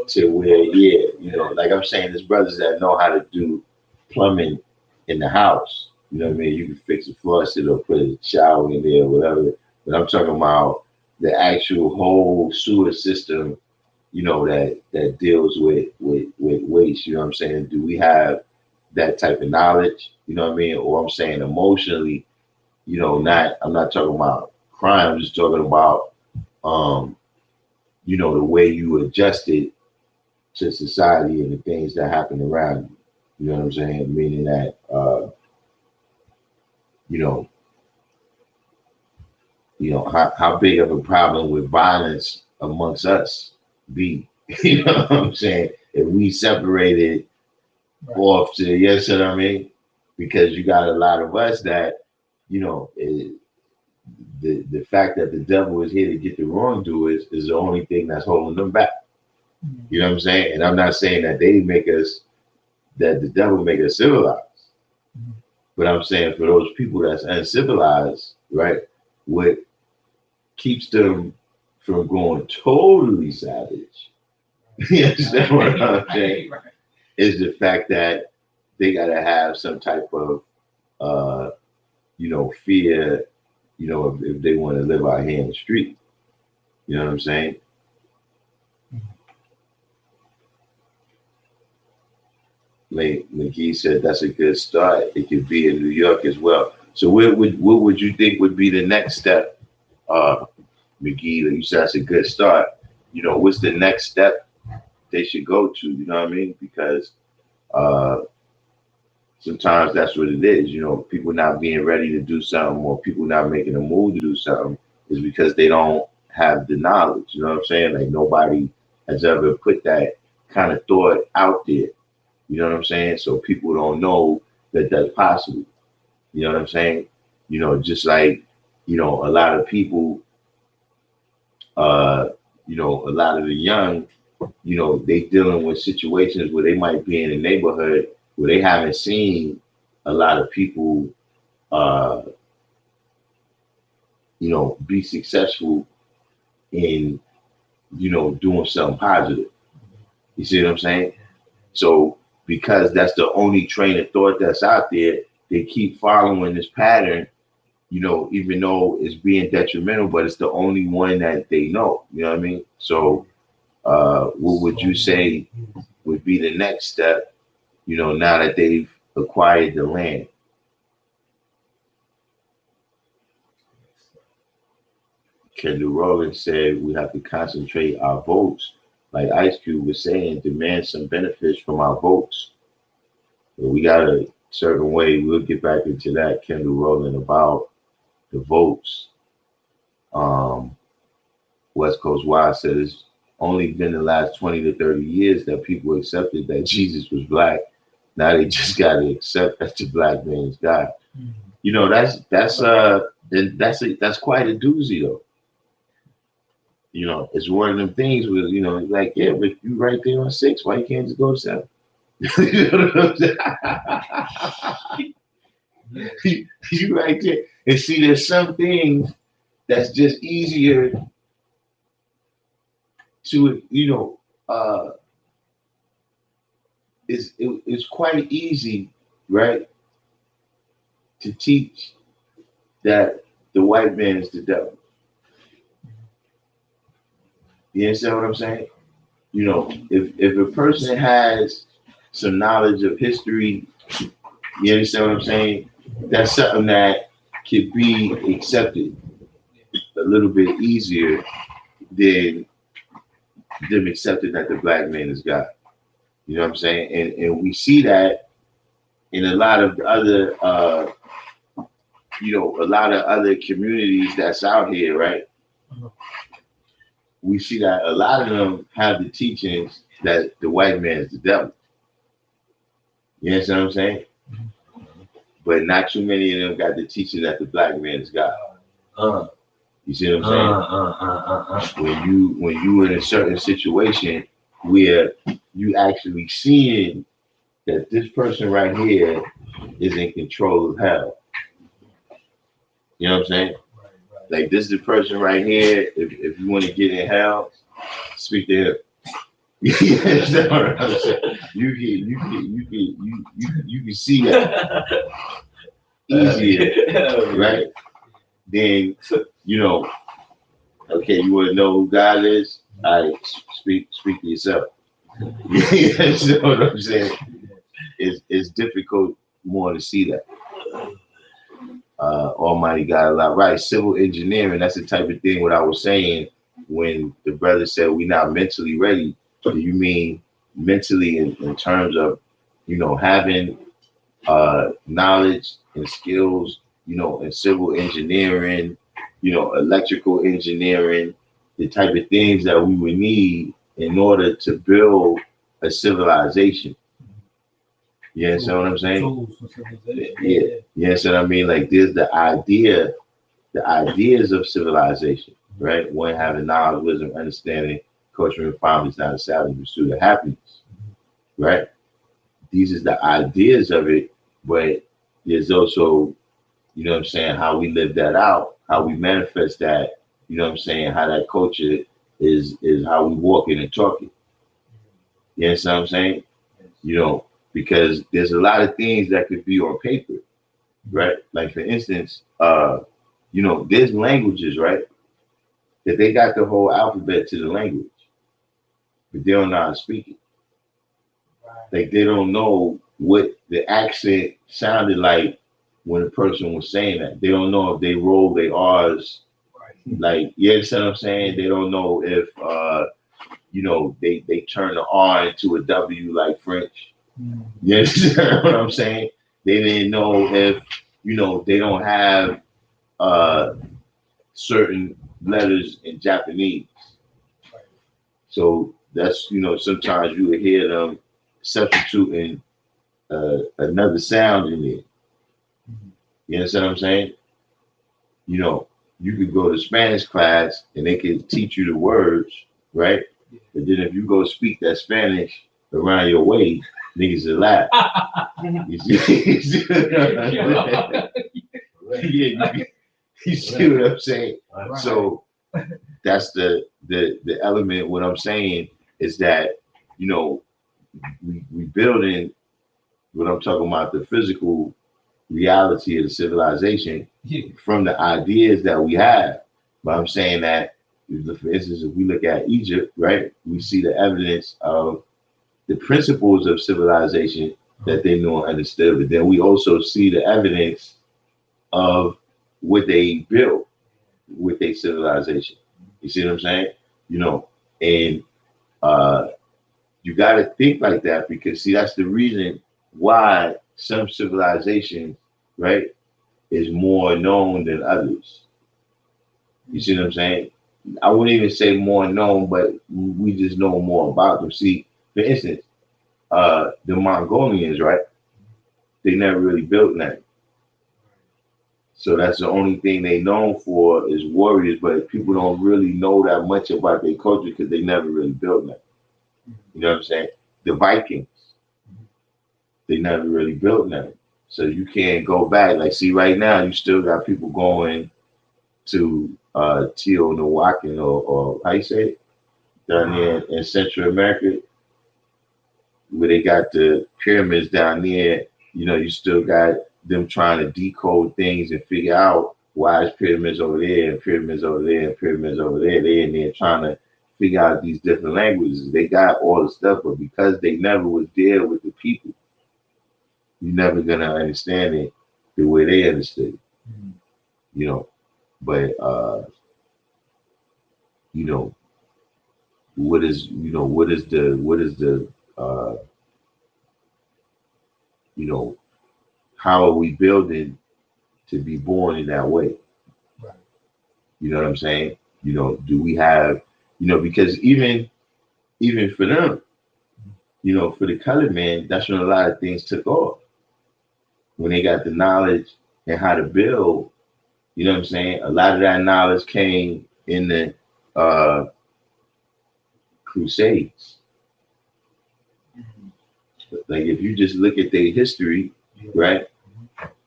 To where, yeah, you know, like I'm saying, there's brothers that know how to do plumbing in the house. You know what I mean? You can fix a faucet or put a shower in there or whatever. But I'm talking about the actual whole sewer system, you know, that deals with waste. You know what I'm saying? Do we have that type of knowledge? You know what I mean? Or I'm saying emotionally, you know, I'm not talking about crime, I'm just talking about you know, the way you adjust it to society and the things that happen around you. You know what I'm saying? Meaning that you know, how big of a problem would violence amongst us be? You know what I'm saying? If we separated off to, yes, you know what I mean? Because you got a lot of us that, you know, the fact that the devil is here to get the wrongdoers is the only thing that's holding them back. You know what I'm saying? And I'm not saying that that the devil make us civilized. But I'm saying for those people that's uncivilized, right, what keeps them from going totally savage, you understand what I'm saying, is the fact that they got to have some type of, you know, fear, you know, if they want to live out here in the street. You know what I'm saying? McGee said that's a good start. It could be in New York as well. So what would you think would be the next step, McGee? You said that's a good start. You know, what's the next step they should go to? You know what I mean? Because sometimes that's what it is. You know, people not being ready to do something or people not making a move to do something is because they don't have the knowledge. You know what I'm saying? Like nobody has ever put that kind of thought out there. You know what I'm saying? So people don't know that that's possible. You know what I'm saying? You know, just like, you know, a lot of people, you know, a lot of the young, you know, they dealing with situations where they might be in a neighborhood where they haven't seen a lot of people, you know, be successful in, you know, doing something positive. You see what I'm saying? So because that's the only train of thought that's out there, they keep following this pattern, you know, even though it's being detrimental, but it's the only one that they know. You know what I mean? So what would you say would be the next step, you know, now that they've acquired the land? Kendall Rowland said we have to concentrate our votes. Like Ice Cube was saying, demand some benefits from our votes. But we got a certain way. We'll get back into that, Kendall Rowland, about the votes. West Coast Wise said it's only been the last 20 to 30 years that people accepted that Jesus was black. Now they just got to accept that the black man is God. You know, that's quite a doozy though. You know, it's one of them things where, you know, like, yeah, but you right there on 6, why you can't just go to 7? You know what I'm saying? You right there. And see, there's some things that's just easier to, you know, it's quite easy, right, to teach that the white man is the devil. You understand what I'm saying? You know, if a person has some knowledge of history, you understand what I'm saying? That's something that could be accepted a little bit easier than them accepting that the black man is God. You know what I'm saying? And we see that in a lot of other, you know, a lot of other communities that's out here, right? We see that a lot of them have the teachings that the white man is the devil. You understand what I'm saying? But not too many of them got the teaching that the black man is God. You see what I'm saying? When you in a certain situation where you actually seeing that this person right here is in control of hell. You know what I'm saying? like this is the person right here. If you want to get in hell, speak to him. You understand what I'm saying? You can see that easier, right? Then okay, you want to know who God is? All right, speak to yourself. You understand what I'm saying? It's difficult more to see that. Almighty God, a lot right. Civil engineering, that's the type of thing what I was saying when the brother said we're not mentally ready. Do you mean mentally in terms of, having knowledge and skills, in civil engineering, electrical engineering, the type of things that we would need in order to build a civilization? You understand what I'm saying? Yeah. You understand what I mean? Like there's the ideas of civilization, right? One having knowledge, wisdom, understanding, culture, and refinement is not a salary pursuit of happiness, right? These is the ideas of it, but there's also, how we live that out, how we manifest that, how that culture is how we walk in and talk it. You understand what I'm saying? Because there's a lot of things that could be on paper, right? Like for instance, there's languages, right? That they got the whole alphabet to the language, but they don't know how to speak it. Like they don't know what the accent sounded like when a person was saying that. They don't know if they roll their R's. Like, you understand what I'm saying? They don't know if they turn the R into a W like French. You understand what I'm saying? They didn't know if, they don't have certain letters in Japanese. So that's, sometimes you would hear them substituting another sound in there. You understand what I'm saying? You could go to Spanish class and they can teach you the words, right? But then if you go speak that Spanish around your way, niggas will laugh. You see you see what I'm saying? So that's the element. What I'm saying is that, we building what I'm talking about, the physical reality of the civilization from the ideas that we have. But I'm saying that, for instance, if we look at Egypt, right, we see the evidence of the principles of civilization that they knew and understood. But then we also see the evidence of what they built with their civilization. You see what I'm saying? And you got to think like that, because see, that's the reason why some civilizations, right, is more known than others. You see what I'm saying? I wouldn't even say more known, but we just know more about them. See, for instance, the Mongolians, right? They never really built nothing. So that's the only thing they known for is warriors, but people don't really know that much about their culture because they never really built nothing. You know what I'm saying? The Vikings, they never really built nothing. So you can't go back. Like, see, right now, you still got people going to Teotihuacan or how you say it? Down there in Central America, where they got the pyramids down there. You still got them trying to decode things and figure out why it's pyramids over there and pyramids over there and pyramids over there. They in there trying to figure out these different languages. They got all the stuff, but because they never was there with the people, you're never gonna understand it the way they understood it. But what is the how are we building to be born in that way? Right. You know what I'm saying? Do we have, because even for them, for the colored man, that's when a lot of things took off. When they got the knowledge and how to build, you know what I'm saying? A lot of that knowledge came in the Crusades. Like if you just look at their history, right?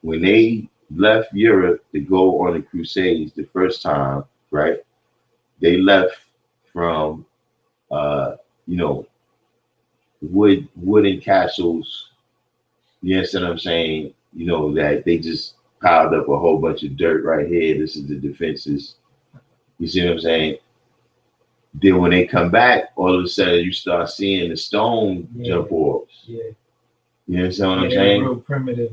When they left Europe to go on the Crusades the first time, right? They left from, you know, wooden castles. You understand what I'm saying? You know, that they just piled up a whole bunch of dirt right here. This is the defenses. You see what I'm saying? Then when they come back, all of a sudden you start seeing the stone jump off. Yeah. You understand what I'm They're saying? real primitive.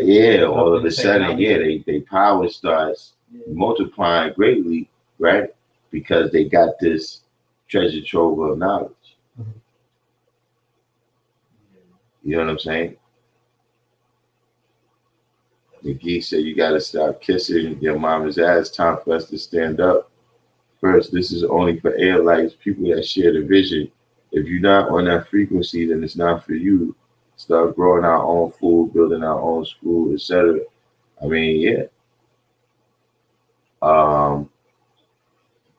Yeah, all of a sudden, yeah, they power starts multiplying greatly, right? Because they got this treasure trove of knowledge. You know what I'm saying? The geek said you gotta stop kissing your mama's ass. Time for us to stand up. First, this is only for airlights, people that share the vision. If you're not on that frequency, then it's not for you. Start growing our own food, building our own school, etc. I mean, yeah.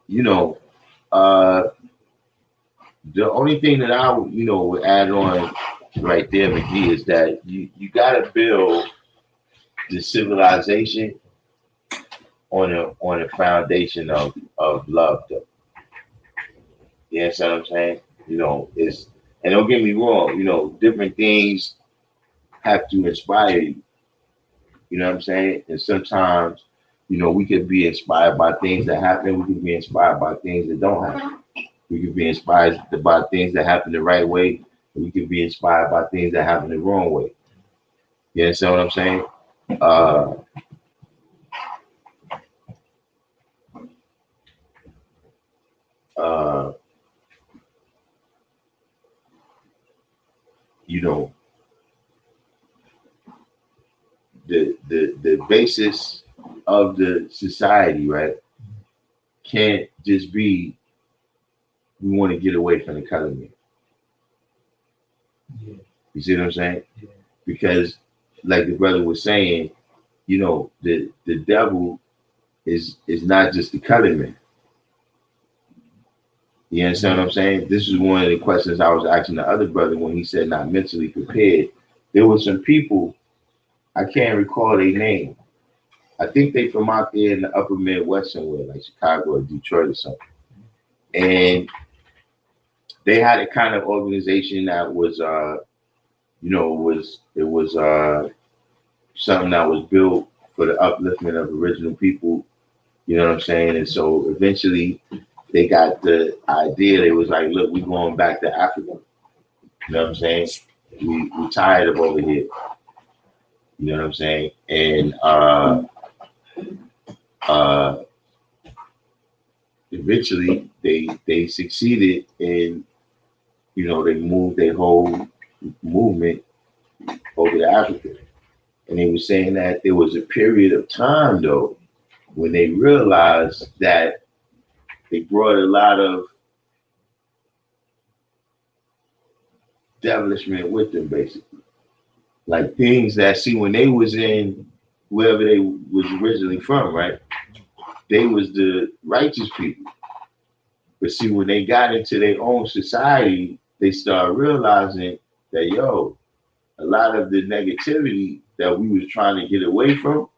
You know, the only thing that I, you know, would add on right there, McGee, is that you gotta build the civilization on a foundation of love, though. You understand what I'm saying? You know, it's, and don't get me wrong, you know, different things have to inspire you. You know what I'm saying? And sometimes, you know, we could be inspired by things that happen. We could be inspired by things that don't happen. We could be inspired by things that happen the right way. We could be inspired by things that happen the wrong way. You understand what I'm saying? You know, the basis of the society, right, can't just be we want to get away from the color man. Yeah. You see what I'm saying? Yeah. Because, like the brother was saying, you know, the devil is not just the color man. You understand what I'm saying? This is one of the questions I was asking the other brother when he said not mentally prepared. There were some people, I can't recall their name. I think they from out there in the upper Midwest somewhere, like Chicago or Detroit or something. And they had a kind of organization that was, you know, it was something that was built for the upliftment of original people. You know what I'm saying? And so eventually they got the idea. They was like, look, we're going back to Africa. You know what I'm saying? We tired of over here. You know what I'm saying? And eventually they succeeded in, you know, they moved their whole movement over to Africa. And they were saying that there was a period of time though when they realized that they brought a lot of devilishment with them, basically. Like things that, see, when they was in wherever they was originally from, right? They was the righteous people. But see, when they got into their own society, they started realizing that, yo, a lot of the negativity that we was trying to get away from,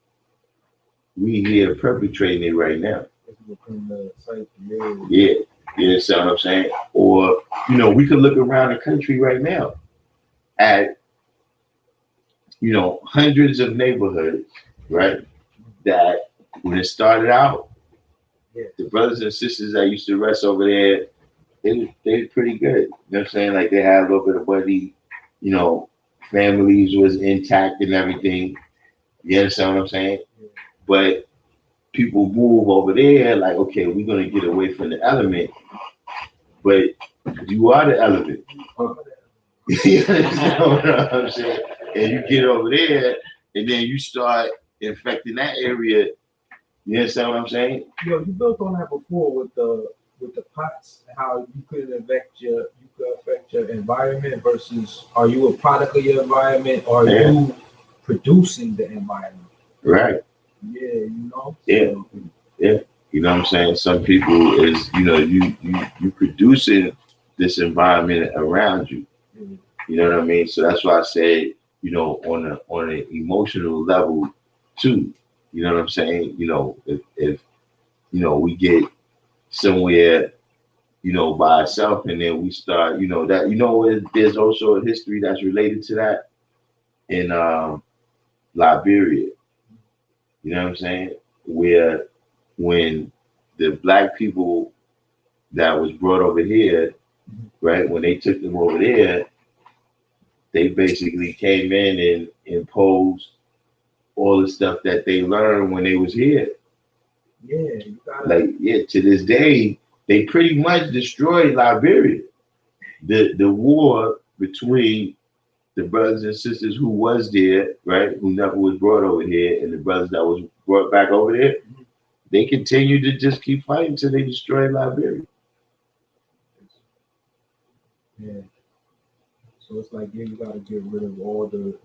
we here perpetrating it right now. Yeah, you understand what I'm saying? Or, you know, we could look around the country right now at, you know, hundreds of neighborhoods, right? That when it started out, the brothers and sisters that used to rest over there, they pretty good. You know what I'm saying? Like they had a little bit of money, you know, families was intact and everything. You understand what I'm saying? But people move over there like, okay, we're gonna get away from the element, but you are the element. You understand what I'm saying? And you get over there, and then you start infecting that area. You understand what I'm saying? Yo, you built on that before with the pots, how you could affect your environment versus are you a product of your environment or are you producing the environment? Right. Yeah, you know. Yeah. Yeah. You know what I'm saying? Some people is, you know, you producing this environment around you. You know what I mean? So that's why I said, you know, on an emotional level too. You know what I'm saying? You know, if you know we get somewhere, you know, by ourselves, and then we start, you know, that, you know, there's also a history that's related to that in Liberia. You know what I'm saying? Where when the black people that was brought over here, right, when they took them over there, they basically came in and imposed all the stuff that they learned when they was here. Yeah, you gotta, Like, yeah, to this day, they pretty much destroyed Liberia. The war between the brothers and sisters who was there, right, who never was brought over here, and the brothers that was brought back over there, they continued to just keep fighting until they destroyed Liberia. yeah. So it's like, yeah, you gotta get rid of all the,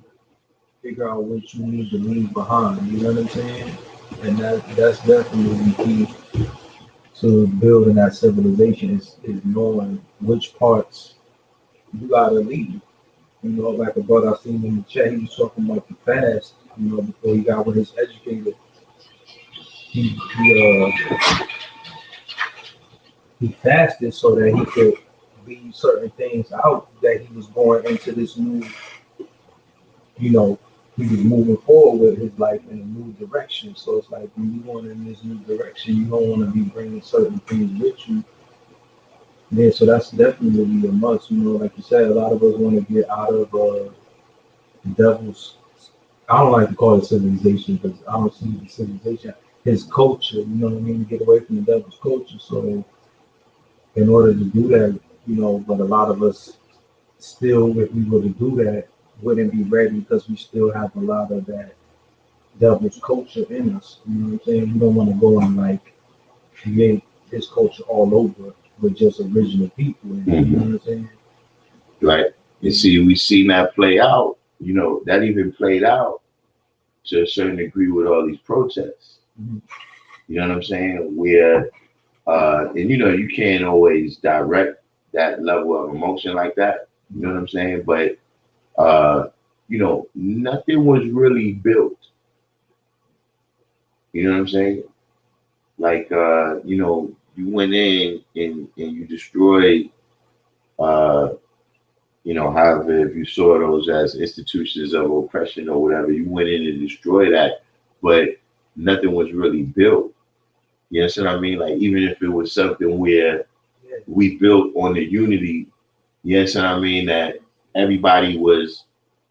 figure out what you need to leave behind. You know what I'm saying? And that's definitely key to building that civilization is knowing which parts you gotta leave. You know, like a brother I seen in the chat, he was talking about the fast. You know, before he got with his educator, he he fasted so that he could leave certain things out that he was going into this new, you know, he was moving forward with his life in a new direction. So it's like when you're going in this new direction, you don't want to be bringing certain things with you. Yeah, so that's definitely a must. You know, like you said, a lot of us want to get out of the devil's. I don't like to call it civilization because I don't see the civilization. His culture, you know what I mean? Get away from the devil's culture. So in order to do that, you know, but a lot of us still, if we were to do that, wouldn't be ready because we still have a lot of that devil's culture in us. You know what I'm saying? We don't want to go and like create his culture all over with just original people. And, you know what I'm saying? Right. And see, we seen that play out, you know, that even played out to a certain degree with all these protests. Mhm. You know what I'm saying? Where and you know, you can't always direct that level of emotion like that. You know what I'm saying? But you know, nothing was really built. You know what I'm saying? Like you know, you went in and you destroyed you know, however, if you saw those as institutions of oppression or whatever, you went in and destroyed that, but nothing was really built. You know what I mean? Like, even if it was something where Yeah. we built on the unity, you know what I mean, that everybody was,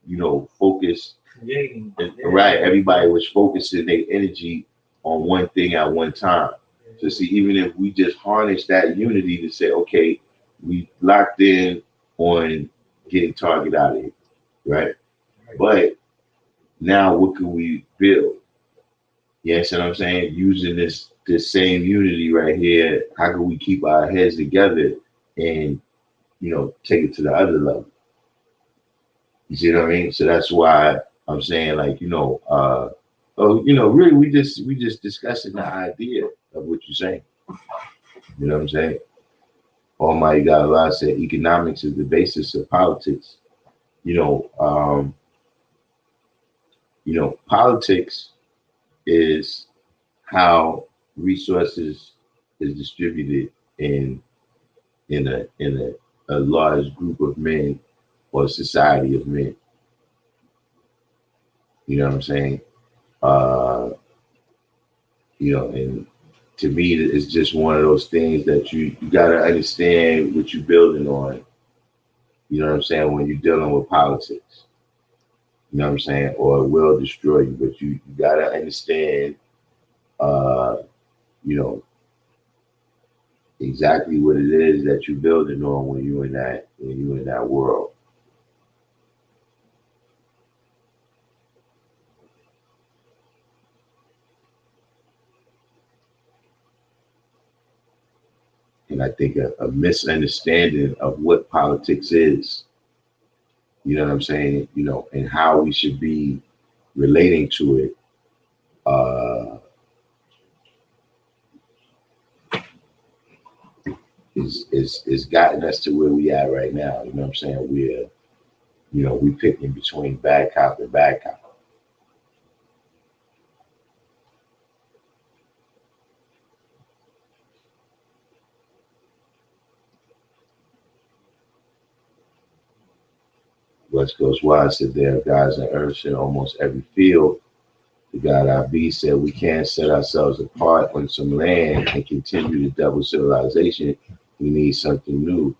you know, focused, Creating. right? Everybody was focusing their energy on one thing at one time. So, see, even if we just harness that unity to say, okay, we locked in on getting Target out of here, right? But now what can we build? Yes, you know what I'm saying? Using this same unity right here, how can we keep our heads together and, you know, take it to the other level? You see what I mean? So that's why I'm saying, like, you know, oh, you know, really we just discussing the idea of what you're saying. You know what I'm saying? Almighty God Allah said economics is the basis of politics. You know, politics is how resources is distributed in a large group of men or society of men. You know what I'm saying? Uh, you know, and to me, it's just one of those things that you gotta understand what you're building on. You know what I'm saying? When you're dealing with politics, you know what I'm saying? Or it will destroy you, but you gotta understand, uh, you know, exactly what it is that you're building on when you're in that world. And I think a misunderstanding of what politics is, you know what I'm saying, you know, and how we should be relating to it, is gotten us to where we are right now. You know what I'm saying? We picking between bad cop and bad cop. West Coast Wise said there are gods on earth in almost every field. The God IB said we can't set ourselves apart on some land and continue the double civilization. We need something new.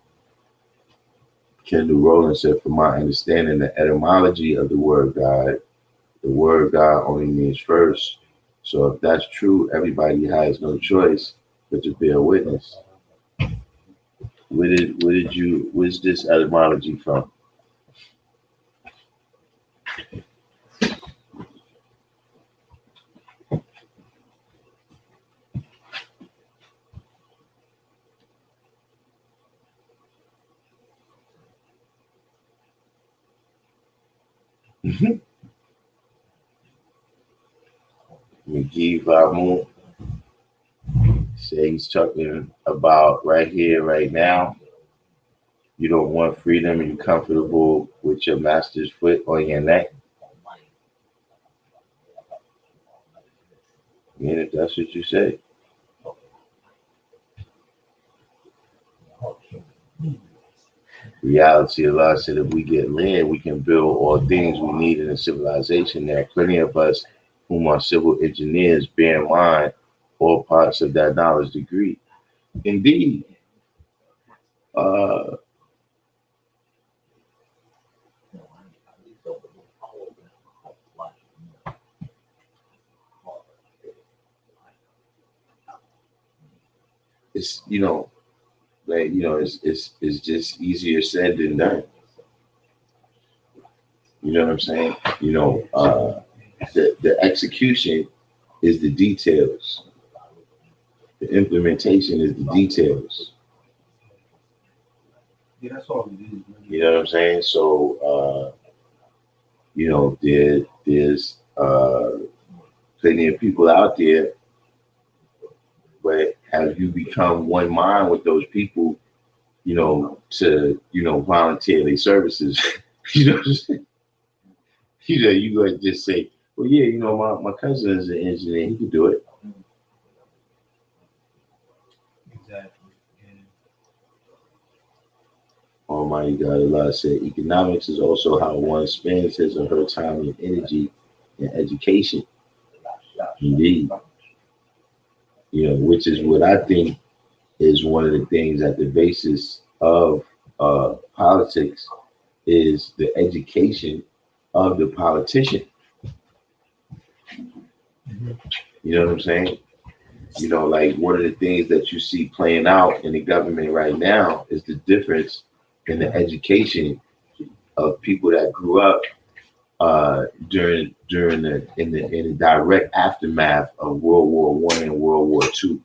Kendall Rowland said, from my understanding, the etymology of the word God only means first. So if that's true, everybody has no choice but to bear witness. Where's this etymology from? McGee Valmont say he's talking about right here, right now. You don't want freedom and you're comfortable with your master's foot on your neck. I mean, if that's what you say. Reality, Allah said, if we get land, we can build all things we need in a civilization. There are plenty of us whom are civil engineers. Bear in mind all parts of that knowledge degree. Indeed. It's it's just easier said than done. You know what I'm saying? The execution is the details. The implementation is the details. Yeah, that's all it is. You know what I'm saying? So, there's plenty of people out there, but have you become one mind with those people, to, volunteer their services? You know what I'm saying? You go just say, well, yeah, my cousin is an engineer, he can do it. Exactly. Almighty God Allah said, economics is also how one spends his or her time and energy in education. Indeed. Which is what I think is one of the things at the basis of politics is the education of the politician. You know what I'm saying? Like one of the things that you see playing out in the government right now is the difference in the education of people that grew up during the direct aftermath of World War I and World War II.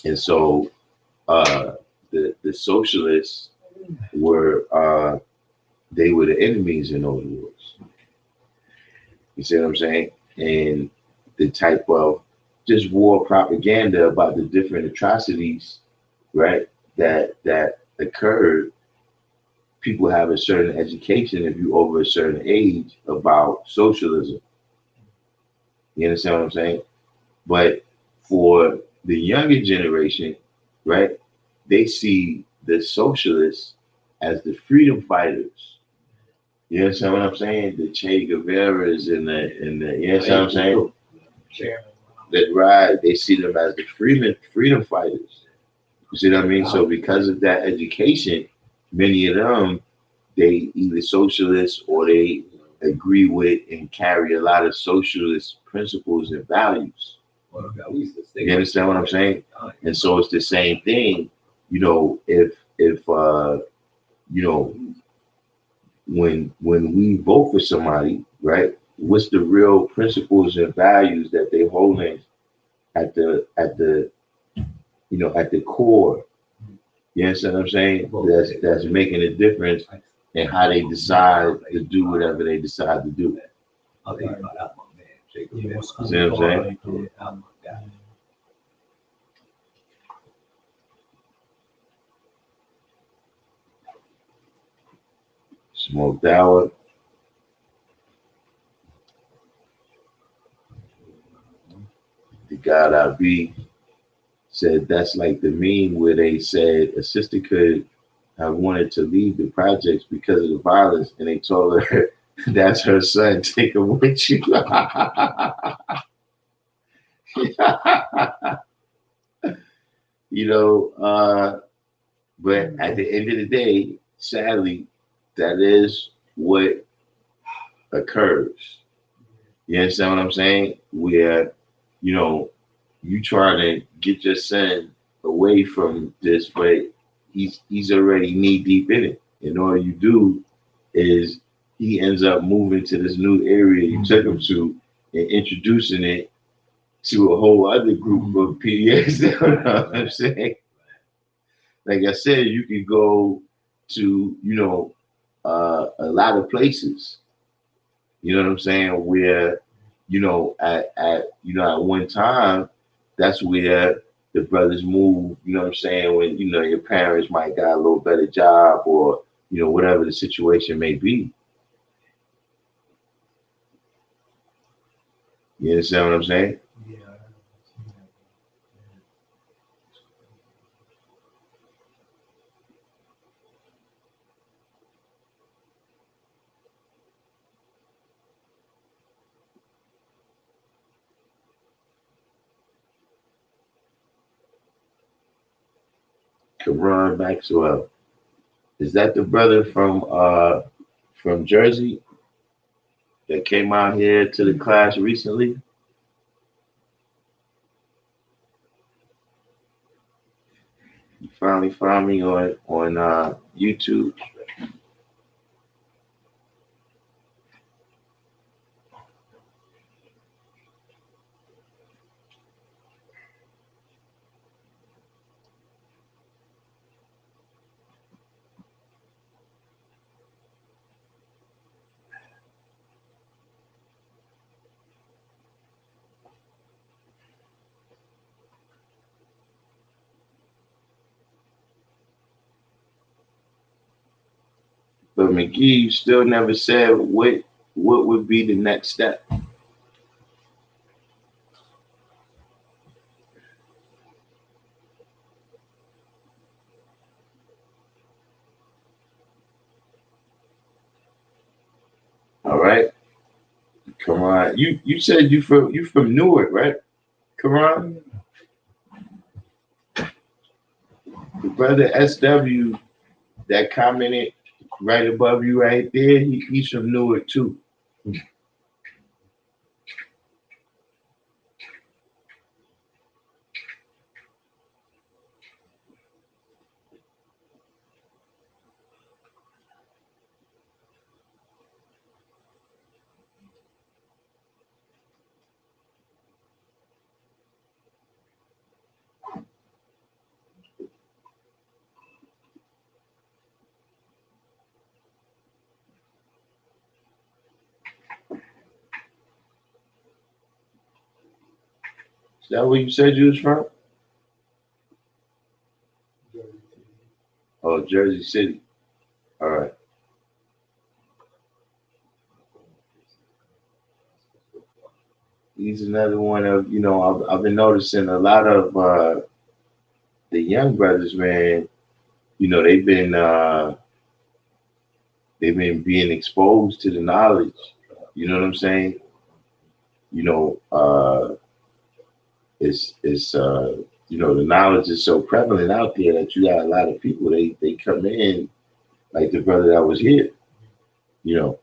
And so the socialists were they were the enemies in those wars. You see what I'm saying? And the type of just war propaganda about the different atrocities, right, that occurred. People have a certain education if you over a certain age about socialism. You understand what I'm saying? But for the younger generation, right, they see the socialists as the freedom fighters. You understand what I'm saying? The Che Guevara's and the you understand what I'm saying? That right, they see them as the freedom fighters. You see what I mean? So because of that education, many of them, they either socialists or they agree with and carry a lot of socialist principles and values. You understand what I'm saying? And so it's the same thing, if when we vote for somebody, right? What's the real principles and values that they hold in at the core? You understand what I'm saying? That's making a difference in how they decide to do whatever they decide to do. See what I'm saying? Smoked Hour. The God I Be said that's like the meme where they said a sister could have wanted to leave the projects because of the violence, and they told her that's her son. Take him with you. You know, but at the end of the day, sadly, that is what occurs. You understand what I'm saying? Where, you know, you try to get your son away from this, but he's already knee deep in it. And all you do is he ends up moving to this new area you took him to and introducing it to a whole other group of PDX. You know what I'm saying? Like I said, you can go to, you know, a lot of places. You know what I'm saying? Where, you know, at one time, that's where the brothers move. You know what I'm saying? When, you know, your parents might got a little better job, or, you know, whatever the situation may be. You understand what I'm saying? Yeah. Karan Maxwell. Is that the brother from Jersey that came out here to the class recently? You finally found me on YouTube. But McGee, you still never said what would be the next step. All right, Karan. You said you from Newark, right? Karan, the brother SW that commented right above you right there, he's from Newark too. Is that where you said you was from? Oh, Jersey City. All right. He's another one of, you know, I've been noticing a lot of the young brothers, man. You know, they've been being exposed to the knowledge. You know what I'm saying? You know, it's you know, the knowledge is so prevalent out there that you got a lot of people, they come in, like the brother that was here. You know,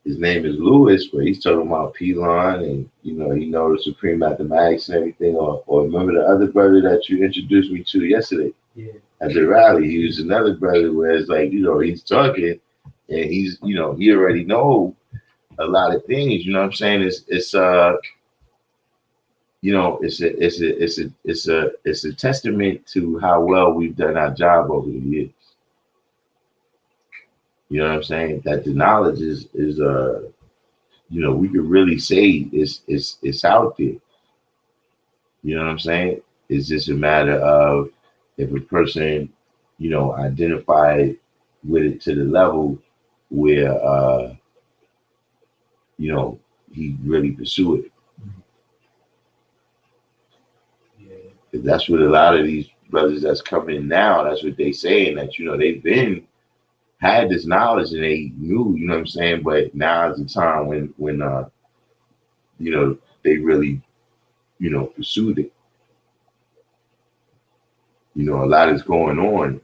his name is Lewis, but he's talking about Pelon, and you know, he knows Supreme Mathematics and everything. Or remember the other brother that you introduced me to yesterday? Yeah. At the rally? He was another brother where it's like, you know, he's talking and he's, you know, he already know a lot of things. You know what I'm saying? It's you know, it's a testament to how well we've done our job over the years. You know what I'm saying? That the knowledge is you know, we could really say it's out there. You know what I'm saying? It's just a matter of if a person, you know, identify with it to the level where you know, he really pursue it. Yeah. That's what a lot of these brothers that's coming in now, that's what they saying, that, they've been had this knowledge and they knew, you know what I'm saying? But now is the time when they really, pursued it. A lot is going on.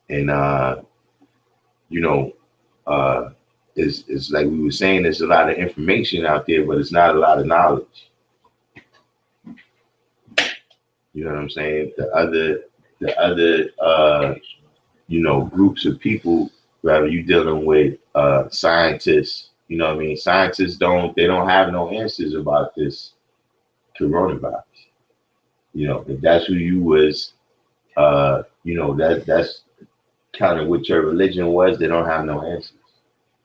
And it's like we were saying, there's a lot of information out there, but it's not a lot of knowledge. You know what I'm saying? The other groups of people, rather you dealing with scientists, you know what I mean? Scientists don't have no answers about this coronavirus. If that's who you was, that's kind of what your religion was, they don't have no answers.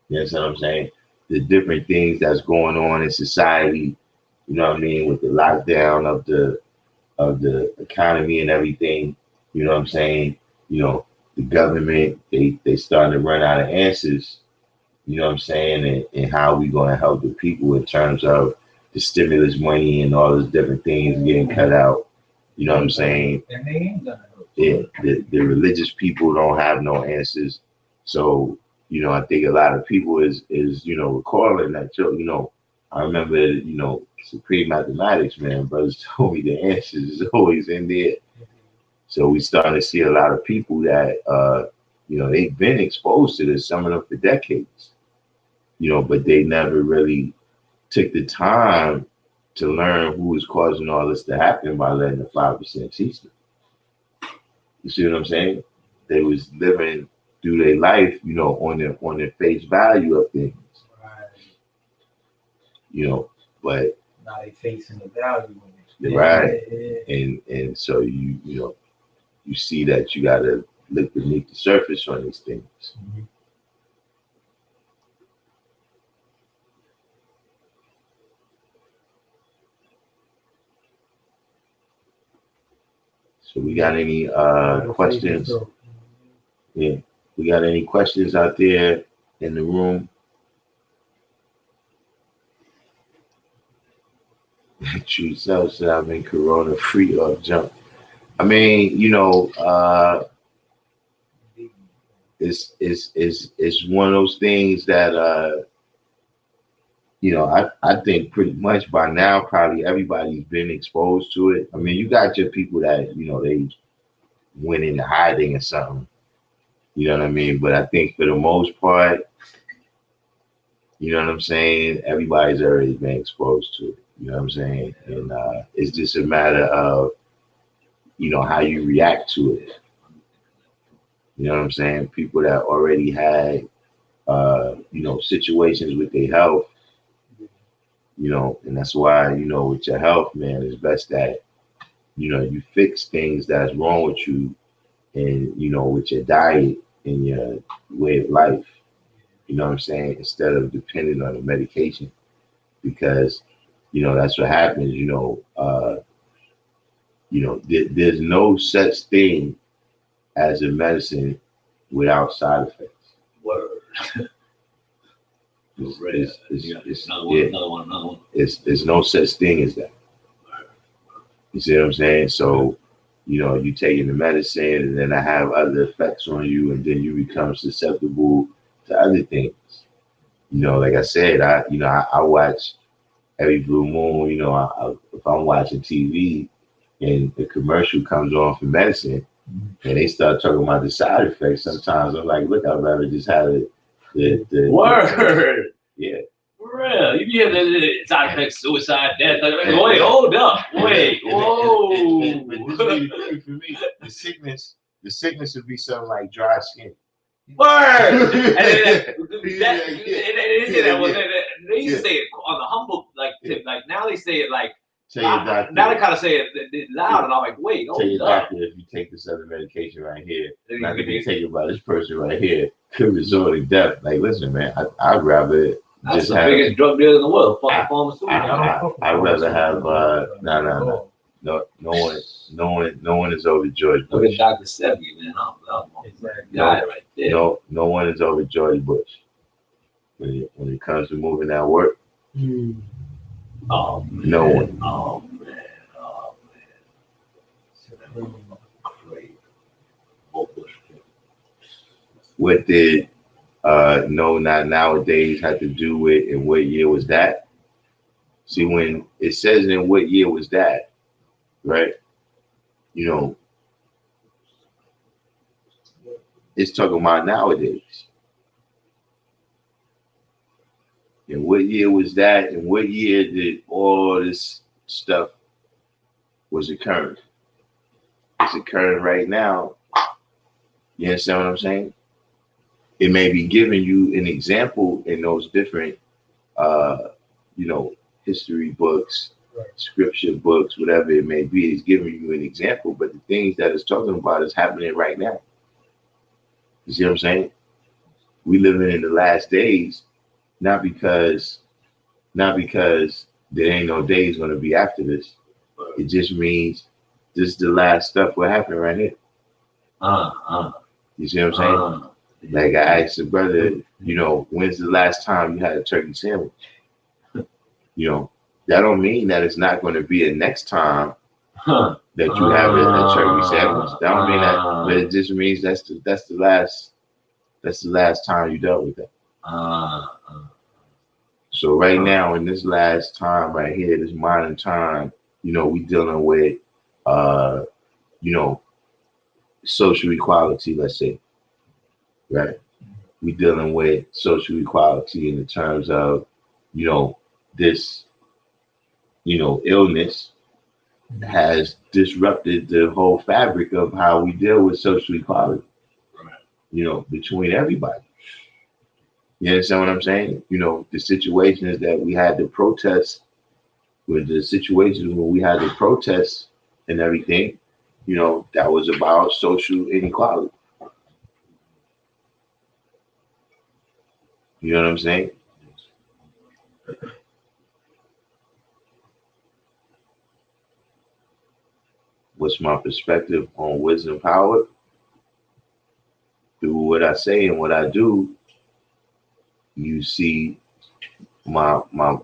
You know what I'm saying? The different things that's going on in society, you know what I mean, with the lockdown of the economy and everything, you know what I'm saying? The government, they starting to run out of answers, you know what I'm saying, and how we gonna help the people in terms of the stimulus money and all those different things getting cut out. You know what I'm saying? And they ain't gonna help. Yeah, the religious people don't have no answers. So, I think a lot of people is recalling that, I remember, Supreme Mathematics, man, brothers told me the answers is always in there. So we starting to see a lot of people that, they've been exposed to this, some of them for decades, but they never really took the time to learn who was causing all this to happen by letting the 5% teach them. You see what I'm saying? They was living through their life, on their face value of things. Right. But now they facing the value of it. Right. Yeah. And so you see that you gotta look beneath the surface on these things. Mm-hmm. So we got any questions? Yeah. We got any questions out there in the room? True self said I've been corona free or junk. I mean, it's one of those things that I think pretty much by now probably everybody's been exposed to it. I mean, you got your people that they went into hiding or something. You know what I mean? But I think for the most part, you know what I'm saying, everybody's already been exposed to it. You know what I'm saying? And it's just a matter of, how you react to it. You know what I'm saying? People that already had, situations with their health, and that's why, with your health, man, it's best that, you fix things that's wrong with you and, with your diet and your way of life. You know what I'm saying? Instead of depending on the medication, because, that's what happens, there's no such thing as a medicine without side effects. Word. Another one. It's no such thing as that. You see what I'm saying? So, you taking the medicine and then I have other effects on you and then you become susceptible to other things. Like I said, I watch every blue moon, if I'm watching TV and the commercial comes on for medicine and they start talking about the side effects, sometimes I'm like, look, I'd rather just have the Word. Yeah. For real. You hear the side effects, suicide, death. Wait, hold up. Wait. Whoa. But for me, the sickness would be something like dry skin. Word. And they used to say it on the humble, like now they say it like, now they kind of say it loud, and I'm like, wait, tell your doctor if you take this other medication right here, not to be taken by this person right here, could result in death. Like, listen, man, I'd rather that's the biggest drug dealer in the world, fucking pharmaceutical. I'd rather have no one is over George Bush. Look at Dr. Sebi, man. Exactly. Right there. No one is over George Bush. When it comes to moving that work, Oh, man. No one. Oh, man. What did No Not Nowadays have to do with, and what year was that? See, when it says in what year was that, right? You know, it's talking about nowadays. And what year was that? And what year did all this stuff was occurring? It's occurring right now. You understand what I'm saying? It may be giving you an example in those different, history books, Right. scripture books, whatever it may be. It's giving you an example, but the things that it's talking about is happening right now. You see what I'm saying? We living in the last days, not because there ain't no days going to be after this. It just means this is the last stuff will happen right here. You see what I'm saying? Like I asked the brother, when's the last time you had a turkey sandwich? That don't mean that it's not going to be a next time that you have a turkey sandwich. That don't mean that, but it just means that's the last time you dealt with that. So right now, in this last time right here, this modern time, we dealing with, social equality, let's say, right? We dealing with social equality in the terms of, this, illness has disrupted the whole fabric of how we deal with social equality, between everybody. You understand what I'm saying? The situations that we had to protest, with the situations when we had to protest and everything, that was about social inequality. You know what I'm saying? What's my perspective on wisdom power? Through what I say and what I do, you see my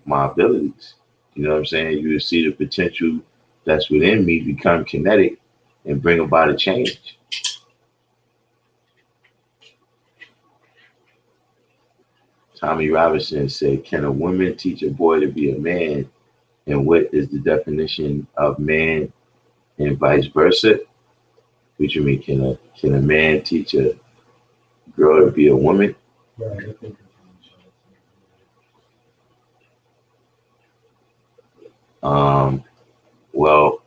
abilities. You know what I'm saying? You see the potential that's within me become kinetic and bring about a change. Tommy Robinson said, "Can a woman teach a boy to be a man? And what is the definition of man and vice versa?" What you mean? Can a man teach a girl to be a woman? Right. Well,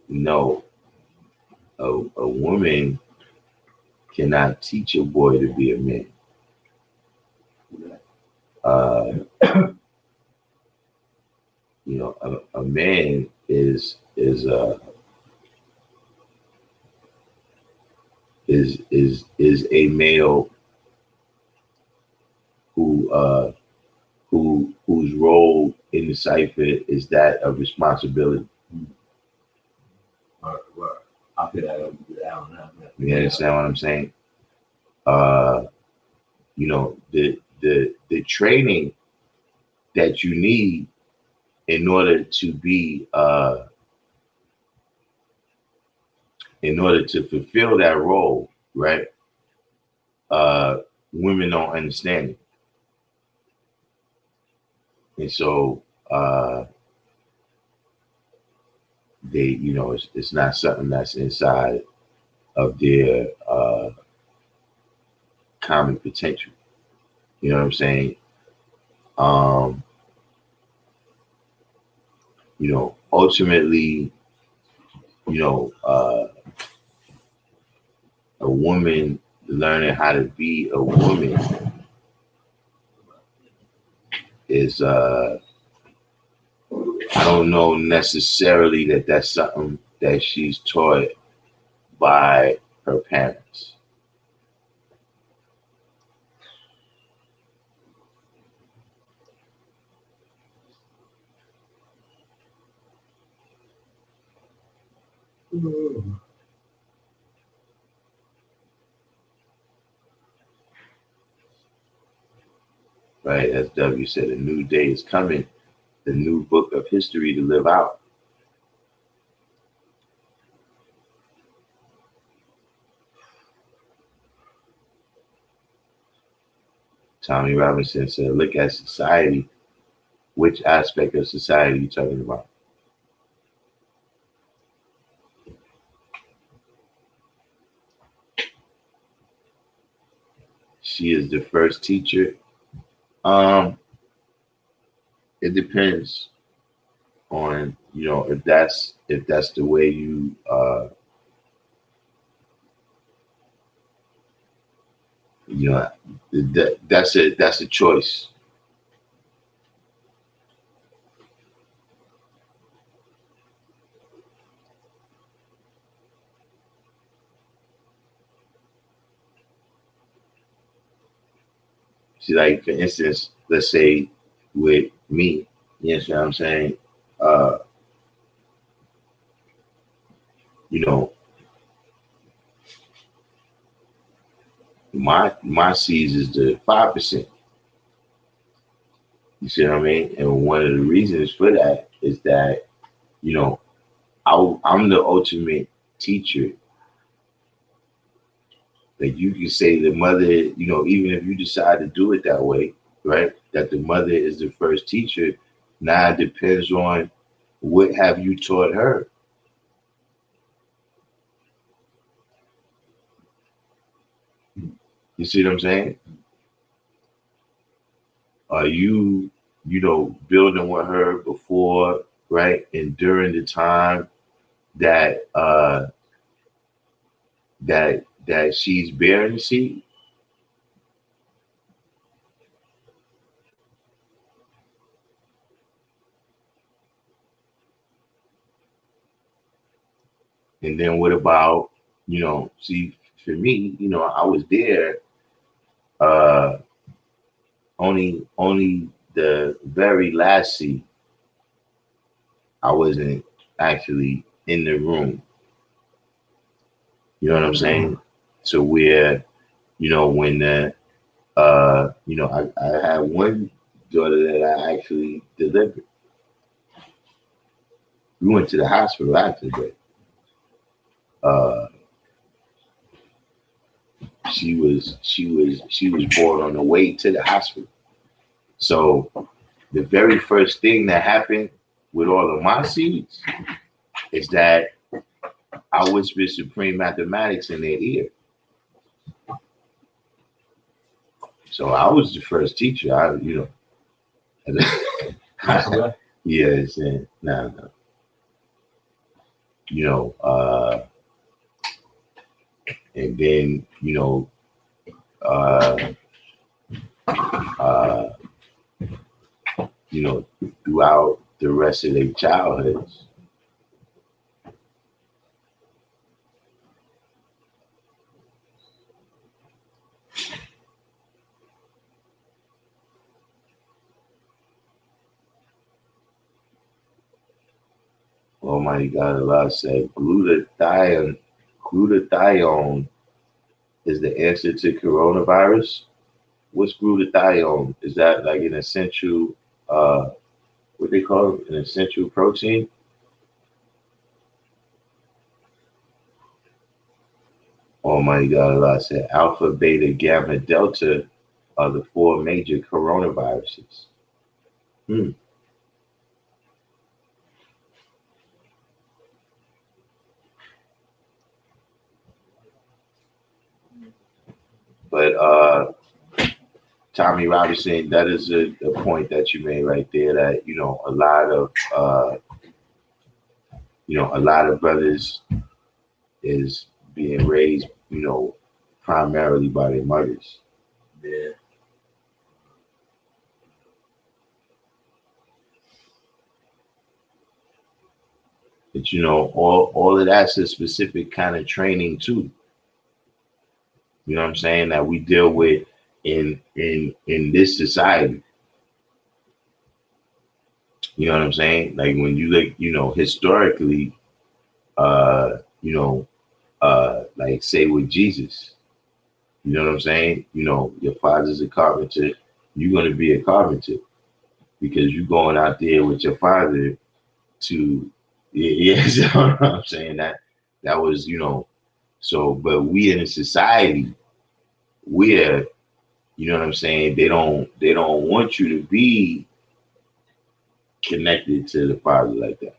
no, a woman cannot teach a boy to be a man. A man is a male whose role in the cipher is that of responsibility. I feel that. You understand what I'm saying? The training that you need in order to be in order to fulfill that role, right? Women don't understand it. And so it's not something that's inside of their common potential. You know what I'm saying? Ultimately, a woman learning how to be a woman is I don't know necessarily that that's something that she's taught by her parents. right? As W said, a new day is coming, the new book of history to live out. Tommy Robinson said, look at society. Which aspect of society are you talking about? She is the first teacher. It depends on, if that's the way you that's a choice. See, like for instance, let's say with me, you know what I'm saying? Uh, you know, my C's is the 5%. You see what I mean? And one of the reasons for that is that, you know, I'm the ultimate teacher. Like you can say the mother, even if you decide to do it that way, right? That the mother is the first teacher. Now it depends on what have you taught her. You see what I'm saying? Are you, building with her before, right? And during the time that that she's bearing the seed? And then what about, see, for me, I was there uh only the very last seed. I wasn't actually in the room. You know what I'm saying? So where, when the I had one daughter that I actually delivered. We went to the hospital after, but uh she was born on the way to the hospital. So the very first thing that happened with all of my seeds is that I whispered supreme mathematics in their ear. So I was the first teacher. Yes, and no. And then, uh, uh, throughout the rest of their childhoods. Almighty God, Allah said, glutathione is the answer to coronavirus. What's glutathione? Is that like an essential, what they call it, an essential protein? Almighty God, Allah said, alpha, beta, gamma, delta are the 4 major coronaviruses. But Tommy Robinson, that is a point that you made right there. That a lot of brothers is being raised, primarily by their mothers. Yeah. But all of that's a specific kind of training too. You know what I'm saying? That we deal with in this society. You know what I'm saying? Like when you look, historically, like say with Jesus, you know what I'm saying? Your father's a carpenter, you're going to be a carpenter because you're going out there with your father to, yeah, so I'm saying that was, so, but we in a society where, you know what I'm saying, they don't want you to be connected to the father like that.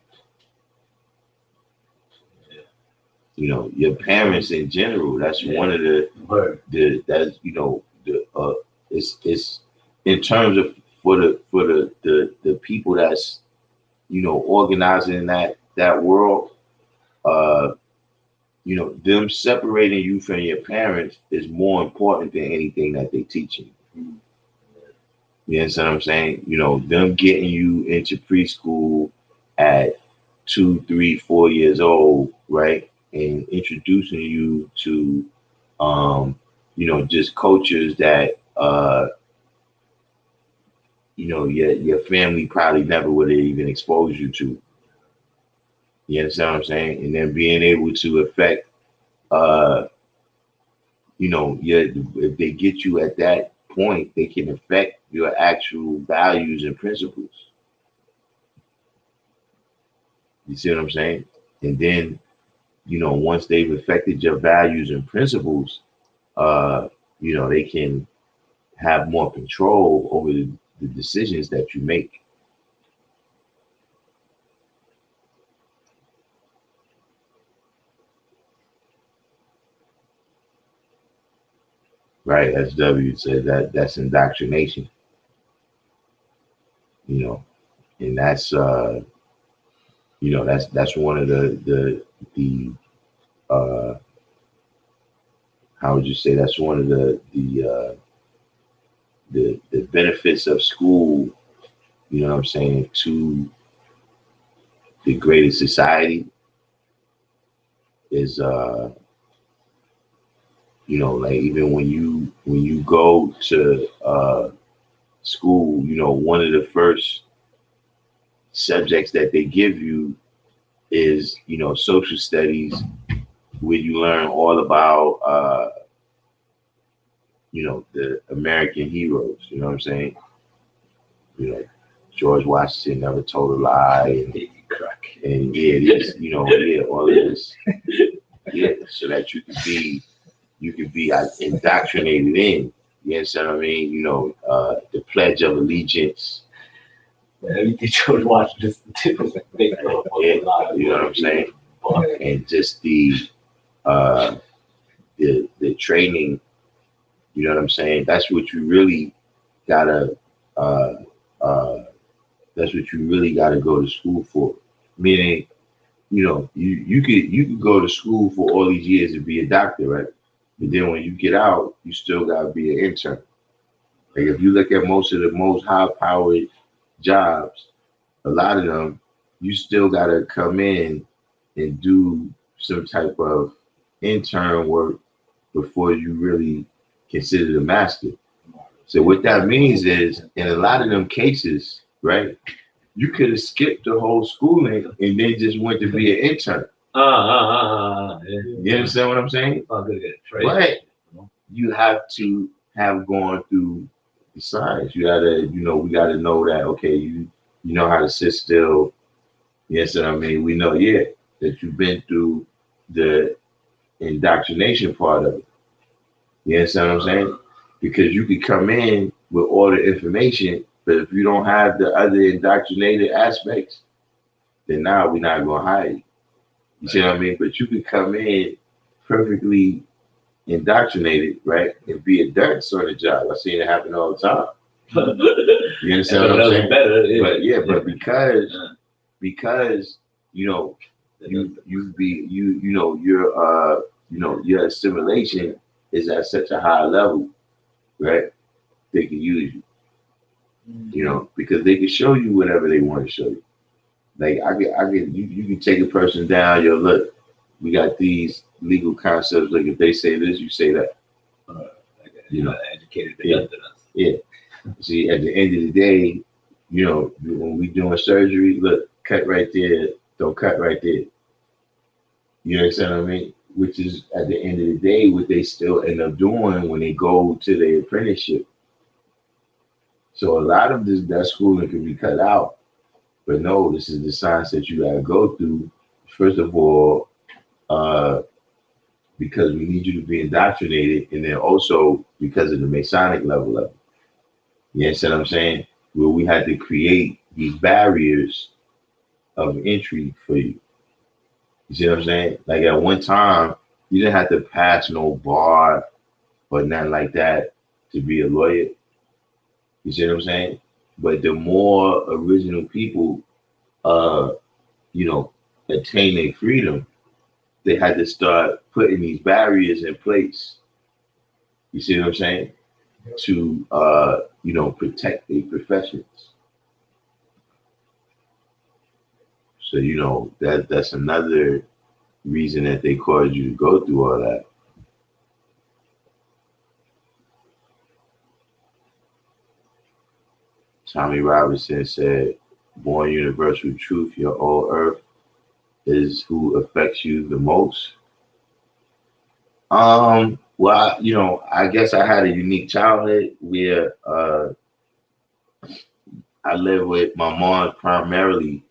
Your parents in general, that's one of the that's it's in terms of for the people that's organizing that world, them separating you from your parents is more important than anything that they teach you. You understand what I'm saying? Them getting you into preschool at 2, 3, 4 years old, right? And introducing you to, just cultures that, your family probably never would have even exposed you to. You understand what I'm saying? And then being able to affect, if they get you at that point, they can affect your actual values and principles. You see what I'm saying? And then, once they've affected your values and principles, they can have more control over the decisions that you make. Right, as W said, that's indoctrination. And that's that's one of the how would you say, that's one of the benefits of school, you know what I'm saying, to the greater society is like even when you go to school, one of the first subjects that they give you is social studies, where you learn all about the American heroes. You know what I'm saying? George Washington never told a lie, and all of this, so that you could be indoctrinated in. You understand what I mean? The Pledge of Allegiance. Everything George Washington did was a big You know what I'm saying? And just the training. You know what I'm saying? That's what you really gotta. That's what you really gotta go to school for. Meaning, you could go to school for all these years and be a doctor, right? But then when you get out, you still gotta be an intern. Like if you look at most of the most high-powered jobs, a lot of them, you still gotta come in and do some type of intern work before you really consider the master. So what that means is, in a lot of them cases, right, you could have skipped the whole schooling and then just went to be an intern. You understand what I'm saying? But you have to have gone through the science. You gotta, we gotta know that, okay, you know how to sit still. Yes, I mean, we know, that you've been through the indoctrination part of it. You understand what I'm saying? Because you could come in with all the information, but if you don't have the other indoctrinated aspects, then now we're not going to hire you. You see what I mean? But you could come in perfectly indoctrinated, right, and be a dirt sort of job. I've seen it happen all the time. You understand what I'm saying? But because your assimilation is at such a high level, right? They can use you, because they can show you whatever they want to show you. Like you can take a person down. Look, we got these legal concepts. Like if they say this, you say that. Educated. Yeah. See, at the end of the day, when we doing surgery, look, cut right there. Don't cut right there. You understand what I mean? Which is, at the end of the day, what they still end up doing when they go to their apprenticeship. So a lot of that schooling can be cut out. But no, this is the science that you gotta go through. First of all, because we need you to be indoctrinated, and then also because of the Masonic level of it. You understand what I'm saying? Where we had to create these barriers of entry for you. You see what I'm saying? Like at one time, you didn't have to pass no bar or nothing like that to be a lawyer. You see what I'm saying? But the more original people, uh, you know, attain their freedom, they had to start putting these barriers in place. You see what I'm saying? To you know, protect their professions. So you know that's another reason that they caused you to go through all that. Tommy Robinson said, "Born universal truth, your old earth is who affects you the most." Well, you know, I guess I had a unique childhood where I lived with my mom primarily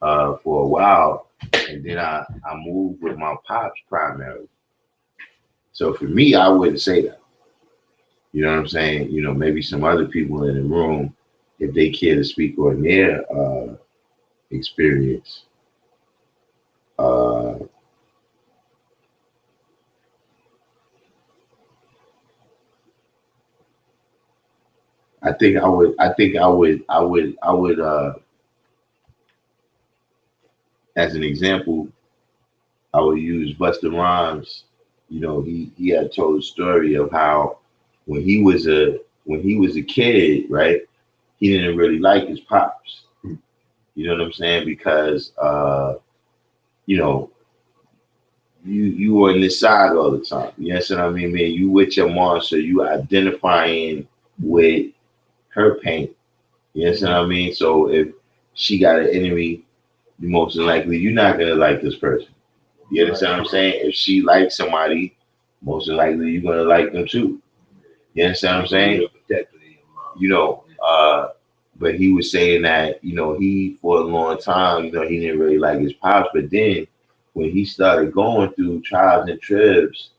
for a while, and then I moved with my pops primarily. So for me, I wouldn't say that. You know what I'm saying? You know, maybe some other people in the room, if they care to speak on their experience. Uh, I think I would. I think I would. I would. I would. As an example, I would use Busta Rhymes. You know, he had told a story of how when he was a kid, right? He didn't really like his pops. You know what I'm saying? Because you know, you were on this side all the time. You understand what I mean, man? You with your mom, so you identifying with her pain. You understand what I mean? So if she got an enemy, you most likely you're not gonna like this person. You understand what I'm saying? If she likes somebody, most likely you're gonna like them too. You understand what I'm saying? You know, but he was saying that, you know, he for a long time, you know, he didn't really like his pops, but then when he started going through trials and tribs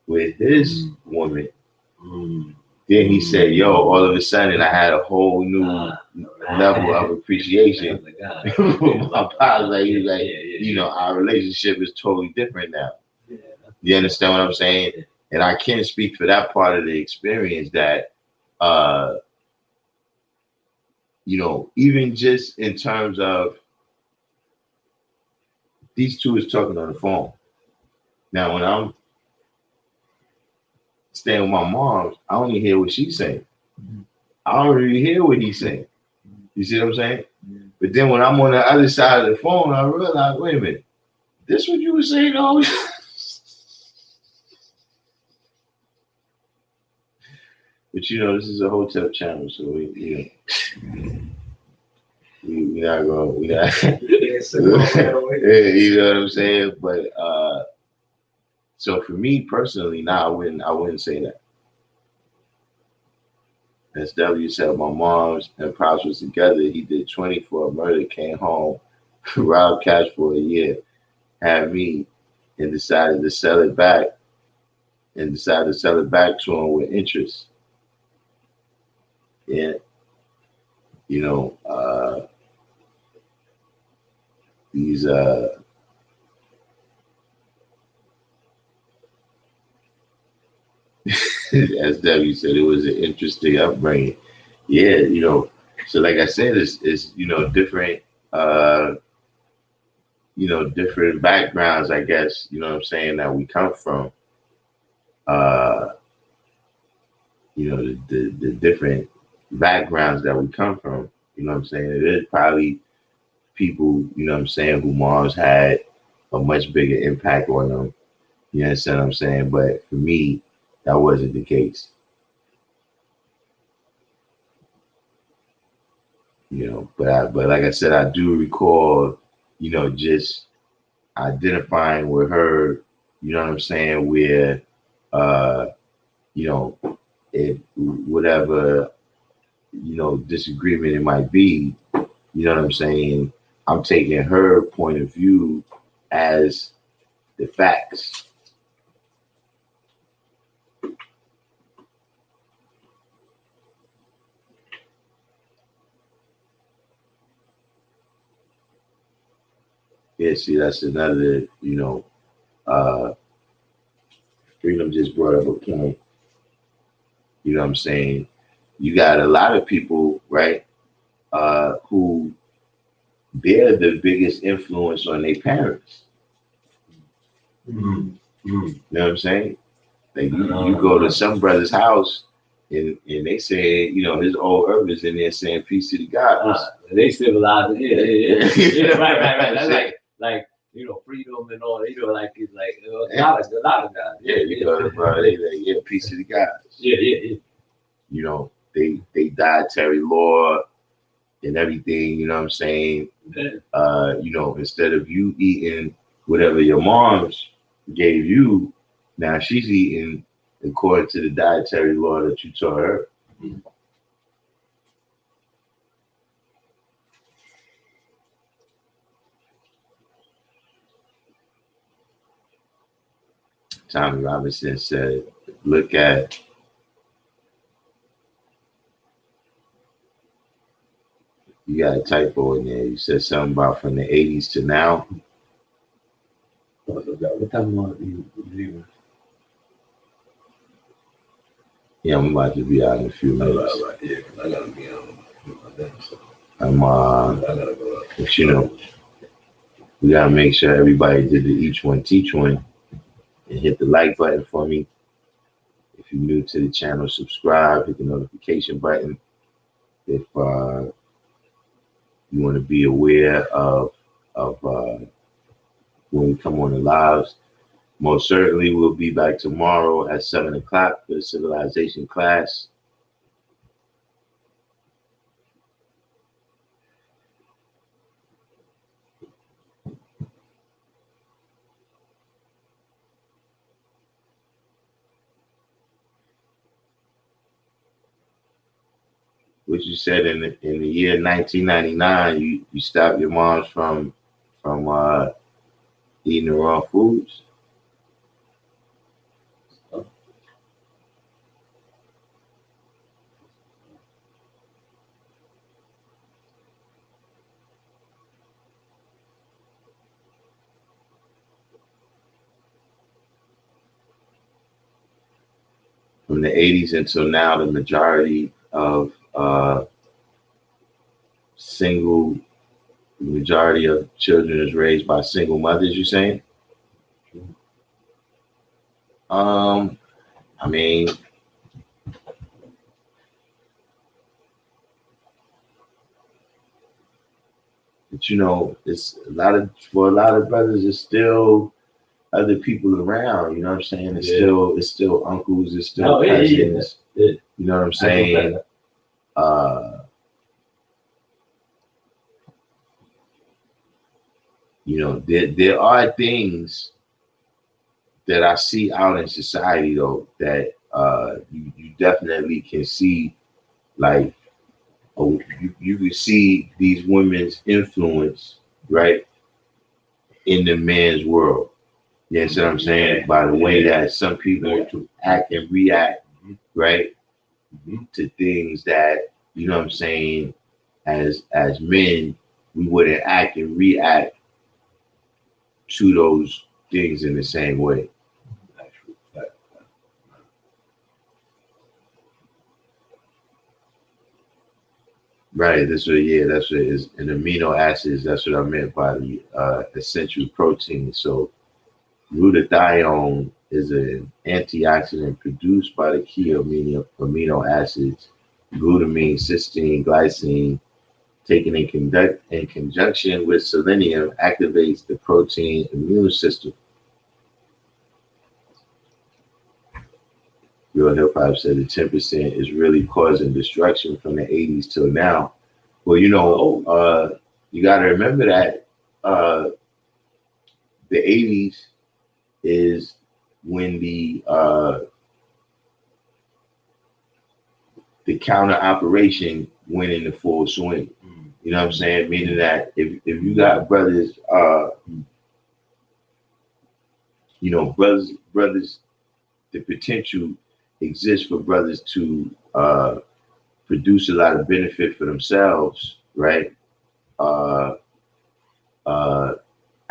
with his woman, then he said, yo, all of a sudden I had a whole new level of appreciation for my pops. Like, he was like, you know, our relationship is totally different now. You understand what I'm saying? And I can't speak for that part of the experience that, you know, even just in terms of these two is talking on the phone. Now, when I'm staying with my mom, I only hear what she's saying. I don't really hear what he's saying. You see what I'm saying? But then when I'm on the other side of the phone, I realize, wait a minute, this what you were saying always? But you know, this is a hotel channel, so we, you know, we not going, we not, you know what I'm saying? But so for me personally, I wouldn't say that. As W said, my mom's and pops was together. He did 20 for a murder, came home, robbed cash for a year, had me, and decided to sell it back, to him with interest. Yeah, you know, these as W said, it was an interesting upbringing. Yeah, you know, so like I said, it's you know, different you know, different backgrounds, I guess, you know what I'm saying, that we come from. Uh, you know, the different backgrounds that we come from, you know what I'm saying? It is probably people, you know what I'm saying, who moms had a much bigger impact on them. You understand what I'm saying? But for me, that wasn't the case. You know, but like I said, I do recall, you know, just identifying with her, you know what I'm saying, where you know, it whatever disagreement it might be, you know what I'm saying? I'm taking her point of view as the facts. Yeah, see, that's another, Freedom just brought up a point, you know what I'm saying? You got a lot of people, right, who they're the biggest influence on their parents. You know what I'm saying? Like you go to some brother's house and they say, his old herb is in there saying peace to the gods. They civilized. Yeah. Right. That's like freedom and all. Like it's like a lot of guys. Yeah, you go to brother, they like, peace to the gods. Yeah. They dietary law and everything, you know what I'm saying? Yeah. Instead of you eating whatever your mom's gave you, now she's eating according to the dietary law that you taught her. Mm-hmm. Tommy Robinson said, look at you got a typo in there. You said something about from the 80s to now. What time are you leaving? Yeah, I'm about to be out in a few minutes. Right. Yeah, I gotta be on. I'm I gotta go up. but we gotta make sure everybody did the each one teach one and hit the like button for me. If you're new to the channel, subscribe, hit the notification button. If you want to be aware of when we come on the lives, most certainly we'll be back tomorrow at 7 o'clock for the civilization class. What you said in the year 1999, you stopped your moms from eating the raw foods. From the 80s until now, the majority of children is raised by single mothers. You saying? I mean, but it's for a lot of brothers. It's still other people around. You know what I'm saying? It's still uncles. It's still cousins. Yeah. You know what I'm saying? There are things that I see out in society though that you definitely can see, like you can see these women's influence right in the man's world. You know what I'm saying? By the way that some people act and react right to things that, you know what I'm saying, as men we wouldn't act and react to those things in the same way. Right, that's what it is. And amino acids, that's what I meant by the essential protein. So glutathione is an antioxidant produced by the key amino acids, glutamine, cysteine, glycine, taken in conjunction with selenium, activates the protein immune system. Real Hip Hop said the 10% is really causing destruction from the 80s till now. Well, you got to remember that the 80s is when the the counter operation went into full swing. You know what I'm saying? Meaning that if you got brothers, you know, brothers, the potential exists for brothers to produce a lot of benefit for themselves, right?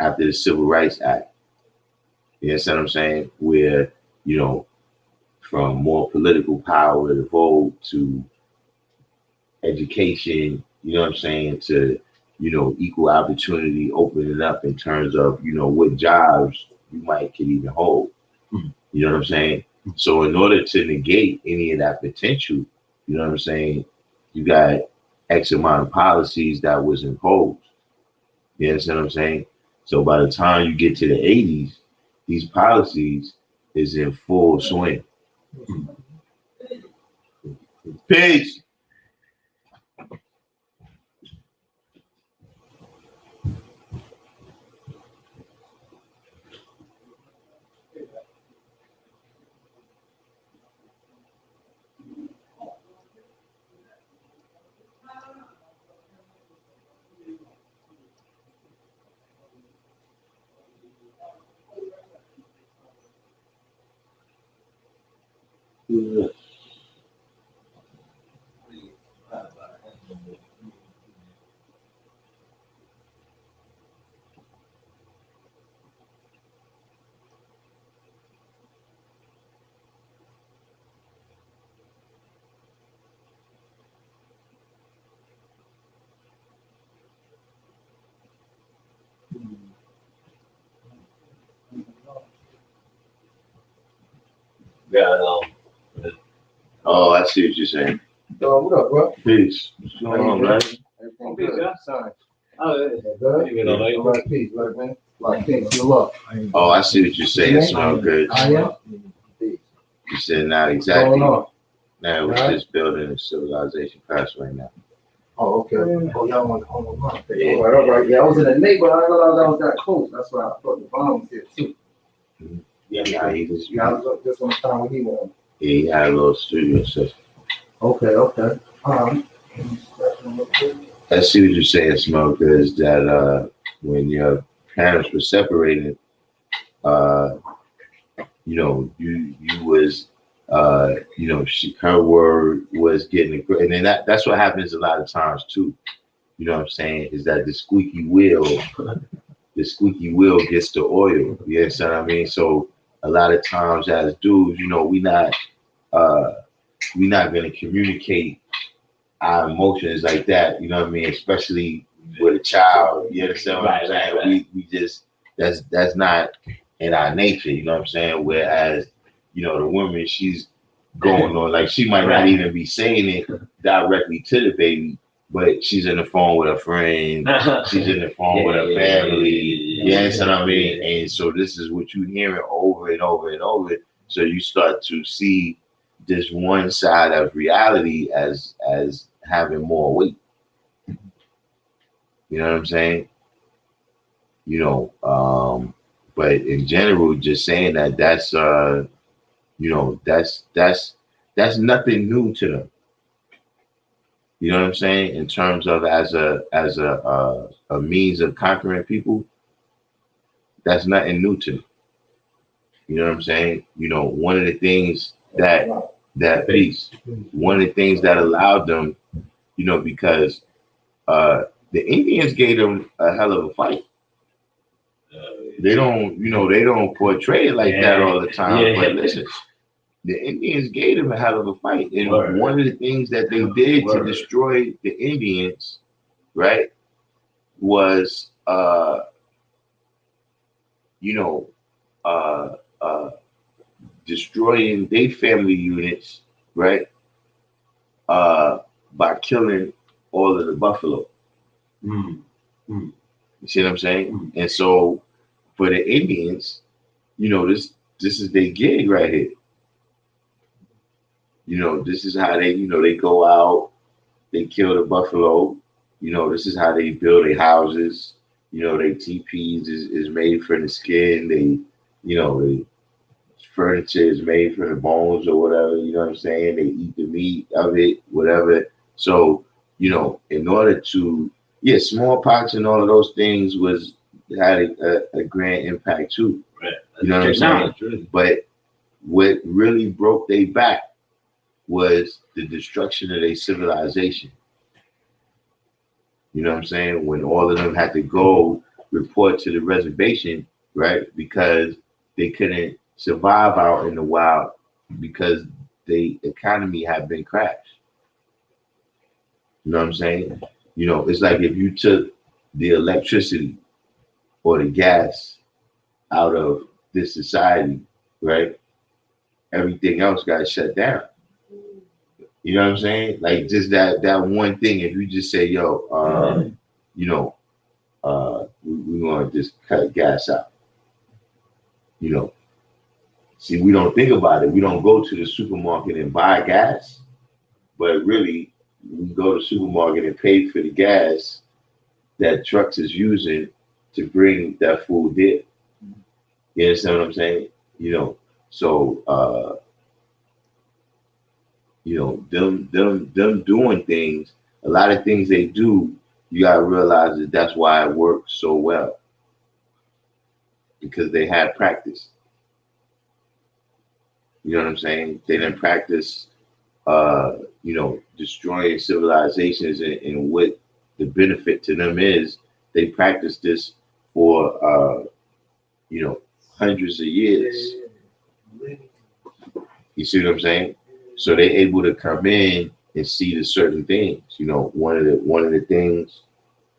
After the Civil Rights Act. You understand what I'm saying? Where, you know, from more political power to vote to education, you know what I'm saying, to, you know, equal opportunity, opening up in terms of, you know, what jobs you might could even hold. You know what I'm saying? So in order to negate any of that potential, you know what I'm saying, you got X amount of policies that was imposed. You understand what I'm saying? So by the time you get to the 80s, these policies is in full swing. Peace. Yeah, Oh, I see what you're saying. What up, bro? Peace. What's going on, man? Everything Peace, good? yeah. Sorry. Good? You know, like, All right, peace, right, man? Like, peace, you up? Oh, I see what you're saying. Smell good. Oh, yeah? You said not What's exactly. going on? Now we're Right. just building a civilization past right now. Oh, okay. Oh, y'all on the run. Yeah. All right. Yeah, I was in the neighborhood. I didn't realize I was that close. That's why I thought the bomb was here too. Yeah, he just, Yeah, I was just on the time when he was. yeah, he had a little studio system. Okay. All right. I see what you're saying, Smoke, is that when your parents were separated, you know, you was you know, her word was getting, and then that's what happens a lot of times too. You know what I'm saying? Is that the squeaky wheel gets the oil. You understand what I mean? So a lot of times as dudes, you know, we not gonna communicate our emotions like that. You know what I mean? Especially with a child. You understand what I'm saying? Right. We just that's not in our nature. You know what I'm saying? Whereas, you know, the woman, she's going on, like, she might not even be saying it directly to the baby, but she's in the phone with her friend, she's in the phone with her family. You understand what I mean? And so this is what you're hearing over and over and over. So you start to see this one side of reality as having more weight. You know what I'm saying? You know, but in general, just saying that that's you know, that's nothing new to them. You know what I'm saying? In terms of as a means of conquering people, that's nothing new to them. You know what I'm saying? You know, one of the things that peace, one of the things that allowed them, you know, because the Indians gave them a hell of a fight. They don't, you know, they don't portray it like that all the time. But listen, the Indians gave them a hell of a fight. And one of the things that they did to destroy the Indians, right, was, you know, destroying their family units, right, by killing all of the buffalo. You see what I'm saying? And so for the Indians, you know, this is their gig right here. You know, this is how they, you know, they go out, they kill the buffalo. You know, this is how they build their houses. You know, their teepees is made from the skin. They, you know, they furniture is made from the bones or whatever, you know what I'm saying? They eat the meat of it, whatever. So, you know, in order to, yeah, smallpox and all of those things had a grand impact too. Right. You know what I'm saying? Really. But what really broke their back was the destruction of their civilization. You know what I'm saying? When all of them had to go report to the reservation, right? Because they couldn't survive out in the wild because the economy had been crashed. You know what I'm saying? You know, it's like if you took the electricity or the gas out of this society, right? Everything else got shut down. You know what I'm saying? Like just that one thing. If you just say, "Yo, you know, we're gonna just cut gas out," you know. See, we don't think about it. We don't go to the supermarket and buy gas, but really, we go to the supermarket and pay for the gas that trucks is using to bring that food there. You understand what I'm saying? You know, so you know, them doing things, a lot of things they do, you gotta realize that that's why it works so well. Because they had practice. You know what I'm saying? They didn't practice you know, destroying civilizations and what the benefit to them is. They practice this for you know, hundreds of years. You see what I'm saying? So they're able to come in and see the certain things. You know, one of the things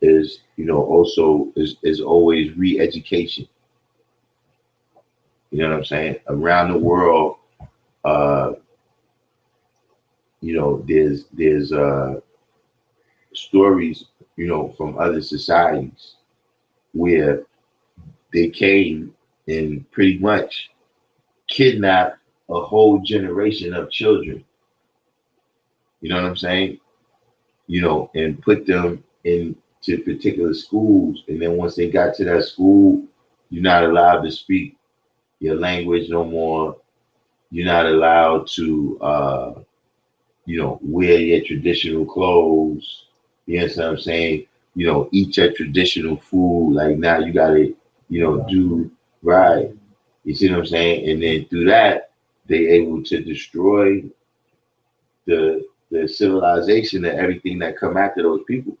is, you know, also is always re-education. You know what I'm saying? Around the world, you know, there's stories, you know, from other societies where they came and pretty much kidnapped a whole generation of children. You know what I'm saying? You know, and put them into particular schools. And then once they got to that school, you're not allowed to speak your language no more. You're not allowed to, you know, wear your traditional clothes. You know what I'm saying? You know, eat your traditional food. Like now you gotta, you know, do right. You see what I'm saying? And then through that, they able to destroy the civilization and everything that come after those people.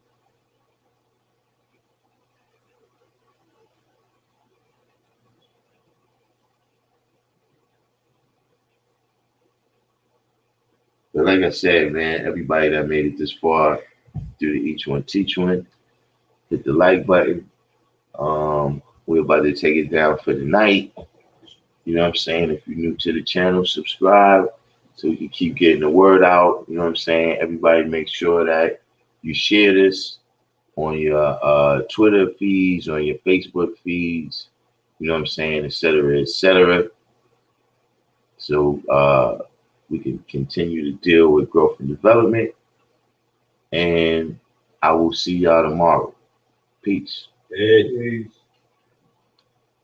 But like I said, man, everybody that made it this far, do the each one teach one, hit the like button. We're about to take it down for the night. You know what I'm saying? If you're new to the channel, subscribe so we can keep getting the word out. You know what I'm saying? Everybody make sure that you share this on your Twitter feeds, on your Facebook feeds, you know what I'm saying, et cetera, et cetera. So we can continue to deal with growth and development. And I will see y'all tomorrow. Peace. Hey.